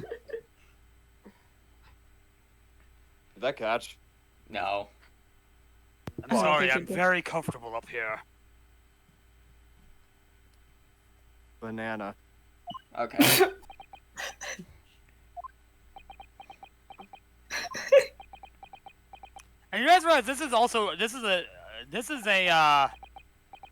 that catch? No. I'm sorry, think I'm it did. very comfortable up here. Banana. Okay. And you guys realize this is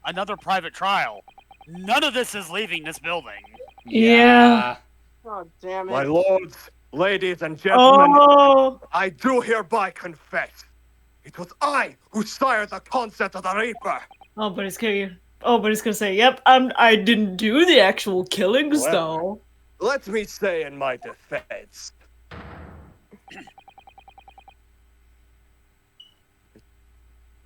another private trial. None of this is leaving this building. Yeah. God damn it. My lords, ladies, and gentlemen, Oh! I do hereby confess. It was I who sired the concept of the Reaper. Oh, but he's gonna say, yep, I didn't do the actual killings, Well, though. Let me say in my defense.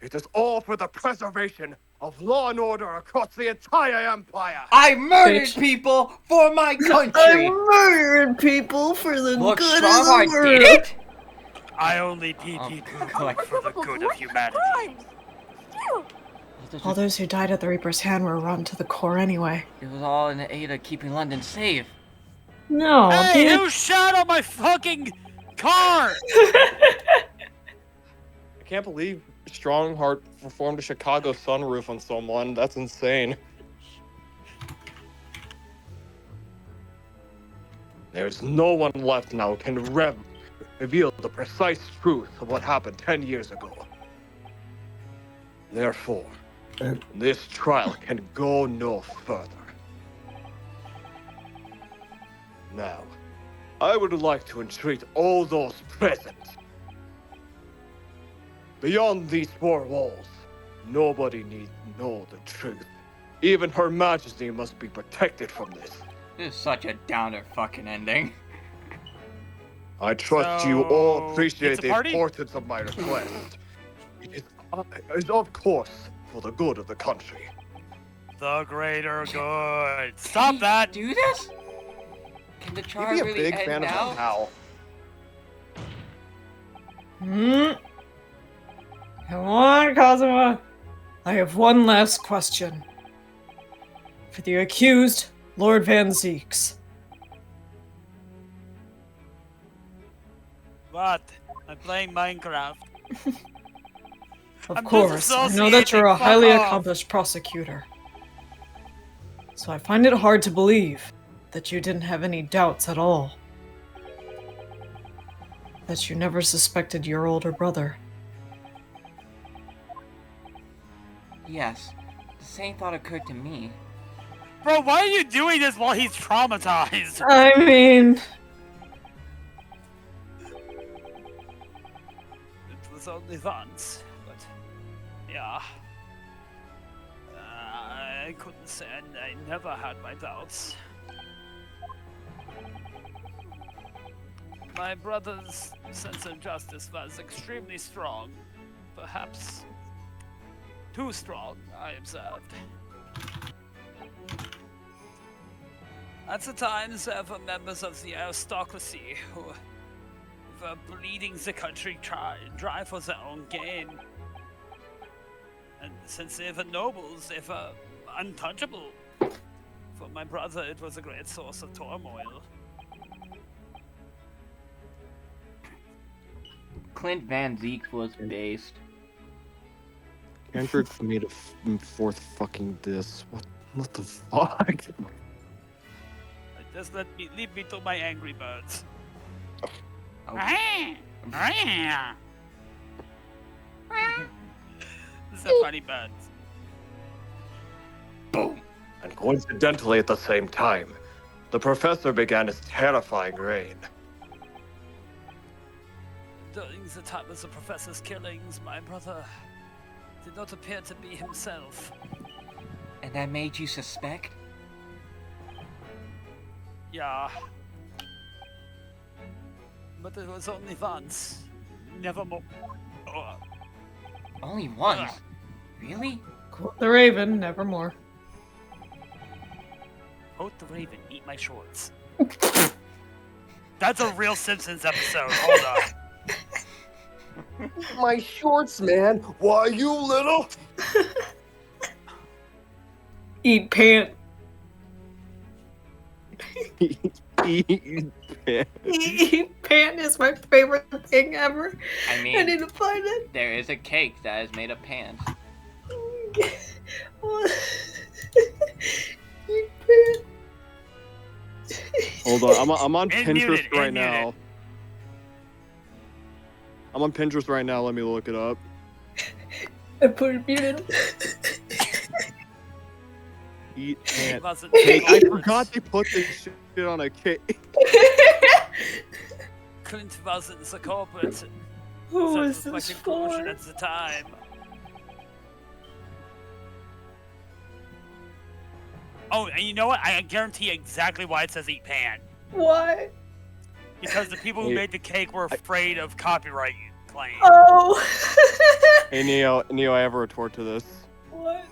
It is all for the preservation of law and order across the entire empire. I murdered Bitch. people for my I'm country. murdering people for the Look, good Strongheart of the world. did it. I only pee poo Like, for the good of humanity. All those who died at the Reaper's hand were rotten to the core anyway. it was all in the aid of keeping London safe. No, Hey, dude. who shot on my fucking car? I can't believe Strongheart performed a Chicago sunroof on someone. That's insane. There's no one left now who can reveal the precise truth of what happened 10 years ago. Therefore, this trial can go no further. Now, I would like to entreat all those present. Beyond these four walls, nobody need know the truth. Even Her Majesty must be protected from this. This is such a downer fucking ending. I trust you all So, appreciate it's a the party? importance of my request. It is of course for the good of the country. The greater good. Stop that! Do this? Can the You'd trial be a really big end fan now? of Hal. Come on, Kazuma. I have one last question. For the accused, Lord Van Zeeks. What? I'm playing Minecraft. Of I'm course, I know that you're a disassociating, fuck highly off. accomplished prosecutor. So I find it hard to believe that you didn't have any doubts at all. That you never suspected your older brother. Yes. The same thought occurred to me. Bro, why are you doing this while he's traumatized? I mean, It was only once, but yeah. I couldn't say I never had my doubts. My brother's sense of justice was extremely strong. Perhaps too strong, I observed. At the times, there were members of the aristocracy who were bleeding the country dry for their own gain. And since they were nobles, they were untouchable. For my brother, it was a great source of turmoil. Clint Van Zeek was based. Kendrick made a fourth fucking diss. What the fuck? Just leave me to my angry birds. Oh. These are funny birds. Boom. And coincidentally at the same time, the professor began his terrifying reign. During the time of the professor's killings, my brother did not appear to be himself. And that made you suspect? Yeah. But it was only once. Never more. Only once? Really? quote the Raven, nevermore. Quote the Raven, eat my shorts. That's a real Simpsons episode. Hold on. My shorts, man. Why, you little? Eat pant. Eat pant. Eat pant is my favorite thing ever. I I mean, need to find it. there is a cake that is made of pants. Eat pant. Hold on, I'm on And Pinterest muted, right and now. muted. I'm on Pinterest right now. Let me look it up. I put it muted. Eat pant. Wasn't Cake. I culprits. forgot they put this shit on a cake. Clint wasn't the culprit. Who That is was my this conclusion for? at the time. Oh, and you know what? I guarantee exactly why it says eat pan. Why? Because the people who Hey, made the cake were afraid of copyright claim. Oh. Hey Neo, I have a retort to this. What?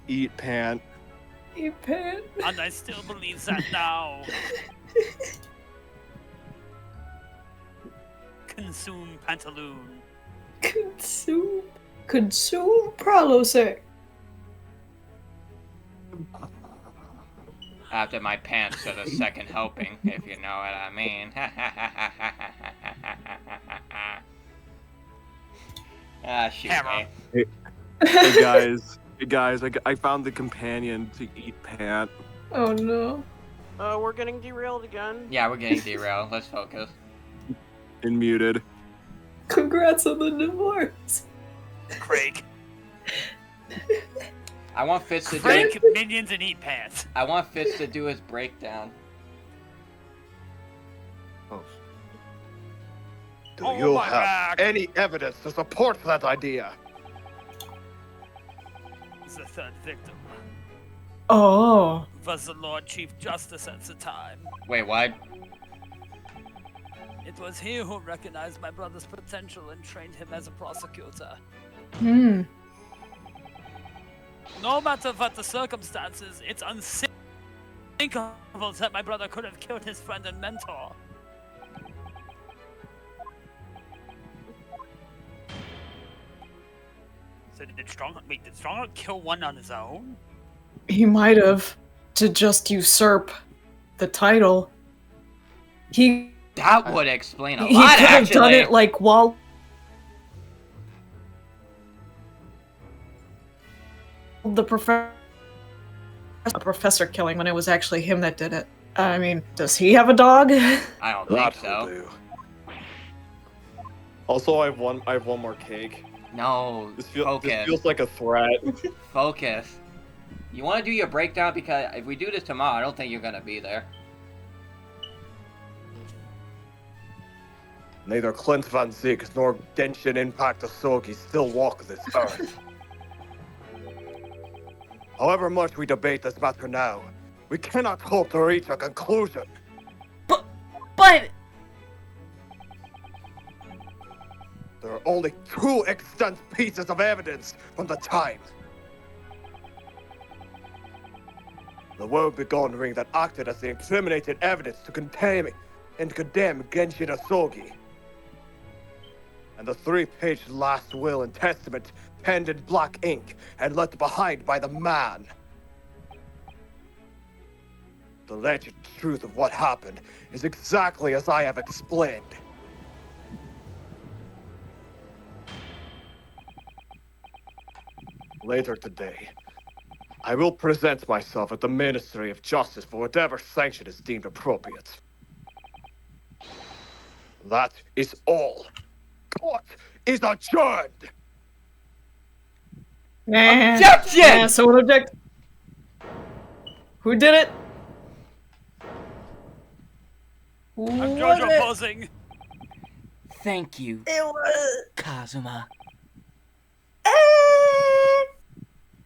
Eat pant. Eat pant. And I still believe that now. Consume pantaloon. Consume. Consume pralose. After my pants to the second helping, if you know what I mean. Ah, shoot Hammer. me. Hey guys, I found the companion to eat pant. Oh no. We're getting derailed again. Yeah, we're getting derailed. Let's focus. And muted. Congrats on the divorce. Craig. I want Fitz to do. Craig, minions, and eat pants. I want Fitz to do his breakdown. Oh. Do Oh you my have God. any evidence to support that idea? The third victim Oh. was the Lord Chief Justice at the time. Wait, what? It was he who recognized my brother's potential and trained him as a prosecutor. Hmm. No matter what the circumstances, it's unthinkable that my brother could have killed his friend and mentor. So did Strongheart kill one on his own? He might have to just usurp the title. He That would explain a he lot, could have done actually. it like while the professor killing when it was actually him that did it. I mean, does he have a dog? I don't think That'll so. do. Also, I have one more cake. No, This focus. feels like a threat. Focus. You want to do your breakdown? Because if we do this tomorrow, I don't think you're going to be there. Neither Clint Van Zig nor Genshin Impact Asogi still walk this earth. However much we debate this matter now, we cannot hope to reach a conclusion. But There are only two extant pieces of evidence from the time. The woe-begone ring that acted as the incriminated evidence to condemn Genshin Asogi. And the 3-page last will and testament penned in black ink and left behind by the man. The alleged truth of what happened is exactly as I have explained. Later today, I will present myself at the Ministry of Justice for whatever sanction is deemed appropriate. That is all. Court is adjourned! Nah. Objection! Yeah, someone object. Who did it? I'm Was Jojo it? posing. thank you, It was Kazuma.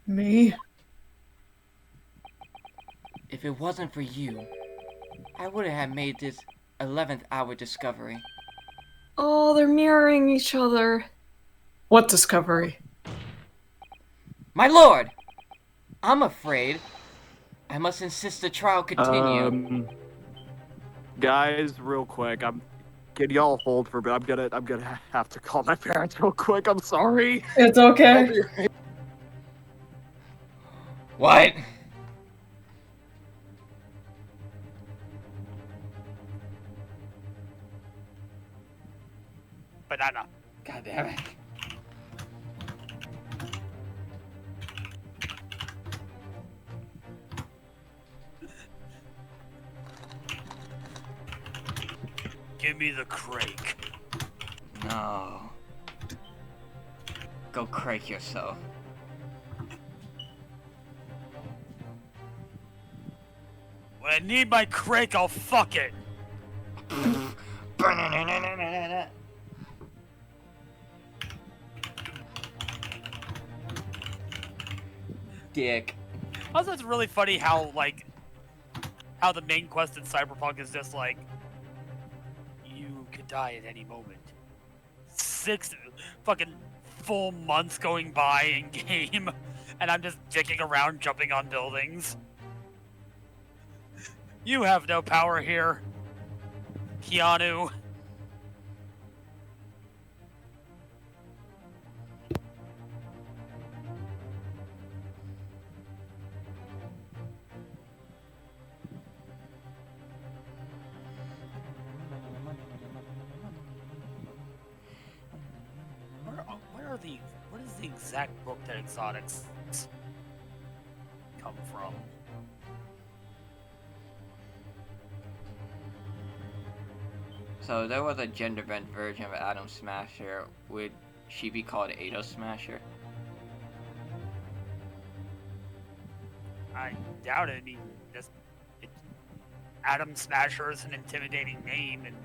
me. If it wasn't for you, I wouldn't have made this 11th hour discovery. Oh, they're mirroring each other. What discovery? My lord! I'm afraid I must insist the trial continue. Guys, real quick, can y'all hold for a bit? I'm gonna have to call my parents real quick. I'm sorry. It's I'll okay. be right. What? Banana. God damn it. Give me the crake. No. Go crake yourself. When I need my crake, I'll fuck it. Dick. Also, it's really funny how the main quest in Cyberpunk is just like, you could die at any moment. 6 fucking full months going by in game, and I'm just dicking around jumping on buildings. You have no power here, Keanu. What is the exact book that exotics come from? So there was a gender bent version of Atom Smasher. Would she be called Ado Smasher? I doubt it. I mean, Atom Smasher is an intimidating name, and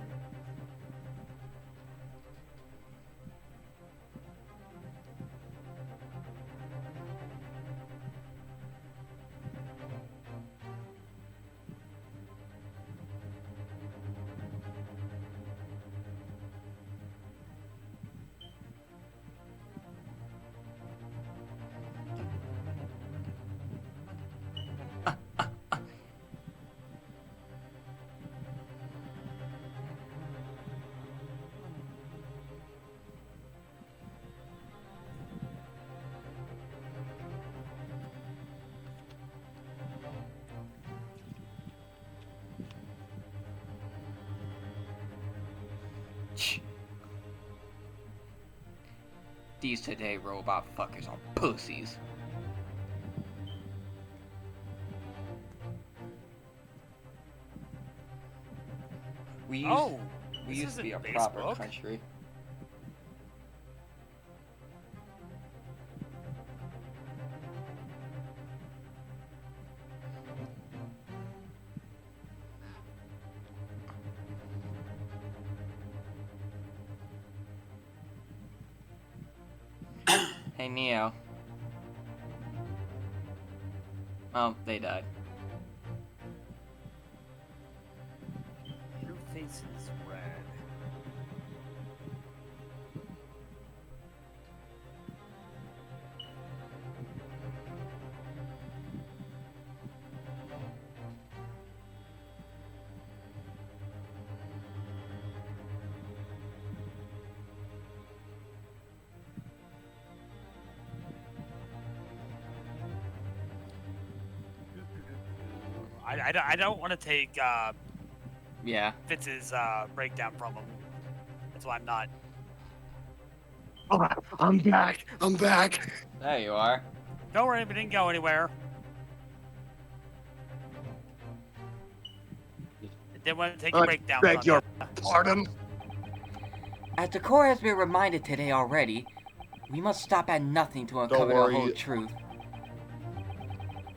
These today robot fuckers are pussies. We this used to be a isn't proper Facebook. country. Hey Neo. Oh, they died. Your face is red. I don't want to take Yeah. Fitz's breakdown from him. That's why I'm not. Oh, I'm back. I'm back. There you are. Don't worry, we didn't go anywhere. I didn't want to take your I breakdown beg from your you. pardon. As the Corps has been reminded today already, we must stop at nothing to uncover the worry. whole truth.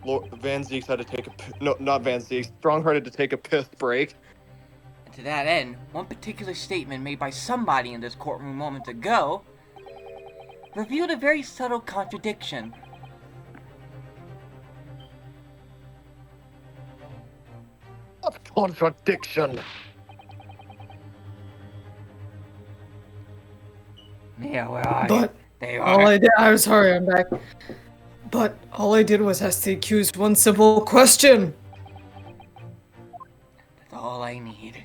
Lord Van Zeek's had to take a no, not Van Zeek. Strongheart had to take a piss break. And to that end, one particular statement made by somebody in this courtroom moments ago revealed a very subtle contradiction. What contradiction? Mia, where are you? But They all are. I did, I'm sorry, I'm back. But all I did was ask the accused one simple question. That's all I need.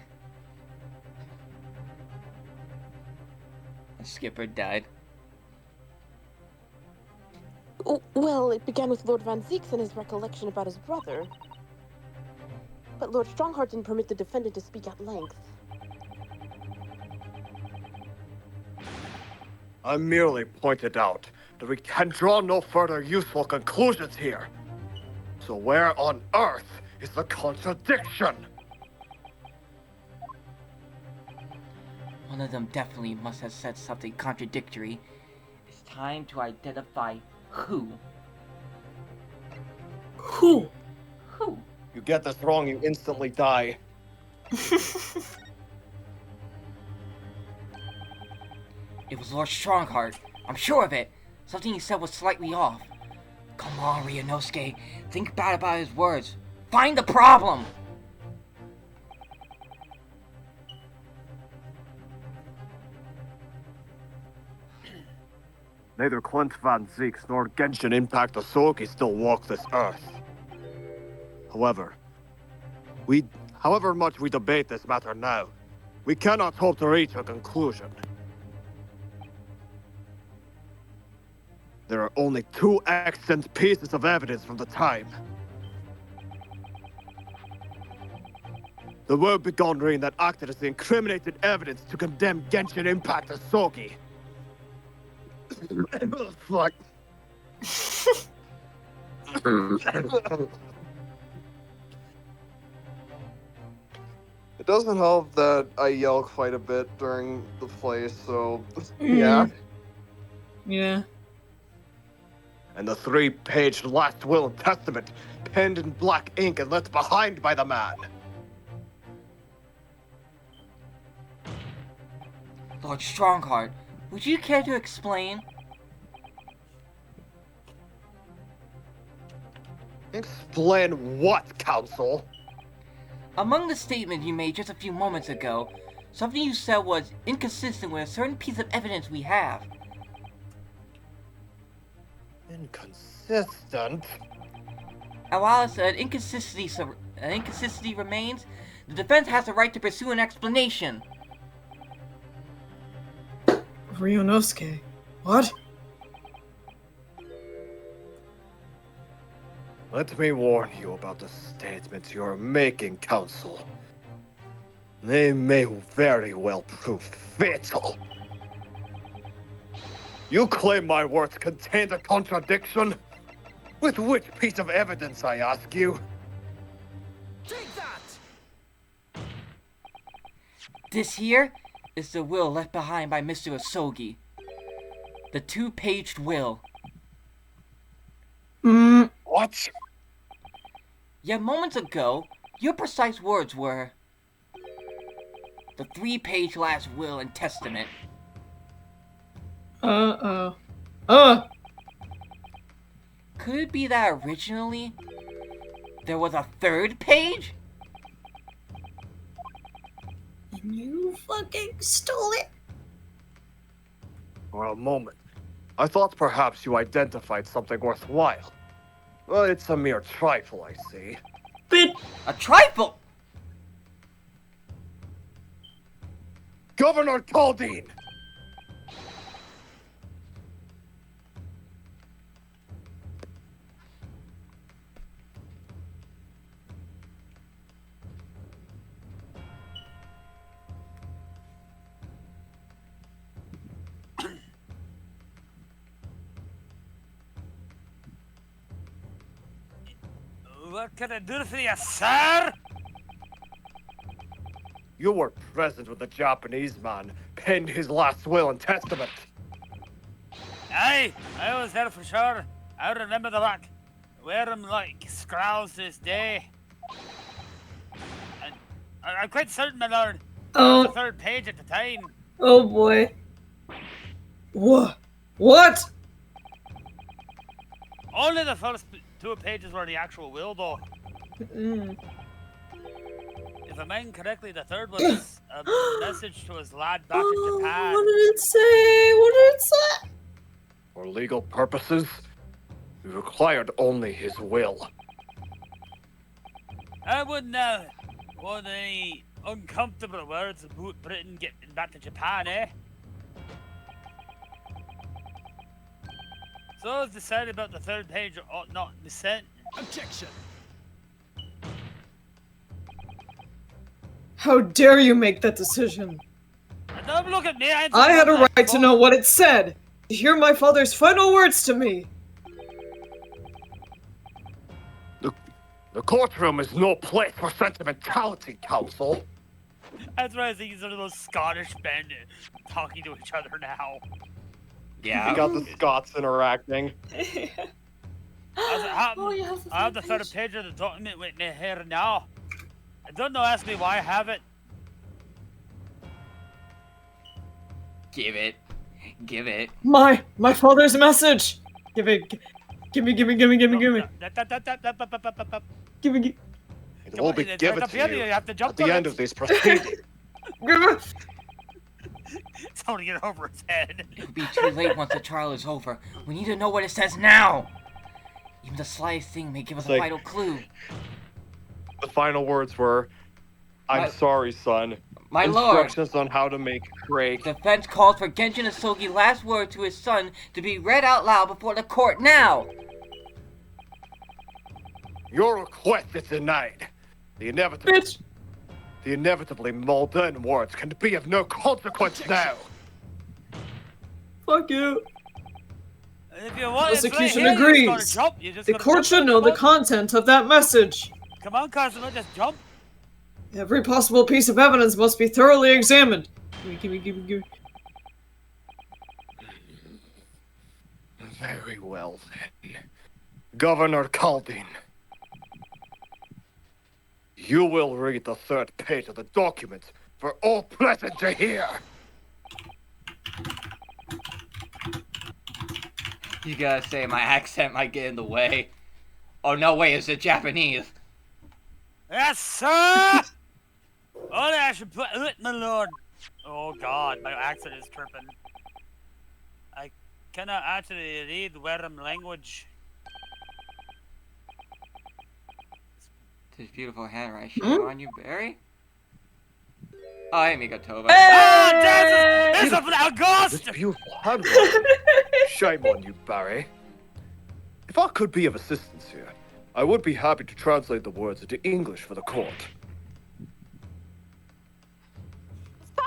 The skipper died. Well, it began with Lord Van Zeeks and his recollection about his brother. But Lord Strongheart didn't permit the defendant to speak at length. I merely pointed out that we can draw no further useful conclusions here. So where on earth is the contradiction? One of them definitely must have said something contradictory. It's time to identify who. Who? Who? You get this wrong, you instantly die. It was Lord Strongheart. I'm sure of it. Something he said was slightly off. Come on, Ryunosuke. Think bad about his words. Find the problem! Neither Clint Van Zeeks nor Genshin Impact Asogi still walk this earth. However, however much we debate this matter now, we cannot hope to reach a conclusion. There are only two extant pieces of evidence from the time. The woe-begone ring that acted as the incriminated evidence to condemn Genshin Impact Asogi. Fuck. It doesn't help that I yell quite a bit during the play, so yeah. Yeah. And the 3-page last will and testament, penned in black ink and left behind by the man. Lord Strongheart, would you care to explain? Explain what, Counsel? Among the statements you made just a few moments ago, something you said was inconsistent with a certain piece of evidence we have. Inconsistent? And while an inconsistency remains, the defense has the right to pursue an explanation. Ryunosuke. What? Let me warn you about the statements you're making, Counsel. They may very well prove fatal. You claim my words contained a contradiction? With which piece of evidence, I ask you? This here is the will left behind by Mr. Asogi. The 2-paged will. What? Yet moments ago, your precise words were the 3-page last will and testament. Could it be that originally there was a 3rd page? You fucking stole it. For a moment, I thought perhaps you identified something worthwhile. Well, it's a mere trifle, I see. But A trifle! Governor Caldine! What can I do for you, sir? You were present when the Japanese man penned his last will and testament. Aye, I was there for sure. I remember the lock. Wear them like scrolls to this day. And I'm quite certain, my lord, it was the 3rd page at the time. oh boy. What? Only the first 2 pages were the actual will, though. If I mind correctly, the 3rd was a message to his lad back in Japan. What did it say? What did it say? For legal purposes, we required only his will. I wouldn't want any uncomfortable words about Britain getting back to Japan, eh? So it's decided about the 3rd page ought not be sent. Objection. How dare you make that decision? And don't look at me, I had a right to know what it said. To hear my father's final words to me. The courtroom is no place for sentimentality, counsel. That's why I think these are those Scottish men talking to each other now. Yeah. We got the Scots interacting. As it happened, Oh, you have the I have the 3rd 3rd page of the document with me here now. And don't ask me why I have it. Give it. Give it. My father's message. Give me. Give me. Come It will on, be it's given right up to here, you you have to jump at the on end it. of this proceeding. Give it. It's only get over his head. It'll be too late once the trial is over. We need to know what it says now! Even the slightest thing may give us a Like- vital clue. The final words were, "I'm My- sorry, son. My lord, Instructions on how to make break." defense calls for Genshin Asogi's last word to his son to be read out loud before the court now! Your request is denied. The Bitch. inevitably modern words can be of no consequence now. Fuck you. If you want, it's right Prosecution here, you just gotta agrees. jump. You just The gotta court jump should on know the button. content of that message. Come on, Cosmo, just jump. Every possible piece of evidence must be thoroughly examined. Give me. Very well, then. Governor Caldine. You will read the 3rd page of the document for all present to hear. You gotta say my accent might get in the way. Oh no way, is it Japanese? Yes, sir! Only I should put it, my lord. Oh god, my accent is tripping. I cannot actually read Werem language. This beautiful handwriting. Shame on you, Barry? Oh, hey, Migatoba. Ah, Jesus! It's a This ghost! beautiful handwriting. Shame on you, Barry. If I could be of assistance here, I would be happy to translate the words into English for the court.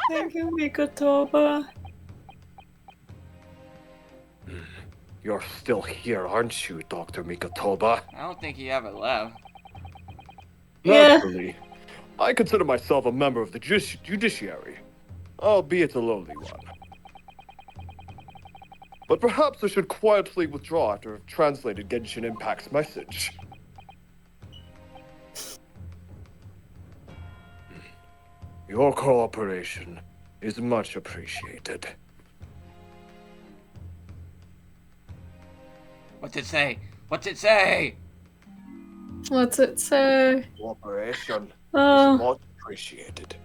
Thank you, Mikotoba. You're still here, aren't you, Dr. Mikotoba? I don't think he ever left. Yeah. Naturally. I consider myself a member of the judiciary, albeit a lowly one. But perhaps I should quietly withdraw after I've translated Genshin Impact's message. Your cooperation is much appreciated. What's it say? What's it say? What's it say? Cooperation is Oh, much appreciated.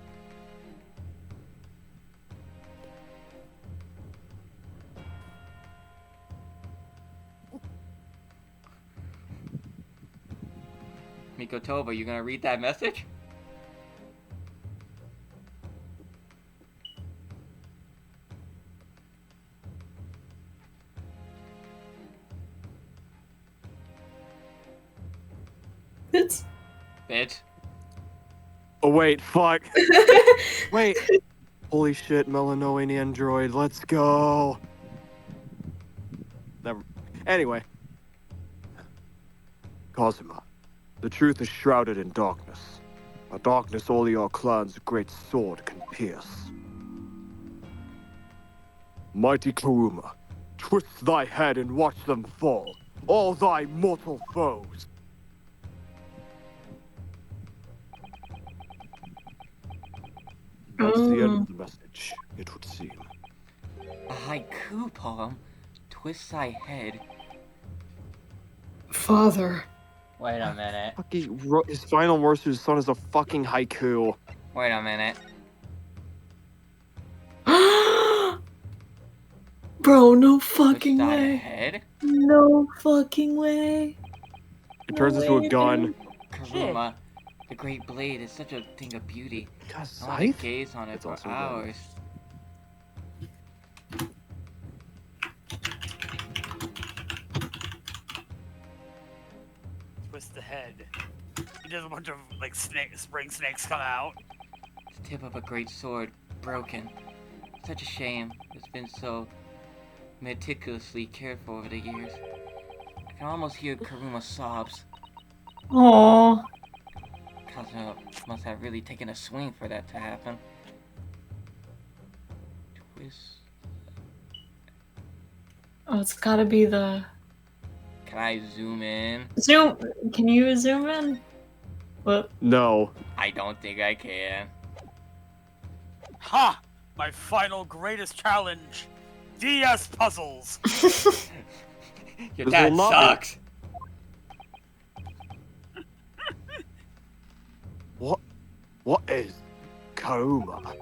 Mikotoba, you gonna read that message? it's. Bitch. Oh wait, fuck. Wait. Holy shit, Melanoan android. Let's go. Never. Anyway. Kazuma, the truth is shrouded in darkness. A darkness only our clan's great sword can pierce. Mighty Kuruma, twist thy head and watch them fall, all thy mortal foes. That's the end of the message, it would seem. A haiku poem? Twist thy head. Father. Wait a minute. Fuck, he wrote his final words to his son is a fucking haiku. Wait a minute. Bro, no Twist fucking thy way. head? No fucking way. It turns into a gun. Kuruma, the great blade is such a thing of beauty. God, I want to Scythe? gaze on it It's for also a gun. hours. Twist the head. He does a bunch of like spring snakes come out. The tip of a great sword, broken. Such a shame. It's been so meticulously cared for over the years. I can almost hear Kuruma's sobs. Aww. Kazuma must have really taken a swing for that to happen. Twist. Oh, it's gotta be the. Can I zoom in? Zoom. Can you zoom in? What? No. I don't think I can. Ha! My final greatest challenge. DS puzzles. Your This dad will not be- sucks. What is Kuruma?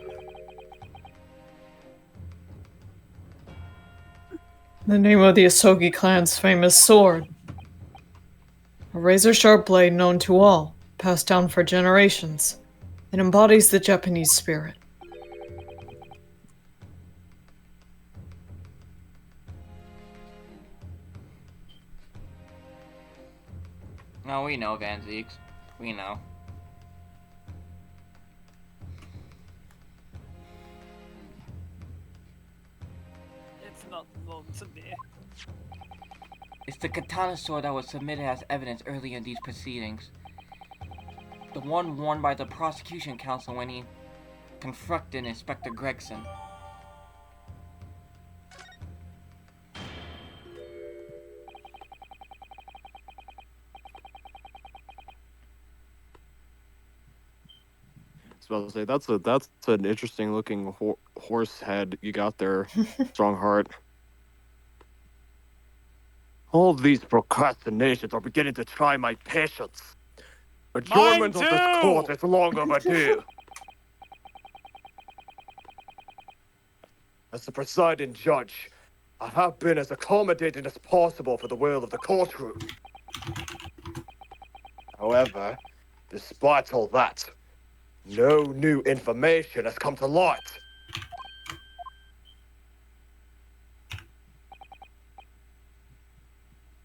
The name of the Asogi clan's famous sword. A razor-sharp blade known to all, passed down for generations. It embodies the Japanese spirit. No, we know, Van Zeeks. We know. It's not known to me. It's the katana sword that was submitted as evidence earlier in these proceedings. The one worn by the prosecution counsel when he confronted Inspector Gregson. I was about to say that's an interesting looking horse head you got there, strong heart. All these procrastinations are beginning to try my patience. Adjournment of this too! court is long overdue. As the presiding judge, I have been as accommodating as possible for the will of the courtroom. However, despite all that, no new information has come to light.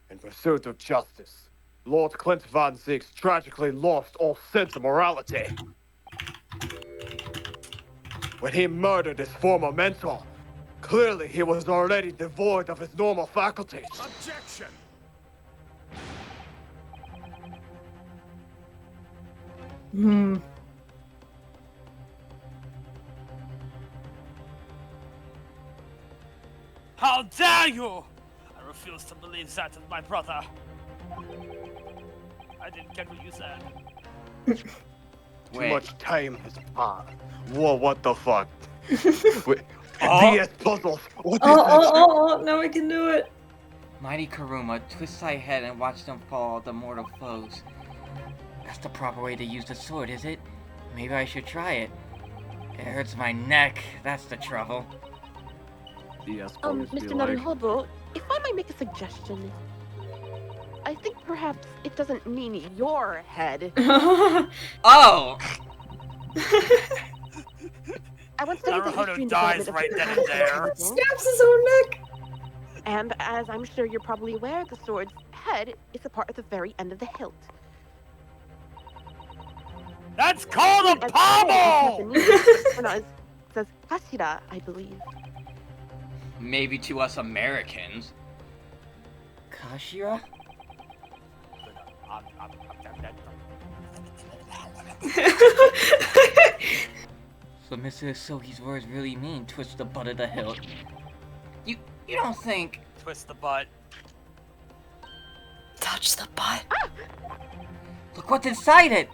In pursuit of justice, Lord Clint Van Zeeks tragically lost all sense of morality. When he murdered his former mentor, Clearly, he was already devoid of his normal faculties. Objection! Hmm. How dare you! I refuse to believe that of my brother. I didn't get what you said. Too Wait. much time has passed. Whoa, what the fuck? Wait, Oh. DS puzzles. What is Oh, that shit? oh, now we can do it. Mighty Karuma, twist thy head and watch them fall, the mortal foes. That's the proper way to use the sword, is it? Maybe I should try it. It hurts my neck, that's the trouble. DS puzzles be Mr. like... Naruhodo, if I might make a suggestion, I think perhaps it doesn't mean your head. Oh! I once studied the history and dies development of right the then and there. Snaps his own neck. And as I'm sure you're probably aware, the sword's head is a part at the very end of the hilt. That's called a As pommel! it says Hashira, I believe. Maybe to us Americans. Kashira? So Mr. Sohi's words really mean twist the butt of the hilt. You don't think... Twist the butt. Touch the butt. Look what's inside it!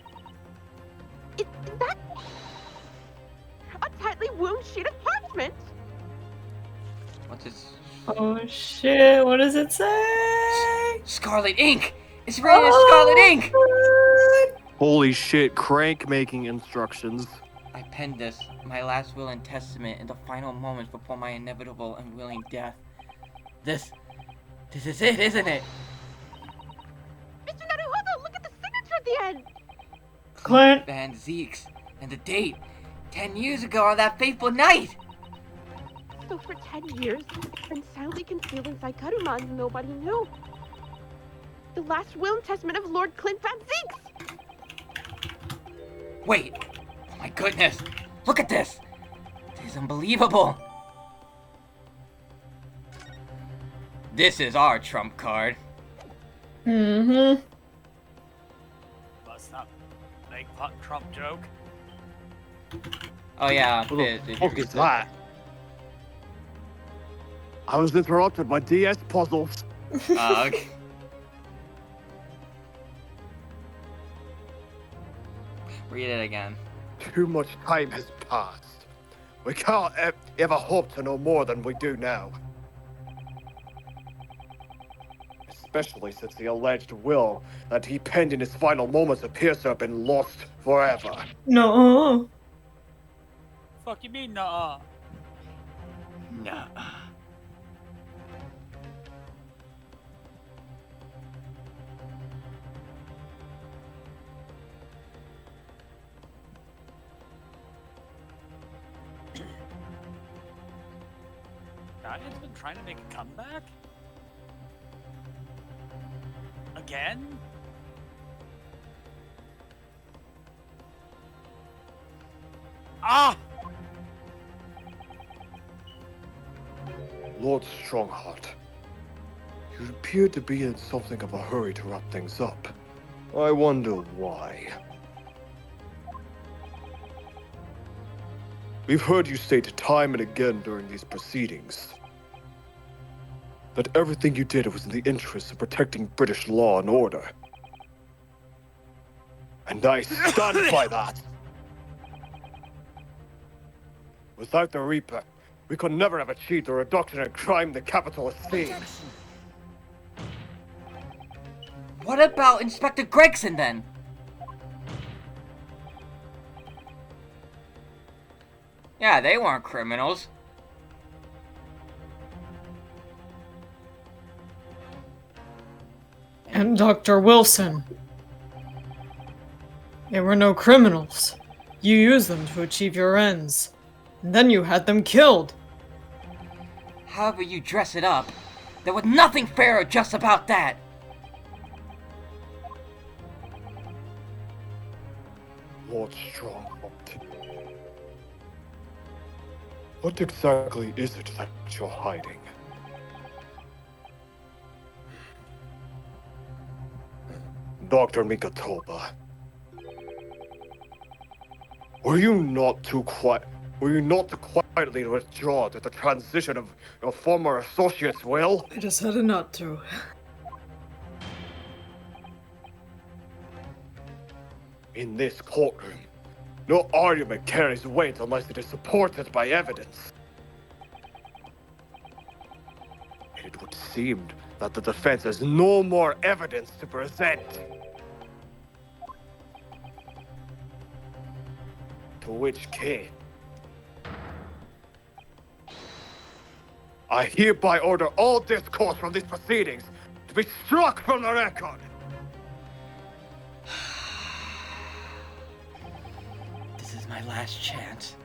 Is that a tightly wound sheet of parchment? What's this? Oh shit, what does it say? Scarlet ink! It's written in scarlet ink! Holy shit, crank making instructions. I penned this, my last will and testament, in the final moments before my inevitable and willing death. This is it, isn't it? Mr. Naruhodo, look at the signature at the end! Clint. Van Zeeks, and the date, 10 years ago on that fateful night! So for 10 years, it's been soundly concealed inside Karuma and nobody knew. The last will and testament of Lord Clint Van Zeeks! Wait! Oh my goodness! Look at this! This is unbelievable! This is our trump card. Mm-hmm. Must not make Trump joke. Oh yeah, What did the you fuck read is that? I was interrupted by DS puzzles. Okay. Read it again. Too much time has passed. We can't ever hope to know more than we do now. Especially since the alleged will that he penned in his final moments appears to have been lost forever. No. Fuck you mean, nuh-uh? Nah. Guardian's been trying to make a comeback? Again? Ah! Lord Strongheart, you appear to be in something of a hurry to wrap things up. I wonder why. We've heard you state time and again during these proceedings that everything you did was in the interest of protecting British law and order. And I stand by that. Without the Reaper, we could never have achieved the reduction in crime the capital has seen. What about Inspector Gregson then? Yeah, they weren't criminals. And Dr. Wilson. They were no criminals. You used them to achieve your ends. And then you had them killed. However you dress it up, there was nothing fair or just about that. Lord Strongheart. What exactly is it that you're hiding? Dr. Mikatoba, were you not too quietly withdrawn at the transition of your former associate's will? I decided not to. In this courtroom, no argument carries weight unless it is supported by evidence. And it would seem that the defense has no more evidence to present. To which case, I hereby order all discourse from these proceedings to be struck from the record. This is my last chance.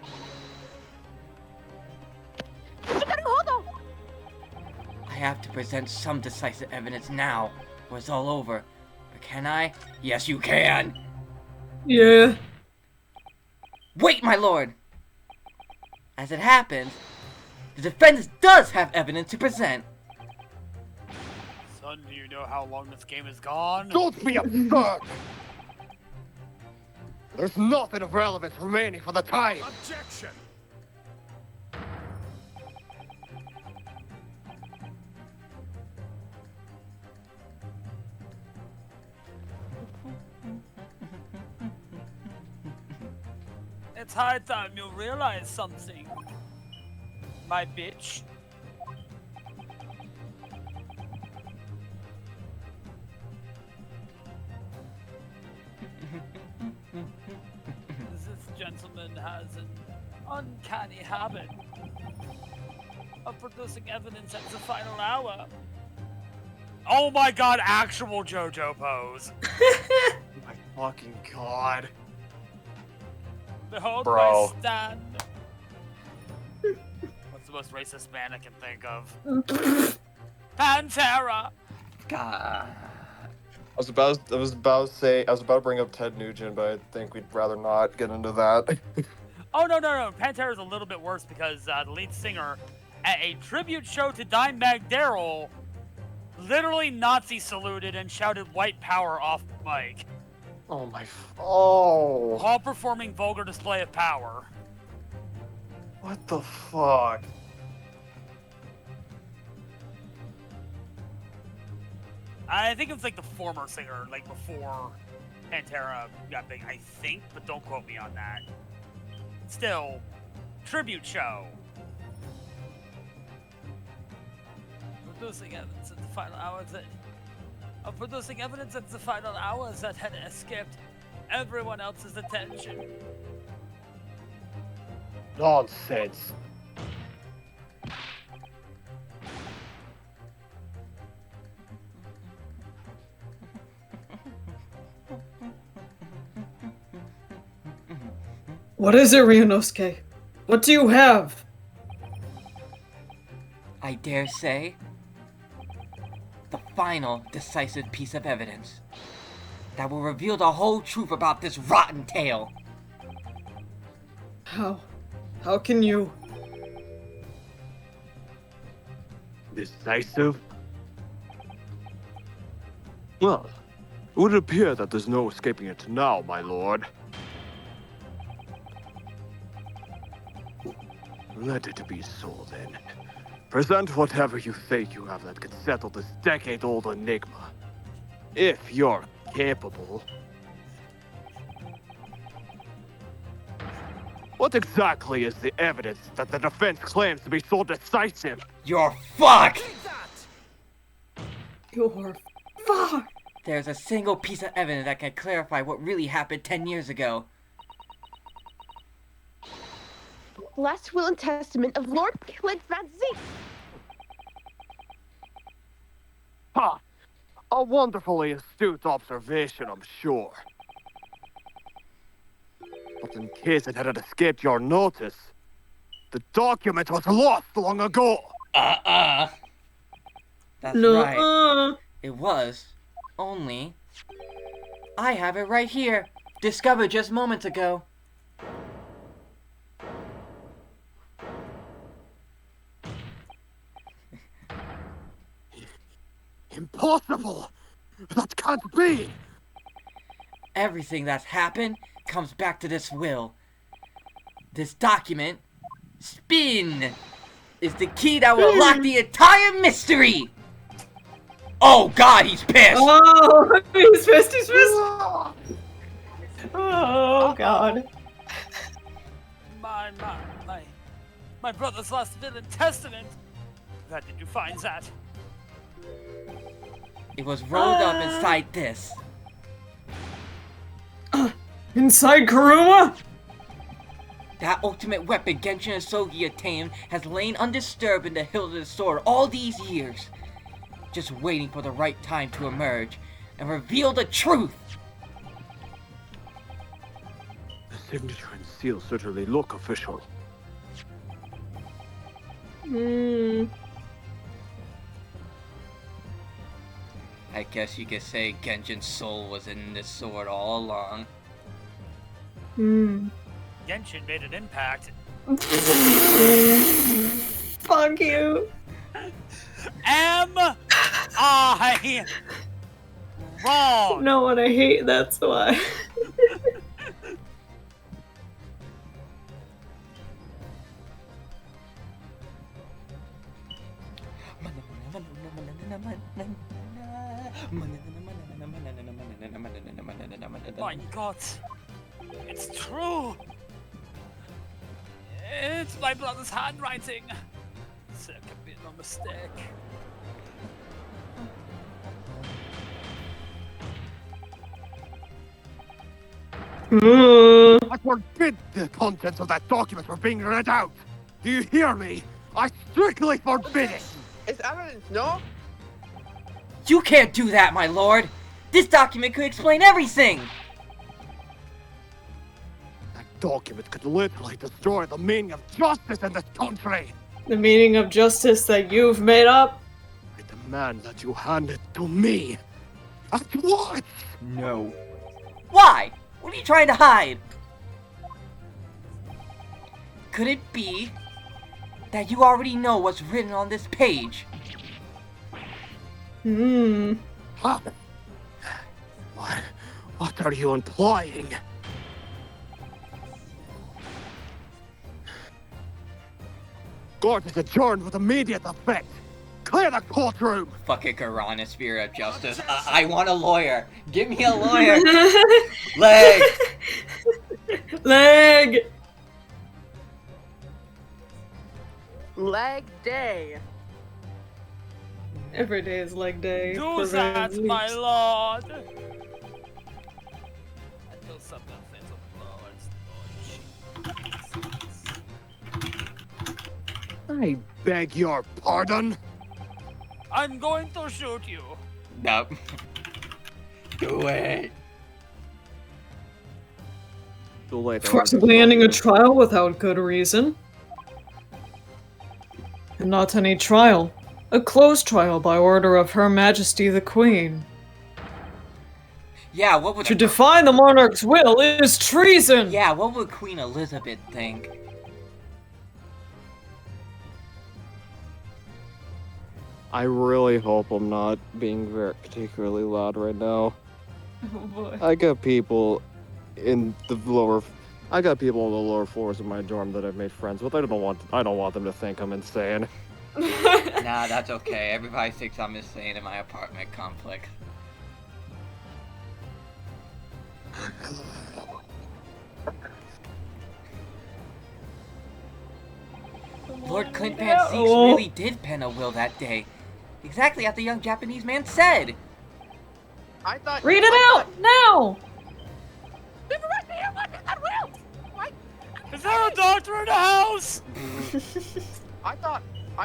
I have to present some decisive evidence now, or it's all over. But can I? Yes, you can! Yeah. Wait, my lord! As it happens, the defense does have evidence to present. Son, do you know how long this game has gone? Don't be absurd! There's nothing of relevance remaining for the time. Objection! It's high time you realize something, my bitch. This gentleman has an uncanny habit of producing evidence at the final hour. Oh my god, actual JoJo pose. My fucking god. Behold Bro. my stand. What's the most racist man I can think of? Pantera! God. I was about to bring up Ted Nugent, but I think we'd rather not get into that. Oh, no. Pantera's a little bit worse because the lead singer at a tribute show to Dimebag Darrell literally Nazi saluted and shouted white power off mic Oh, while performing vulgar display of power. what the fuck? I think it was like the former singer, like before Pantera got big, I think, but don't quote me on that. Still, tribute show. Producing evidence at the final hours that had escaped everyone else's attention. Nonsense. What is it, Ryunosuke? What do you have? I dare say, the final decisive piece of evidence that will reveal the whole truth about this rotten tale. How? How can you? Decisive? Well, it would appear that there's no escaping it now, my lord. Let it be so, then. Present whatever you think you have that can settle this decade-old enigma. If you're capable. What exactly is the evidence that the defense claims to be so decisive? You're fucked! You're fucked. There's a single piece of evidence that can clarify what really happened 10 years ago. Last will and testament of Lord Clint Van Zeke. Ha! A wonderfully astute observation, I'm sure. But in case it had escaped your notice, the document was lost long ago. That's No. right. It was. Only, I have it right here. Discovered just moments ago. Impossible! That can't be! Everything that's happened comes back to this will. This document, spin, is the key that will unlock the entire mystery! Oh god, he's pissed! Oh, he's pissed, he's pissed! Oh, God. My brother's last will and testament. Where did you find that? It was rolled up inside this. Inside Karuma? That ultimate weapon Genshin Asogi attained has lain undisturbed in the hilt of the sword all these years. Just waiting for the right time to emerge and reveal the truth. The signature and seal certainly look official. I guess you could say Genshin's soul was in this sword all along. Genshin made an impact. Fuck you. Am I wrong? No one I hate, that's why. My God, it's true. It's my brother's handwriting. There can be no mistake. I forbid the contents of that document from being read out! Do you hear me? I strictly forbid it! It's evidence, no? You can't do that, my lord! This document could explain everything! That document could literally destroy the meaning of justice in this country! The meaning of justice that you've made up? I demand that you hand it to me! At once! No. Why? What are you trying to hide? Could it be that you already know what's written on this page? Huh? What are you implying? Court is adjourned with immediate effect! Clear the courtroom! Fucking Garana, Spirit of Justice. I want a lawyer. Give me a lawyer. Leg. Leg! Leg day. Every day is leg day. Do for that, Van my Leafs. lord. Until something says I beg your pardon? I'm going to shoot you. Nope. Do it. Too late. Forcibly ending a trial without good reason. And not any trial. A closed trial by order of Her Majesty the Queen. Yeah, what would To defy the monarch's will is treason! Yeah, what would Queen Elizabeth think? I really hope I'm not being very particularly loud right now. Oh boy. I got people in the lower floors of my dorm that I've made friends with. I don't want them to think I'm insane. Nah, that's okay. Everybody thinks I'm insane in my apartment complex. Lord Clint Van Zeeks really did pen a will that day. Exactly as the young Japanese man said. I thought. Read it out now! Is there a doctor in the house? I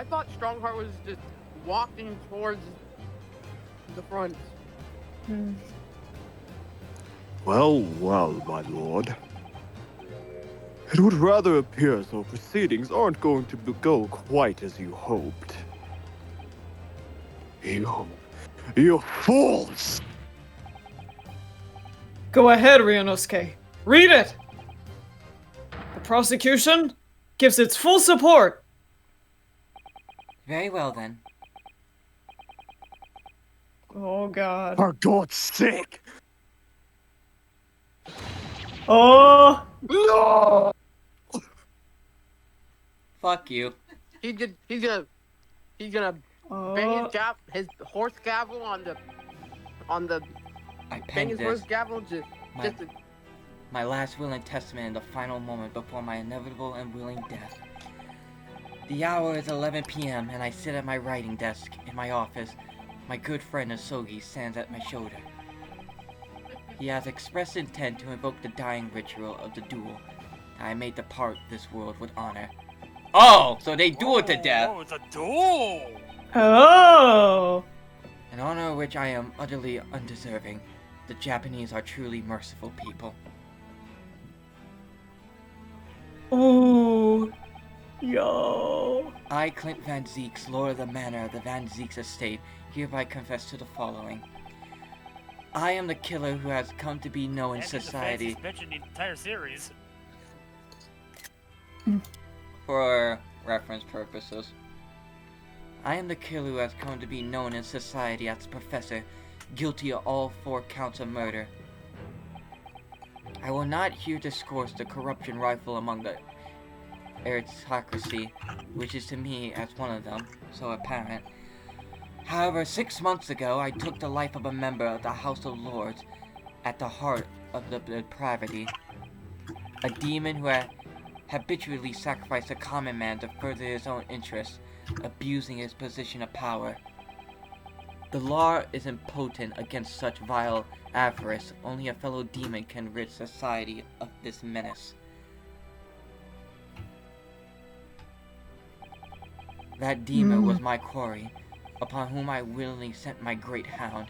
thought Strongheart was just walking towards the front. Well, well, my lord. It would rather appear as though proceedings aren't going to go quite as you hoped. You fools! Go ahead, Ryunosuke. Read it! The prosecution gives its full support. Very well then. Oh god. For God's sake! Oh! No! Fuck you. He's gonna bang Oh. his horse gavel on the I bang penned his this, horse gavel my, just to, my last will and testament in the final moment before my inevitable and willing death. The hour is 11 p.m. and I sit at my writing desk in my office. My good friend Asogi stands at my shoulder. He has expressed intent to invoke the dying ritual of the duel that I may depart this world with honor. Oh, so they duel to death. Oh, it's a duel! Oh! An honor which I am utterly undeserving. The Japanese are truly merciful people. Oh. Yo. I, Clint Van Zeeks, Lord of the Manor of the Van Zeeks Estate, hereby confess to the following. I am the killer who has come to be known in society. The fanciest bitch in the entire series. For reference purposes. I am the killer who has come to be known in society as the Professor, guilty of all 4 counts of murder. I will not here discourse the corruption rifle among the aristocracy, which is to me as one of them, so apparent. However, 6 months ago, I took the life of a member of the House of Lords at the heart of the depravity. A demon who had habitually sacrificed a common man to further his own interests, abusing his position of power. The law is impotent against such vile avarice. Only a fellow demon can rid society of this menace. That demon was my quarry, upon whom I willingly sent my great hound.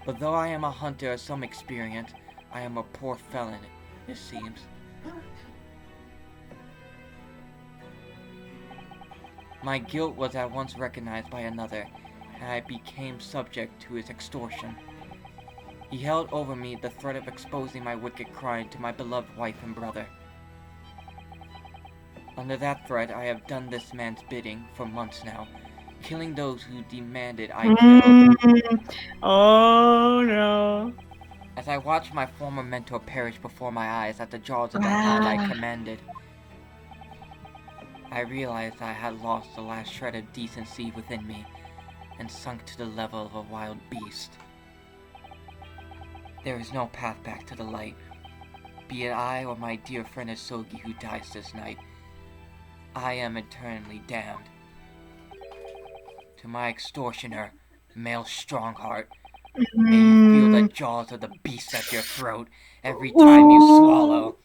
But though I am a hunter of some experience, I am a poor felon, it seems. My guilt was at once recognized by another, and I became subject to his extortion. He held over me the threat of exposing my wicked crime to my beloved wife and brother. Under that threat, I have done this man's bidding for months now, killing those who demanded I kill. Oh no. As I watched my former mentor perish before my eyes at the jaws of the hound I commanded, I realized I had lost the last shred of decency within me and sunk to the level of a wild beast. There is no path back to the light. Be it I or my dear friend Asogi who dies this night, I am eternally damned. To my extortioner, male Strongheart, may you feel the jaws of the beast at your throat every time you swallow.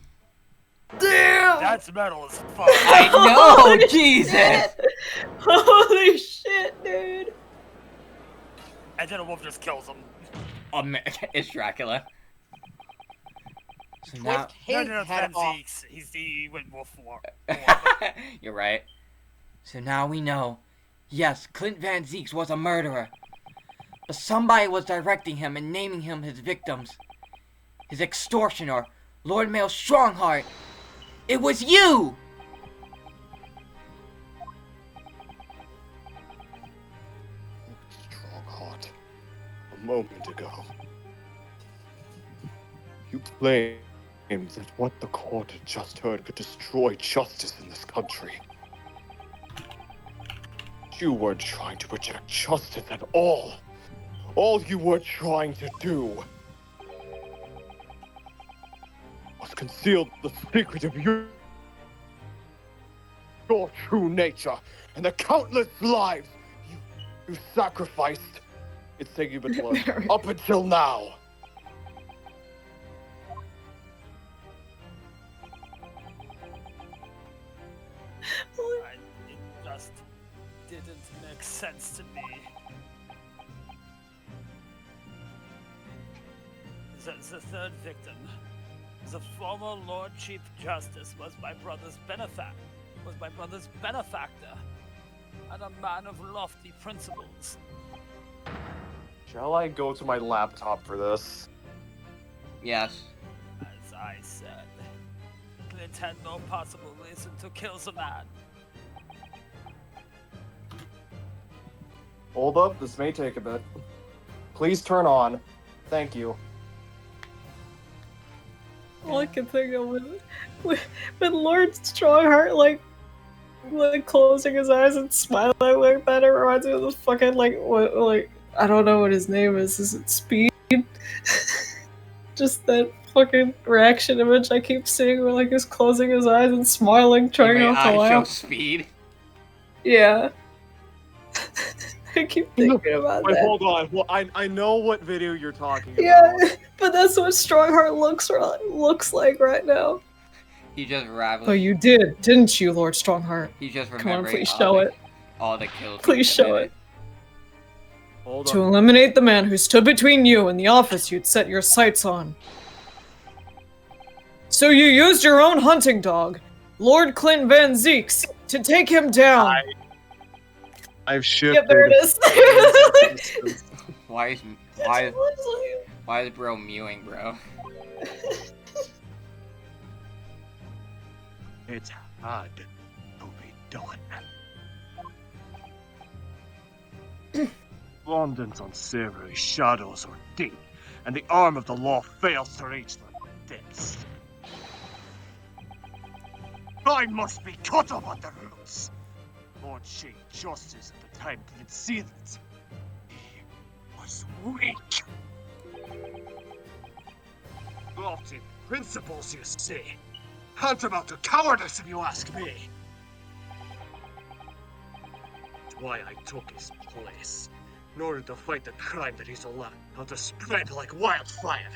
Damn! That's metal as fuck. I know, Holy Jesus! shit! Holy shit, dude! And then a wolf just kills him. It's Dracula. So twist now, his No, head off. Zeeks. He's the went wolf war. you're right. So now we know. Yes, Clint Van Zeeks was a murderer. But somebody was directing him and naming him his victims. His extortioner, Lord Mayor Strongheart. It was you! Strongheart. A moment ago, you claimed that what the court had just heard could destroy justice in this country. You weren't trying to project justice at all. All you were trying to do was conceal the secret of your true nature and the countless lives you sacrificed. It's taken you but blood up until now. It just didn't make sense to me. The third victim, the former Lord Chief Justice, was my brother's benefactor, and a man of lofty principles. Shall I go to my laptop for this? Yes. As I said, Clint had no possible reason to kill the man. Hold up, this may take a bit. Please turn on. Thank you. All I can think of was when Lord Strongheart like closing his eyes and smiling like that. It reminds me of the fucking like I don't know what his name is. Is it Speed? Just that fucking reaction image I keep seeing where like he's closing his eyes and smiling, trying You mean not to I show laugh. Speed? Yeah. I keep thinking about Wait, that. hold on. Well, I know what video you're talking Yeah, about. but that's what Strongheart looks like right now. He just rattles. Oh, you didn't you, Lord Strongheart? He's just Come on, remembering please show it. all the kills. Please he's show committed. it. Hold To on. eliminate the man who stood between you and the office you'd set your sights on. So you used your own hunting dog, Lord Clint Van Zeeks, to take him down. I've shifted. Yep, there it is. Why is bro mewing, bro? It had to be done. London's unsavory shadows are deep, and the arm of the law fails to reach the depths. I must be cut off at the roots. Lord Chief Justice at the time didn't see that. He was weak. Lofty principles, you see. Tantamount to cowardice, if you ask me. That's why I took his place, in order to fight the crime that he's allowed not to spread like wildfire.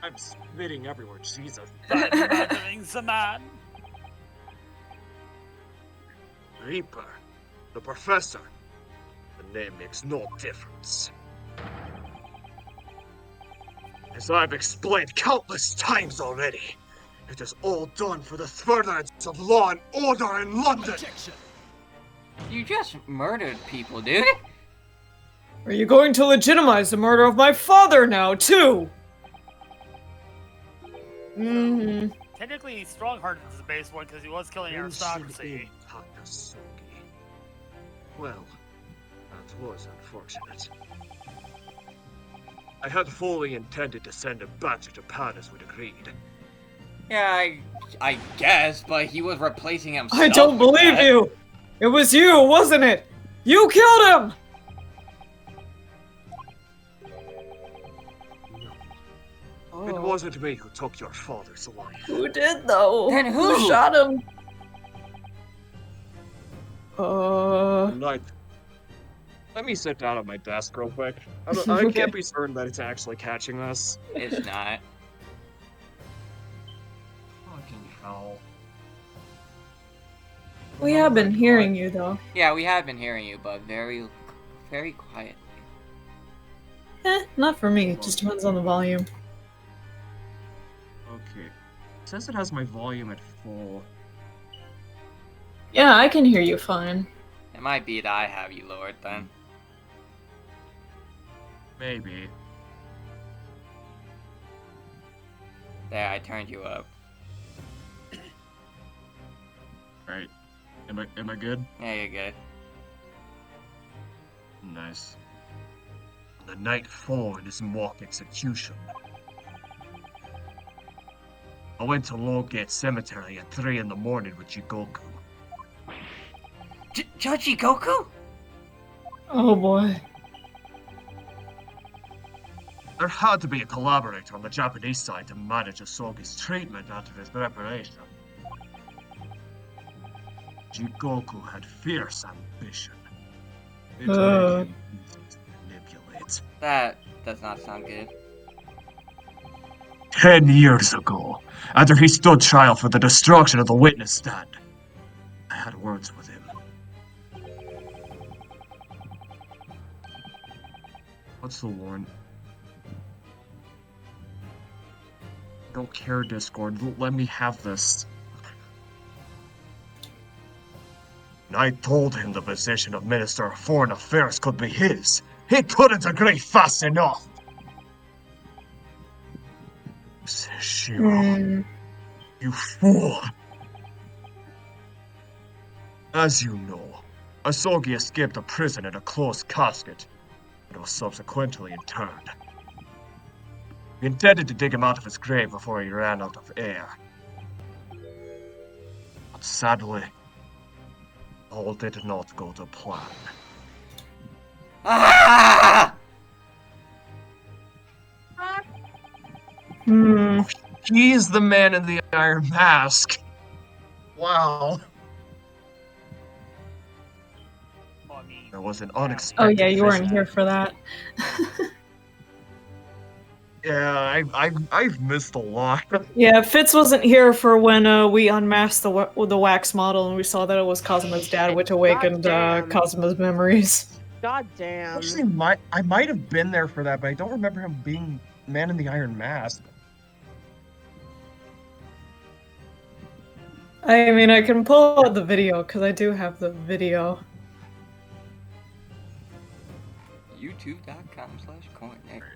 I'm spitting everywhere, Jesus. Murdering the man. Reaper, the professor. The name makes no difference. As I've explained countless times already, it is all done for the furtherance of law and order in London. Objection. You just murdered people, dude. Are you going to legitimize the murder of my father now, too? Mm-hmm. Technically, Strongheart is the base one because he was killing aristocracy. Takasugi. Well, that was unfortunate. I had fully intended to send him back to Japan as we'd agreed. Yeah, I guess, but he was replacing himself. I don't with believe that. you! It was you, wasn't it? You killed him! It wasn't me who took your father's life. Who did, though? Then who? shot him? Night. Let me sit down at my desk real quick. I can't be certain that it's actually catching this. It's not. Fucking hell. We have been hearing you, though. Yeah, we have been hearing you, but very, very quiet. Not for me. It just depends on the volume. Okay. It says it has my volume at full. Yeah, I can hear you fine. It might be that I have you lowered then. Maybe. There, I turned you up. Right. Am I good? Yeah, you're good. Nice. The night following his mock execution, I went to Longate Cemetery at 3 in the morning with Jigoku. Judge Goku? Oh boy. There had to be a collaborator on the Japanese side to manage Asogi's treatment after his preparation. Jigoku had fierce ambition. It made him easy to manipulate. That does not sound good. 10 years ago, after he stood trial for the destruction of the witness stand, I had words with him. What's the warrant? Don't care, Discord. Let me have this. I told him the position of Minister of Foreign Affairs could be his. He couldn't agree fast enough. Seshiro, you fool. As you know, Asogi escaped the prison in a closed casket. but was subsequently interred. We intended to dig him out of his grave before he ran out of air. But sadly, all did not go to plan. Ah! Hmm. He is the man in the iron mask. Wow. I mean, There was an Oh unexpected yeah, you weren't visit. here for that. Yeah, I've missed a lot. Yeah, Fitz wasn't here for when we unmasked the wax model and we saw that it was Cosmo's dad, which awakened Goddamn. Cosmo's memories. God damn. Actually, I might have been there for that, but I don't remember him being man in the iron mask. I mean, I can pull out the video because I do have the video. YouTube.com/corner.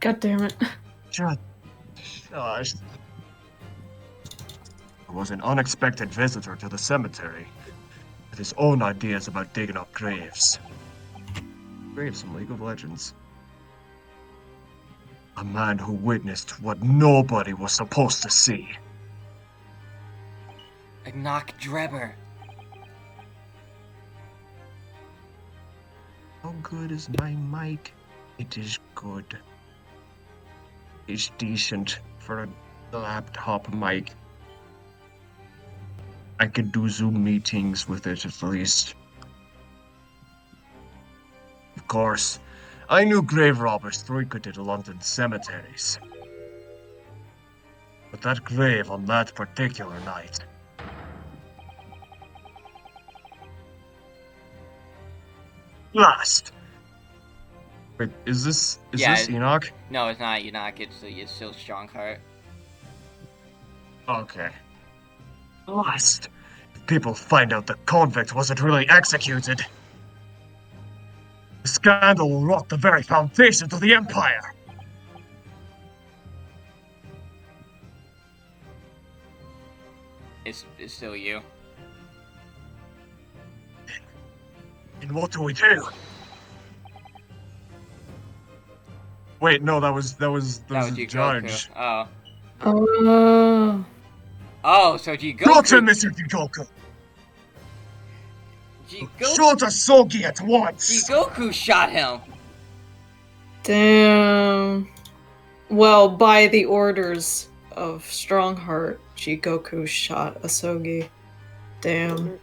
God damn it. Gosh. There was an unexpected visitor to the cemetery with his own ideas about digging up graves. Graves from League of Legends. A man who witnessed what nobody was supposed to see. Knock Drebber. How good is my mic? It is good. It's decent for a laptop mic. I could do Zoom meetings with it at least. Of course, I knew grave robbers frequented London cemeteries. But that grave on that particular night. Last. Wait, is this Enoch? No, it's not Enoch. It's still Strongheart. Okay. Last. If people find out the convict wasn't really executed, the scandal will rock the very foundations of the Empire. It's still you. And what do we do? Wait, no, that was That was the Jigoku. judge. Oh. Oh. Oh, so Jigoku. Got him, Mr. Jigoku! Shoot Asogi at once! Jigoku shot him. Damn. Well, by the orders of Strongheart, Jigoku shot Asogi. Damn.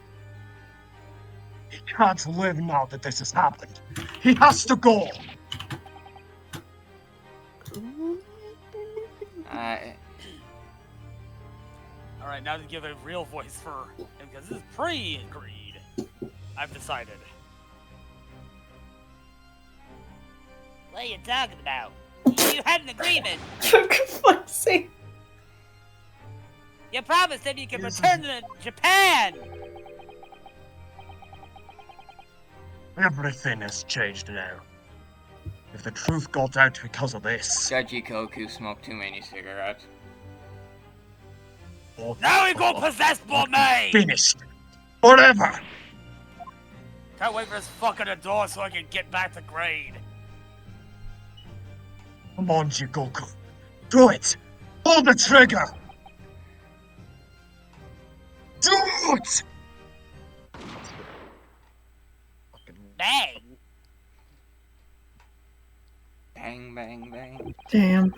He can't live now that this has happened. He has to go! Alright, now to give a real voice for him, because this is pre-agreed. I've decided. What are you talking about? You had an agreement! For fuck's sake. You promised him you could return to Japan! Everything has changed now. If the truth got out because of this... Judge Jigoku smoked too many cigarettes. Now he go possess more me! Finished! Forever! Can't wait for his fucking door so I can get back to grade. Come on, Jigoku. Do it! Pull the trigger! Do it! Bang! Bang, bang, bang. Damn.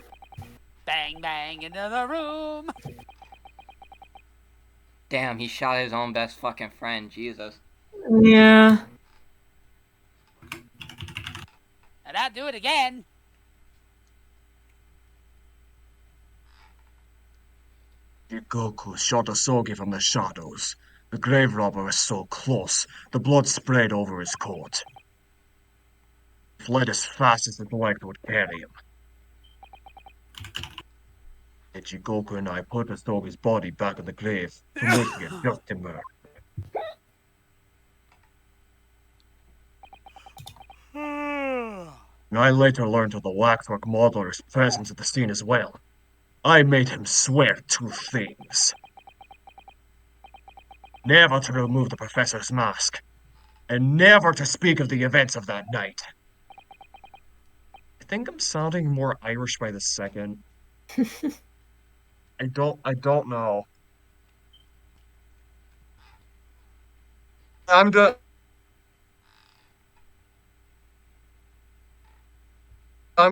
Bang, bang into the room! Damn, he shot his own best fucking friend, Jesus. Yeah. And I'll do it again! Jigoku shot Asogi from the shadows. The grave robber was so close, the blood sprayed over his coat. He fled as fast as his legs would carry him. Then Jigoku and I put Asogi's body back in the grave for making it just timber. I later learned of the waxwork modeler's presence at the scene as well. I made him swear two things. Never to remove the professor's mask, and never to speak of the events of that night. think I'm sounding more Irish by the second. I don't know. I'm the I'm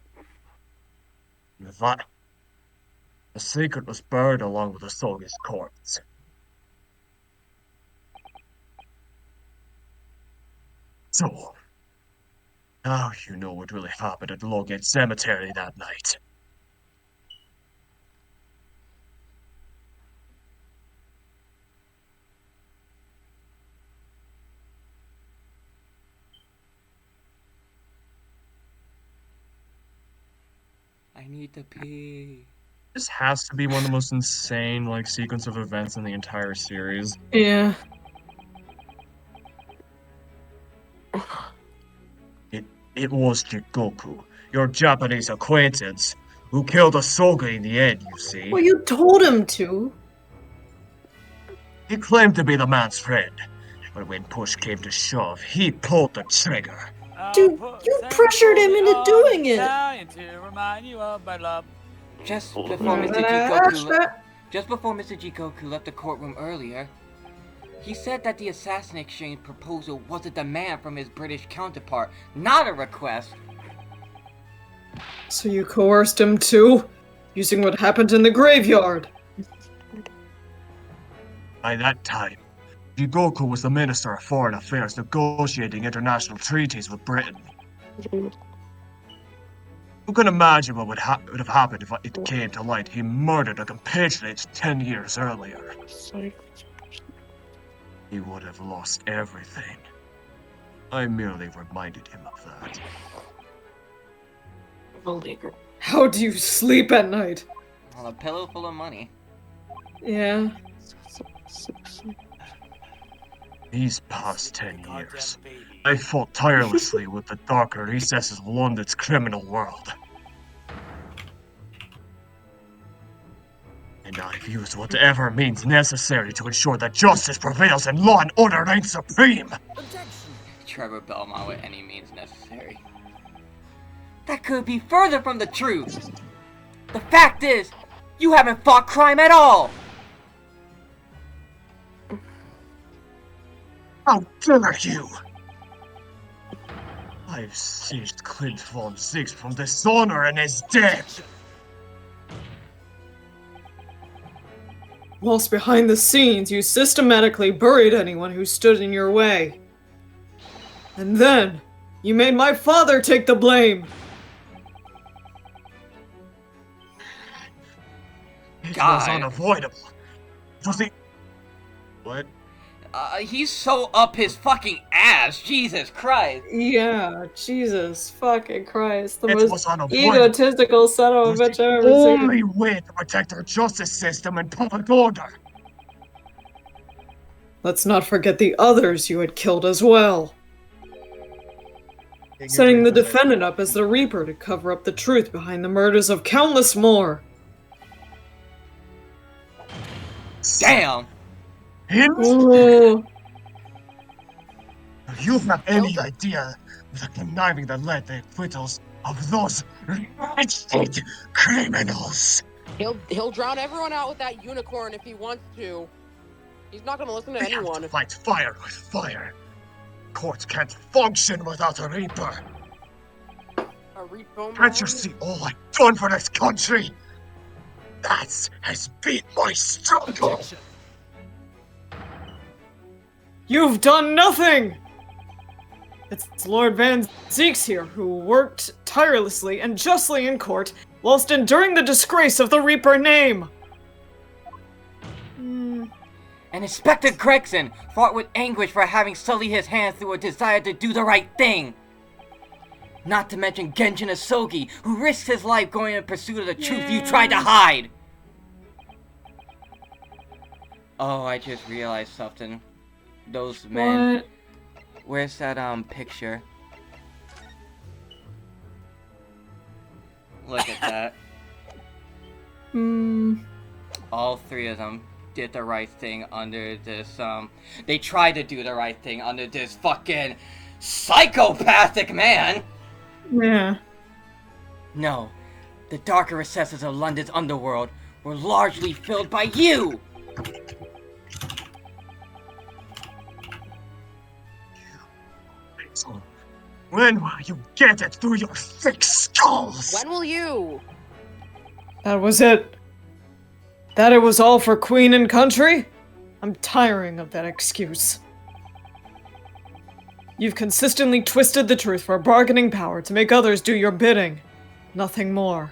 that the secret was buried along with the soldier's corpse. So now you know what really happened at Lowgate Cemetery that night. I need to pee. This has to be one of the most insane sequence of events in the entire series. Yeah. It was Jigoku, your Japanese acquaintance, who killed Asoga in the end, you see. Well, you told him to. He claimed to be the man's friend, but when push came to shove, he pulled the trigger. Dude, you pressured him into doing it. To remind you of my love. Just before Yeah, Mr. Jikoku left the courtroom earlier, he said that the assassin exchange proposal was a demand from his British counterpart, not a request. So you coerced him too? Using what happened in the graveyard? By that time, Jigoku was the Minister of Foreign Affairs negotiating international treaties with Britain. Who can imagine what would have happened if it came to light he murdered a compatriot 10 years earlier? He would have lost everything. I merely reminded him of that. How do you sleep at night? On a pillow full of money. Yeah. These past 10 years, I fought tirelessly with the darker recesses of London's criminal world. And I've used whatever means necessary to ensure that justice prevails and law and order reign supreme! Trevor Belmont with any means necessary. That could be further from the truth! The fact is, you haven't fought crime at all! How dare you! I've saved Clint von Zix from dishonor and his death! Whilst behind the scenes, you systematically buried anyone who stood in your way. And then, you made my father take the blame! It was unavoidable. It was the... What? He's so up his fucking ass, Jesus Christ! Yeah, Jesus fucking Christ. The It most was unavoidable. egotistical son of a bitch I've ever Only seen. way to protect our justice system and public order. Let's not forget the others you had killed as well. Setting the defendant up as the Reaper to cover up the truth behind the murders of countless more. Damn! Ooh. You have any idea of the conniving that led the acquittals of those wretched criminals? He'll drown everyone out with that unicorn if he wants to. He's not gonna listen to We anyone. have to fight fire with fire. Courts can't function without a Reaper. A Reaper Can't you see all I've done for this country? That has been my struggle. You've done nothing! It's Lord Van Zeeks here, who worked tirelessly and justly in court, whilst enduring the disgrace of the Reaper name! And Inspector Gregson fought with anguish for having sullied his hands through a desire to do the right thing! Not to mention Genjin Asogi, who risked his life going in pursuit of the truth you tried to hide! Oh, I just realized something. Those men. What? Where's that picture? Look at that. All three of them did the right thing under this they tried to do the right thing under this fucking psychopathic man. Yeah. No, the darker recesses of London's underworld were largely filled by you! So, when will you get it through your thick skulls? When will you? That was it. That it was all for Queen and country? I'm tiring of that excuse. You've consistently twisted the truth for bargaining power to make others do your bidding. Nothing more.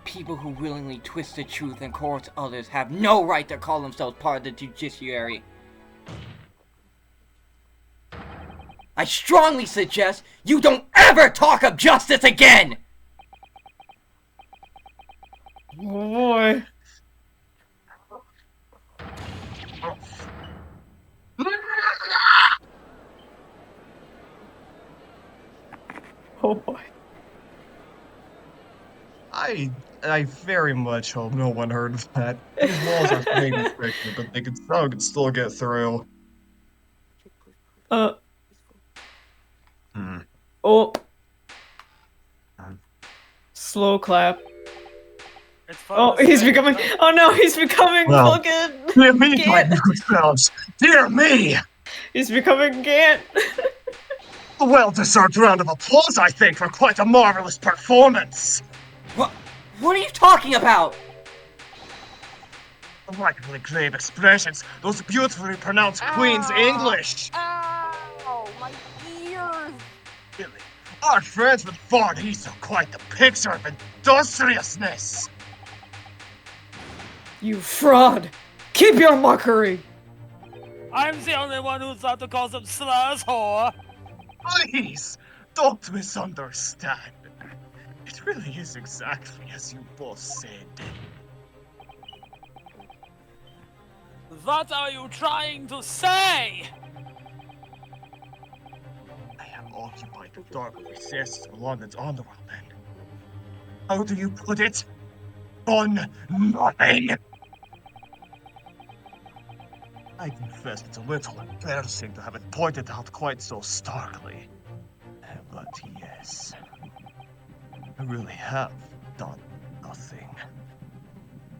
People who willingly twist the truth and coerce others have no right to call themselves part of the judiciary. I strongly suggest you don't ever talk of justice again! Oh boy. Oh boy. I very much hope no one heard of that. These walls are maybe tricky, but they could still get through. Hmm. Oh. Slow clap. It's fun Oh, to he's say, becoming. but Oh no, he's becoming Well, fucking. Dear me, my Gant. yourselves! Dear me! He's becoming Gant. A well-deserved round of applause, I think, for quite a marvelous performance! What are you talking about? Delightfully grave expressions, those beautifully pronounced Queen's English! Ow! My ears! Really, our friends with Ford East are quite the picture of industriousness! You fraud! Keep your mockery! I'm the only one who's allowed to call some slurs, whore. Please, don't misunderstand. It really is exactly as you both said. What are you trying to say? I have occupied the dark recesses of London's underworld, then. How do you put it? On nothing! I confess it's a little embarrassing to have it pointed out quite so starkly. But yes, I really have done nothing.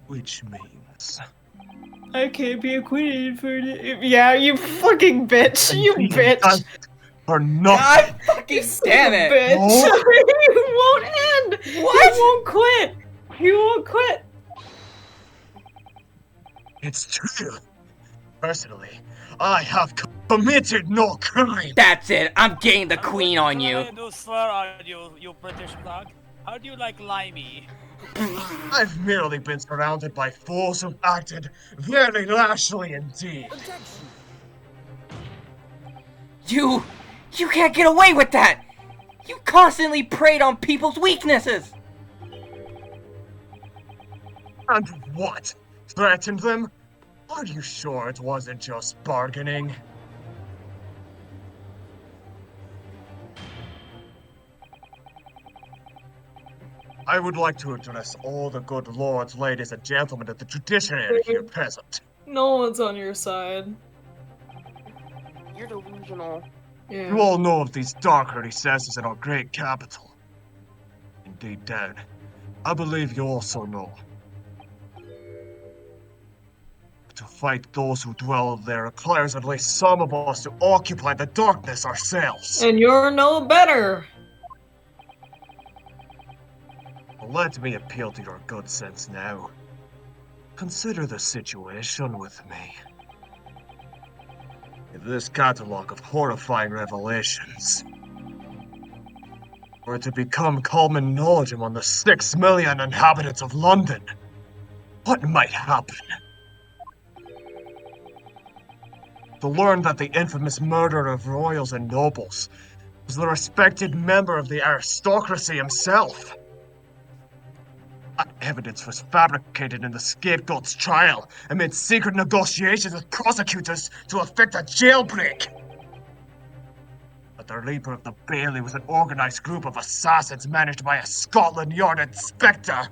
Which means... I can't be a queen for the. Yeah, you fucking bitch! You bitch! For nothing! God fucking You son damn of a it! bitch! No. You won't end! What? You won't quit! You won't quit! It's true. Personally, I have committed no crime. That's it, I'm getting the queen on you. I do slur on you, you British thug. How do you like limey? I've merely been surrounded by fools who've acted very rashly indeed. You can't get away with that! You constantly preyed on people's weaknesses! And what? Threatened them? Are you sure it wasn't just bargaining? I would like to address all the good lords, ladies, and gentlemen of the judiciary here present. No one's on your side. You're delusional. Yeah. You all know of these darker recesses in our great capital. Indeed, Dad. I believe you also know. To fight those who dwell there requires at least some of us to occupy the darkness ourselves. And you're no better! Let me appeal to your good sense now. Consider the situation with me. If this catalogue of horrifying revelations were to become common knowledge among the 6 million inhabitants of London, what might happen? To learn that the infamous murderer of royals and nobles was the respected member of the aristocracy himself. That evidence was fabricated in the scapegoat's trial amid secret negotiations with prosecutors to effect a jailbreak. But the Reaper of the Bailey was an organized group of assassins managed by a Scotland Yard inspector.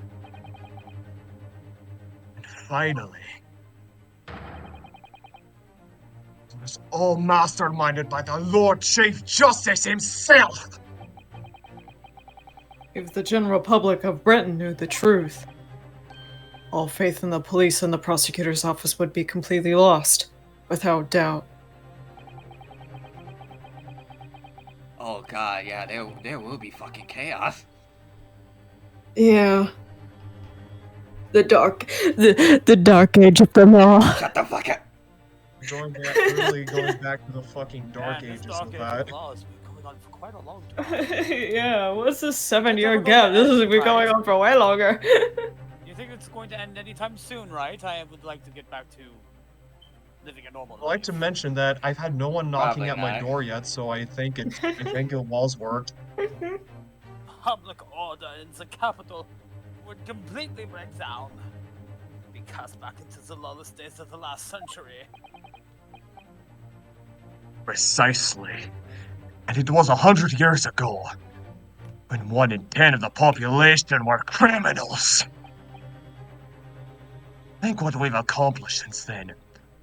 And finally, it was all masterminded by the Lord Chief Justice himself. If the general public of Britain knew the truth, all faith in the police and the prosecutor's office would be completely lost, without doubt. Oh god, yeah, there will be fucking chaos. Yeah. The dark age of them all. Shut the fuck up. Really going back to the fucking dark Man, this ages dark of age that. of law has been going on for quite a long time. Yeah, what's this 7-year It's gap? never This gonna has end, been going right? on for way longer. You think it's going to end anytime soon, right? I would like to get back to living a normal I'd like to mention that I've had no one knocking Probably at my not. door yet, so I think it was worked. Public order in the capital would completely break down. Be cast back into the lawless days of the last century. Precisely. And it was 100 years ago, when 1 in 10 of the population were criminals. Think what we've accomplished since then.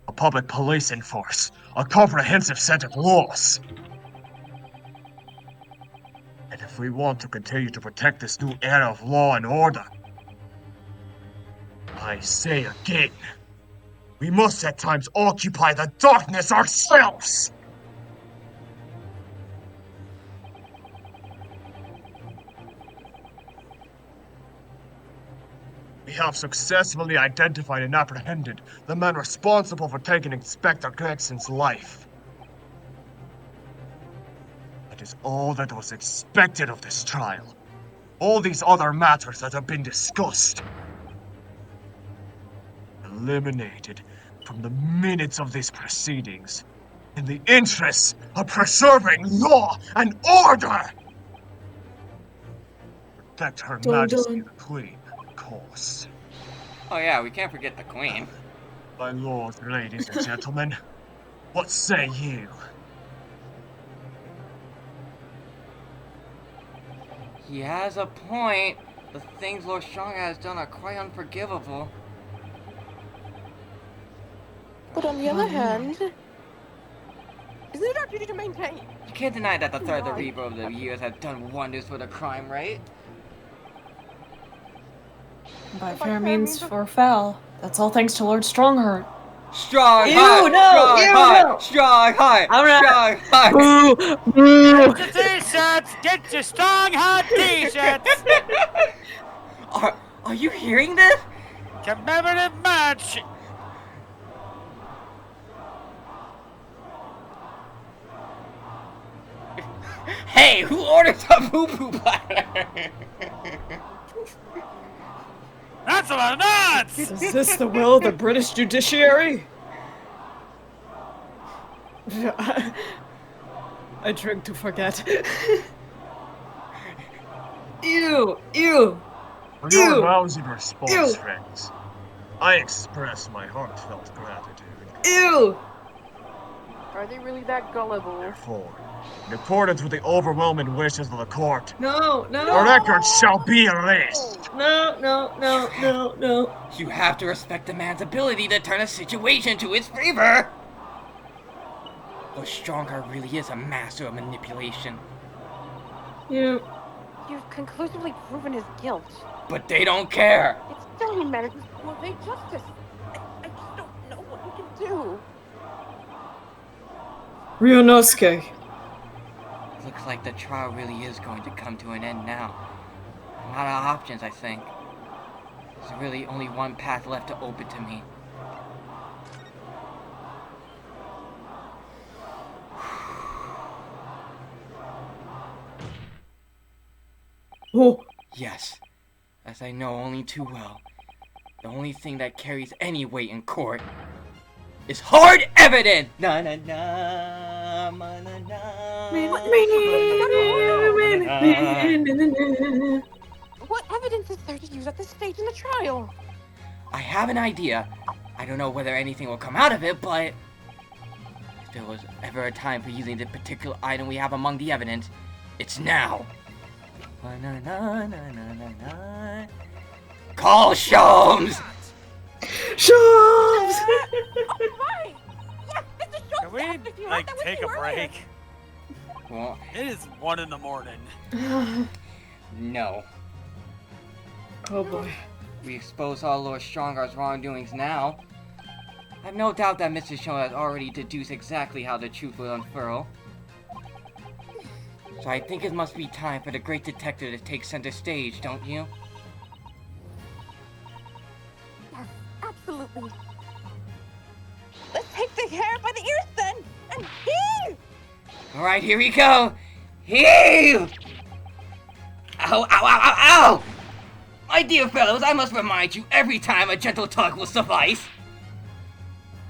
A public policing force, a comprehensive set of laws. And if we want to continue to protect this new era of law and order, I say again, we must at times occupy the darkness ourselves! We have successfully identified and apprehended the man responsible for taking Inspector Gregson's life. That is all that was expected of this trial. All these other matters that have been discussed, eliminated from the minutes of these proceedings, in the interests of preserving law and order! Protect Her Majesty the Queen, of course. Oh yeah, we can't forget the queen. My lord, ladies and gentlemen, what say you? He has a point. The things Lord Strong has done are quite unforgivable. But on the other hand, isn't it our duty to maintain? You can't deny that the third Why? Reaper of the years have done wonders for the crime, right? By fair means for foul. That's all thanks to Lord Strongheart. Strong Ew, heart! no, Strong ew, heart! no. Strong heart! I'm not- Strong heart! Boo! Boo! Get your t-shirts! Get your strong hot t-shirts! Are you hearing this? Commemorative match! Hey, who orders a poo-poo platter? That's a lot of nuts! Is this the will of the British judiciary? I drink to forget. Ew! Ew! For your Ew. rousing response, Ew. friends, I express my heartfelt gratitude. Ew! Are they really that gullible? Therefore, in accordance with the overwhelming wishes of the court, No, the no! record shall be erased. No, no, no, no, no. You have to respect the man's ability to turn a situation to his favor. Lord Strongheart really is a master of manipulation. You. You've conclusively proven his guilt. But they don't care. It's still humanity's quasi justice. I just don't know what we can do. Ryunosuke. Looks like the trial really is going to come to an end now. I'm out of options, I think. There's really only one path left to open to me. Oh. Yes, as I know only too well, the only thing that carries any weight in court is hard evidence! Na na na, ma na na. What evidence is there to use at this stage in the trial? I have an idea. I don't know whether anything will come out of it, but if there was ever a time for using the particular item we have among the evidence, it's now. Na na na na na na na. Call Sholmes! Sholmes! Right! Yeah, Mr. Schultz Can we, asked if you heard like, that with take you a earlier. break? Well, It is 1 in the morning. No. Oh boy. We expose all Lord Strongar's wrongdoings now. I've no doubt that Mr. Shaw has already deduced exactly how the truth will unfurl. So I think it must be time for the great detective to take center stage, don't you? Yes, absolutely. Let's take the hair by the ears then, and heave! Alright, here we go! Heave! Ow, ow, ow, ow, ow! My dear fellows, I must remind you every time a gentle tug will suffice.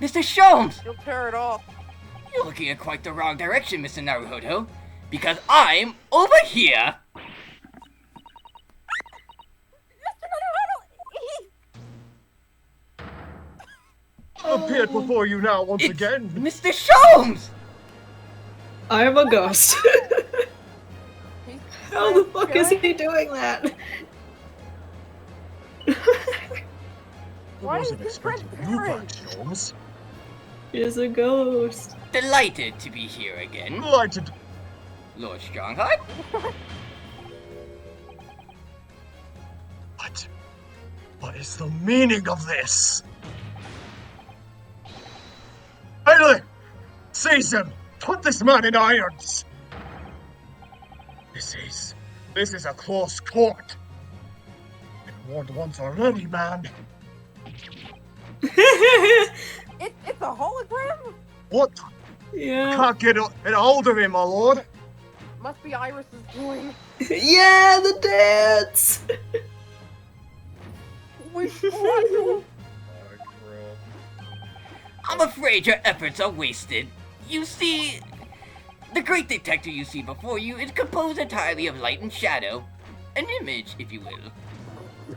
Mr. Sholmes! You'll tear it off. You're looking in quite the wrong direction, Mr. Naruhodo. Because I'm over here! Mr. Naruhodo, Appeared before you now once It's again. Mr. Sholmes! I am a ghost. How the fuck is he doing that? I Why wasn't is this expecting you back, transparent? Sholmes. He's a ghost. Delighted to be here again, Delighted. Lord Strongheart. What is the meaning of this? Bailey! Seize him! Put this man in irons! This is a close court. Been warned once already, man. It's a hologram? What? Yeah. Can't get a hold of him, my lord. Must be Iris's doing. Yeah, the dance. I'm afraid your efforts are wasted. You see, the great detective you see before you is composed entirely of light and shadow. An image, if you will.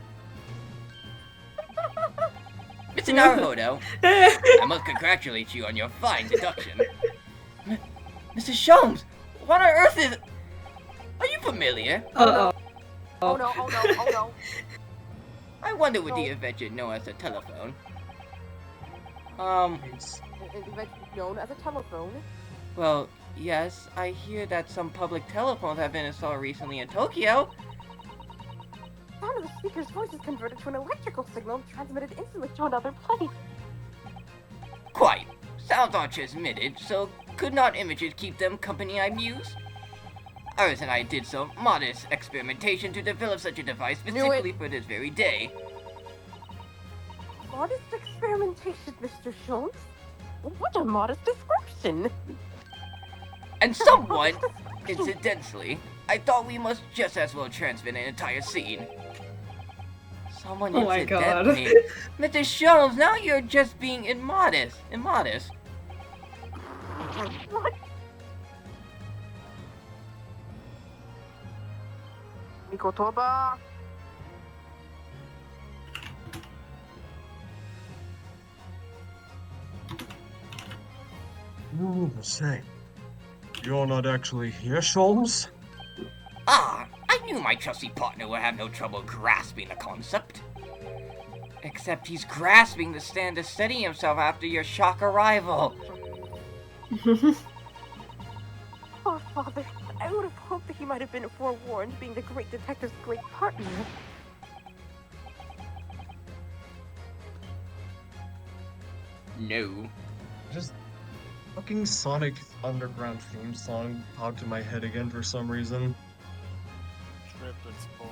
Mr. Naruhodo, I must congratulate you on your fine deduction. Mr. Sholmes, what on earth is... Are you familiar? Uh-oh. Oh no, oh no, oh no. I wonder what the invention known as a telephone. It's known as a telephone. Well, yes, I hear that some public telephones have been installed recently in Tokyo. Sound of the speaker's voice is converted to an electrical signal transmitted instantly to another place. Quite. Sounds are transmitted, so could not images keep them company, I muse? Iris and I did some modest experimentation to develop such a device specifically for this very day. Modest experimentation, Mr. Jones? What a modest description! And somewhat, incidentally, I thought we must just as well transmit an entire scene. Someone Oh my God. incidentally... Mr. Sholmes, now you're just being immodest. What? Mikotoba! Say, you're not actually here, Sholmes? Ah, I knew my trusty partner would have no trouble grasping the concept. Except he's grasping the stand to steady himself after your shock arrival. Poor father. I would have hoped that he might have been forewarned, being the great detective's great partner. No. Just fucking Sonic Underground theme song popped in my head again for some reason. Triplets born,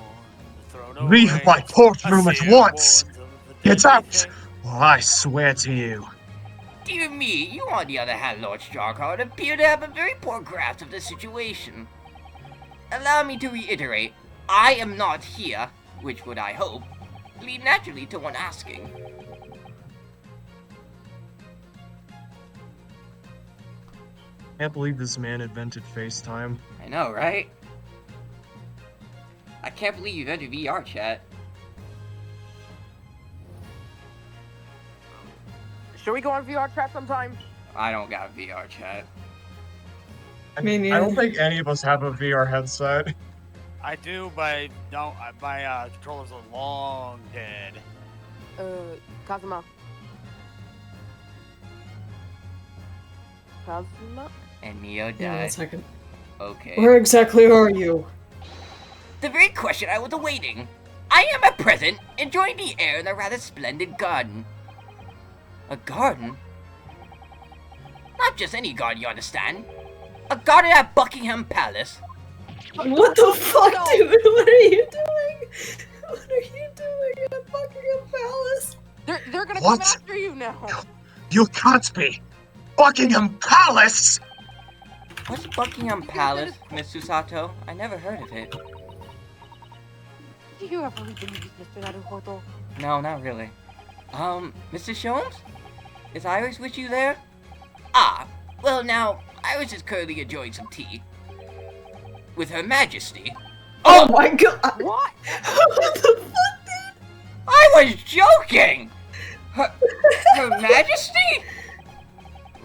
thrown Leave away. my courtroom A at seer once! warns of the Get deadly out! thing. Or I swear to you. Dear me, you on the other hand, Lord Starkheart, appear to have a very poor grasp of the situation. Allow me to reiterate, I am not here, which would I hope, lead naturally to one asking. Can't believe this man invented FaceTime. I know, right? I can't believe you invented VR chat. Should we go on VR chat sometime? I don't got VR chat. Me I don't neither. think any of us have a VR headset. I do, but my controllers are long dead. Kazuma. Kazuma? And Neo Yeah, 1 died. second. Okay. Where exactly are you? The very question I was awaiting. I am at present enjoying the air in a rather splendid garden. A garden? Not just any garden, you understand. A garden at Buckingham Palace. What the fuck, dude? What are you doing? What are you doing at Buckingham Palace? They're gonna What? come after you now. You can't be! Buckingham Palace! What's Buckingham Palace, Miss Susato? I never heard of it. Do you ever read the news, Mr. Naruhodo? No, not really. Mr. Sholmes? Is Iris with you there? Ah, well now, Iris is currently enjoying some tea. With Her Majesty. Oh my god! What? What the fuck, dude? I was joking! Her Majesty?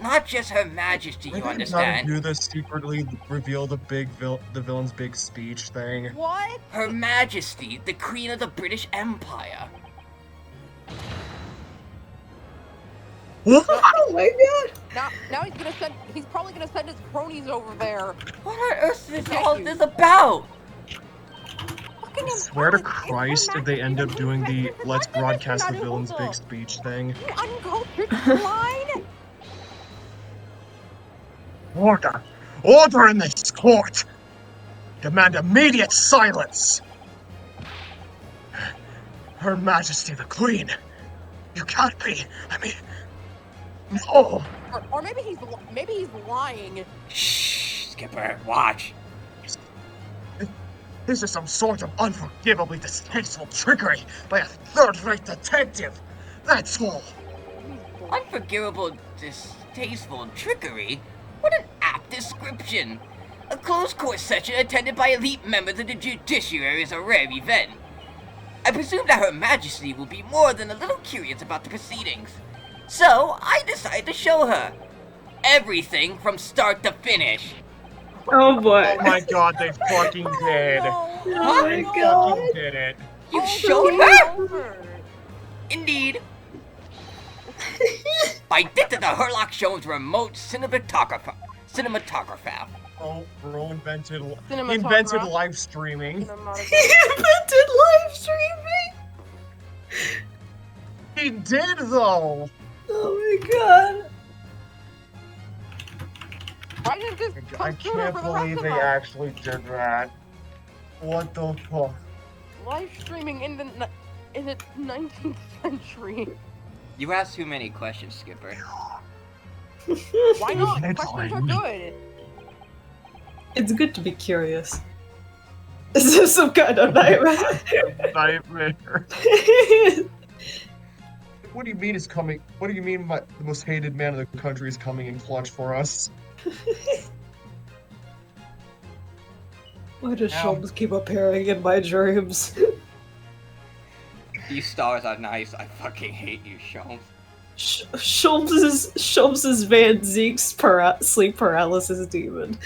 Not just Her Majesty, you understand. Do the secretly reveal the villain's big speech thing. What? Her Majesty, the Queen of the British Empire. What? Oh my god! Now he's probably gonna send his cronies over there. What on earth is all this about? I swear to Christ, if they end up doing the let's broadcast the villain's big speech thing. You uncultured swine! Order! Order in this court! Demand immediate silence! Her Majesty the Queen! You can't be! I mean... No! Or maybe he's lying. Shh, Skipper, watch. This is some sort of unforgivably distasteful trickery by a third-rate detective! That's all! Unforgivable, distasteful trickery? What an apt description! A closed court session attended by elite members of the judiciary is a rare event. I presume that Her Majesty will be more than a little curious about the proceedings. So, I decided to show her. Everything from start to finish. Oh boy. Oh my god, they fucking did! Oh my They god. fucking did it! You showed her? Indeed. By dint of the Herlock Sholmes remote cinematographer. Bro invented Cinematograph. live streaming. He invented live streaming? He did though! Oh my god. Why didn't this I come sooner can't for the rest believe of they us? actually did that. What the fuck? Live streaming in the 19th century. You asked too many questions, Skipper. Why not? It's Questions are fine. good. It's good to be curious. Is this some kind of nightmare? Nightmare. What do you mean is coming? What do you mean the most hated man in the country is coming in clutch for us? Why does Ow. Sholmes keep appearing in my dreams? These stars are nice. I fucking hate you, Sholmes. Sholmes' Van Zeke's sleep paralysis demon.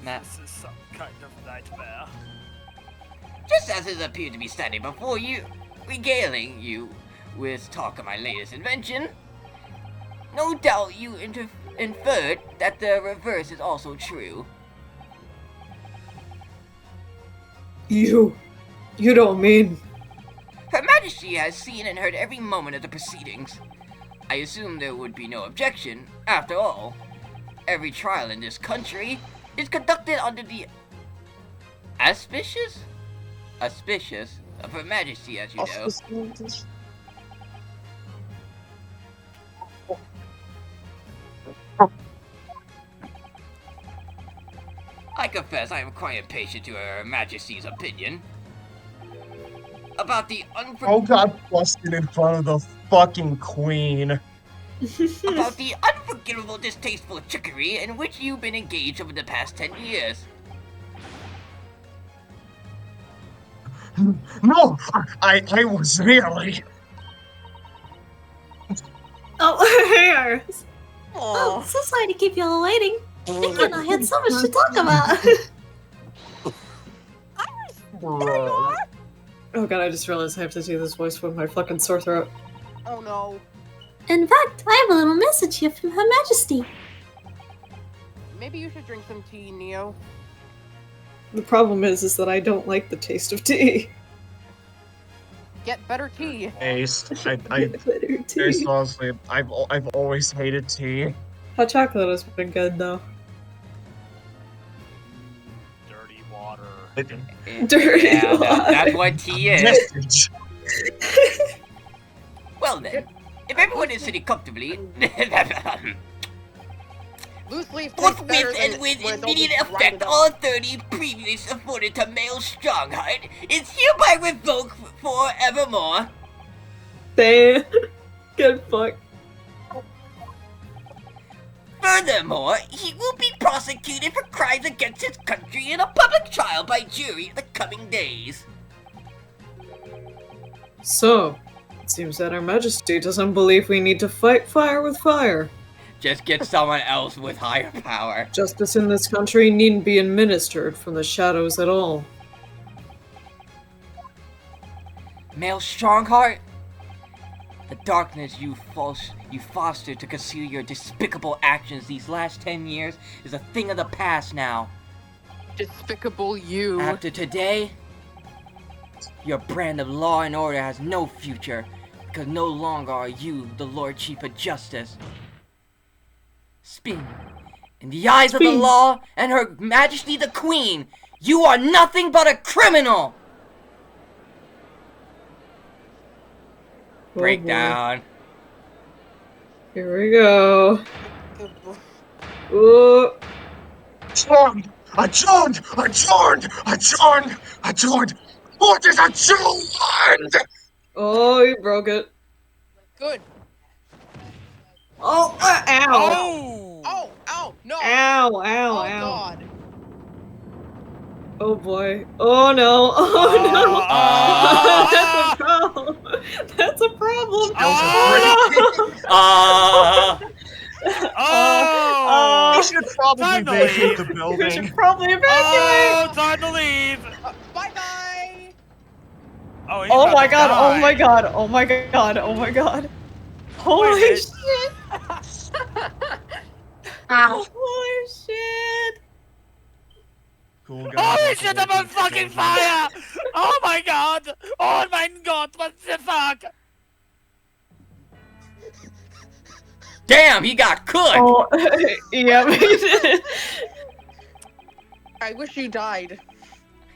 Matt, This is some kind of nightmare. just as it appeared to be standing before you, regaling you with talk of my latest invention, no doubt you inferred that the reverse is also true. You don't mean... Her Majesty has seen and heard every moment of the proceedings. I assume there would be no objection. After all, every trial in this country is conducted under the auspices of Her Majesty, as you know. I confess I am quite impatient to Her Majesty's opinion about the Oh god, busted in front of the fucking queen. about the unforgivable, distasteful trickery in which you've been engaged over the past 10 years. No, I was merely. Oh, hey, Iris. Oh, so sorry to keep you all waiting. Again, I had so much to talk about. Oh god, I just realized I have to do this voice with my fucking sore throat. Oh no. In fact, I have a little message here from Her Majesty. Maybe you should drink some tea, Neo. The problem is that I don't like the taste of tea. Get better tea. Ace, I Better tea. Ace, honestly, I've always hated tea. Hot chocolate has been good though. Dirty water. Dirty Yeah, that's water. what tea is. Message. Well then, if everyone is sitting comfortably, Loose leaf tastes forthwith better and than with when it's all immediate just effect, grinded up. all authority previously afforded to male Strongheart is hereby revoked forevermore. Damn. Good fuck. Furthermore, he will be prosecuted for crimes against his country in a public trial by jury in the coming days. So, it seems that Her Majesty doesn't believe we need to fight fire with fire. Just get someone else with higher power. Justice in this country needn't be administered from the shadows at all. Male Strongheart? The darkness you fostered to conceal your despicable actions these last 10 years is a thing of the past now. Despicable you. After today, your brand of law and order has no future, because no longer are you the Lord Chief of Justice. Spin. In the eyes of the law and Her Majesty the Queen, you are nothing but a criminal! Oh, Breakdown. Here we go. Good boy. Ooh. Adjourned! Adjourned! Adjourned! Adjourned! Adjourned! What is adjourned? Oh, you broke it. Good. Oh, ow. Oh! Oh, ow, no. Ow, ow, Oh, ow. God. Oh boy. Oh no. Oh no. Ah! That's a problem. That's a problem. Ah! Oh! We should probably Time to vacate leave. the We building. should probably evacuate. Oh, time to leave! Bye-bye. Oh, he's Oh about my to god. die. Oh my god. Oh my god. Oh my god. Holy Wait. shit. Ow. Holy shit. Cool guys. Holy shit, I'm on fucking fire! Oh my god! Oh my god, what the fuck? Damn, he got cooked! Oh, yeah. I wish you died.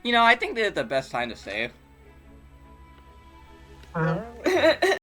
You know, I think this is the best time to save.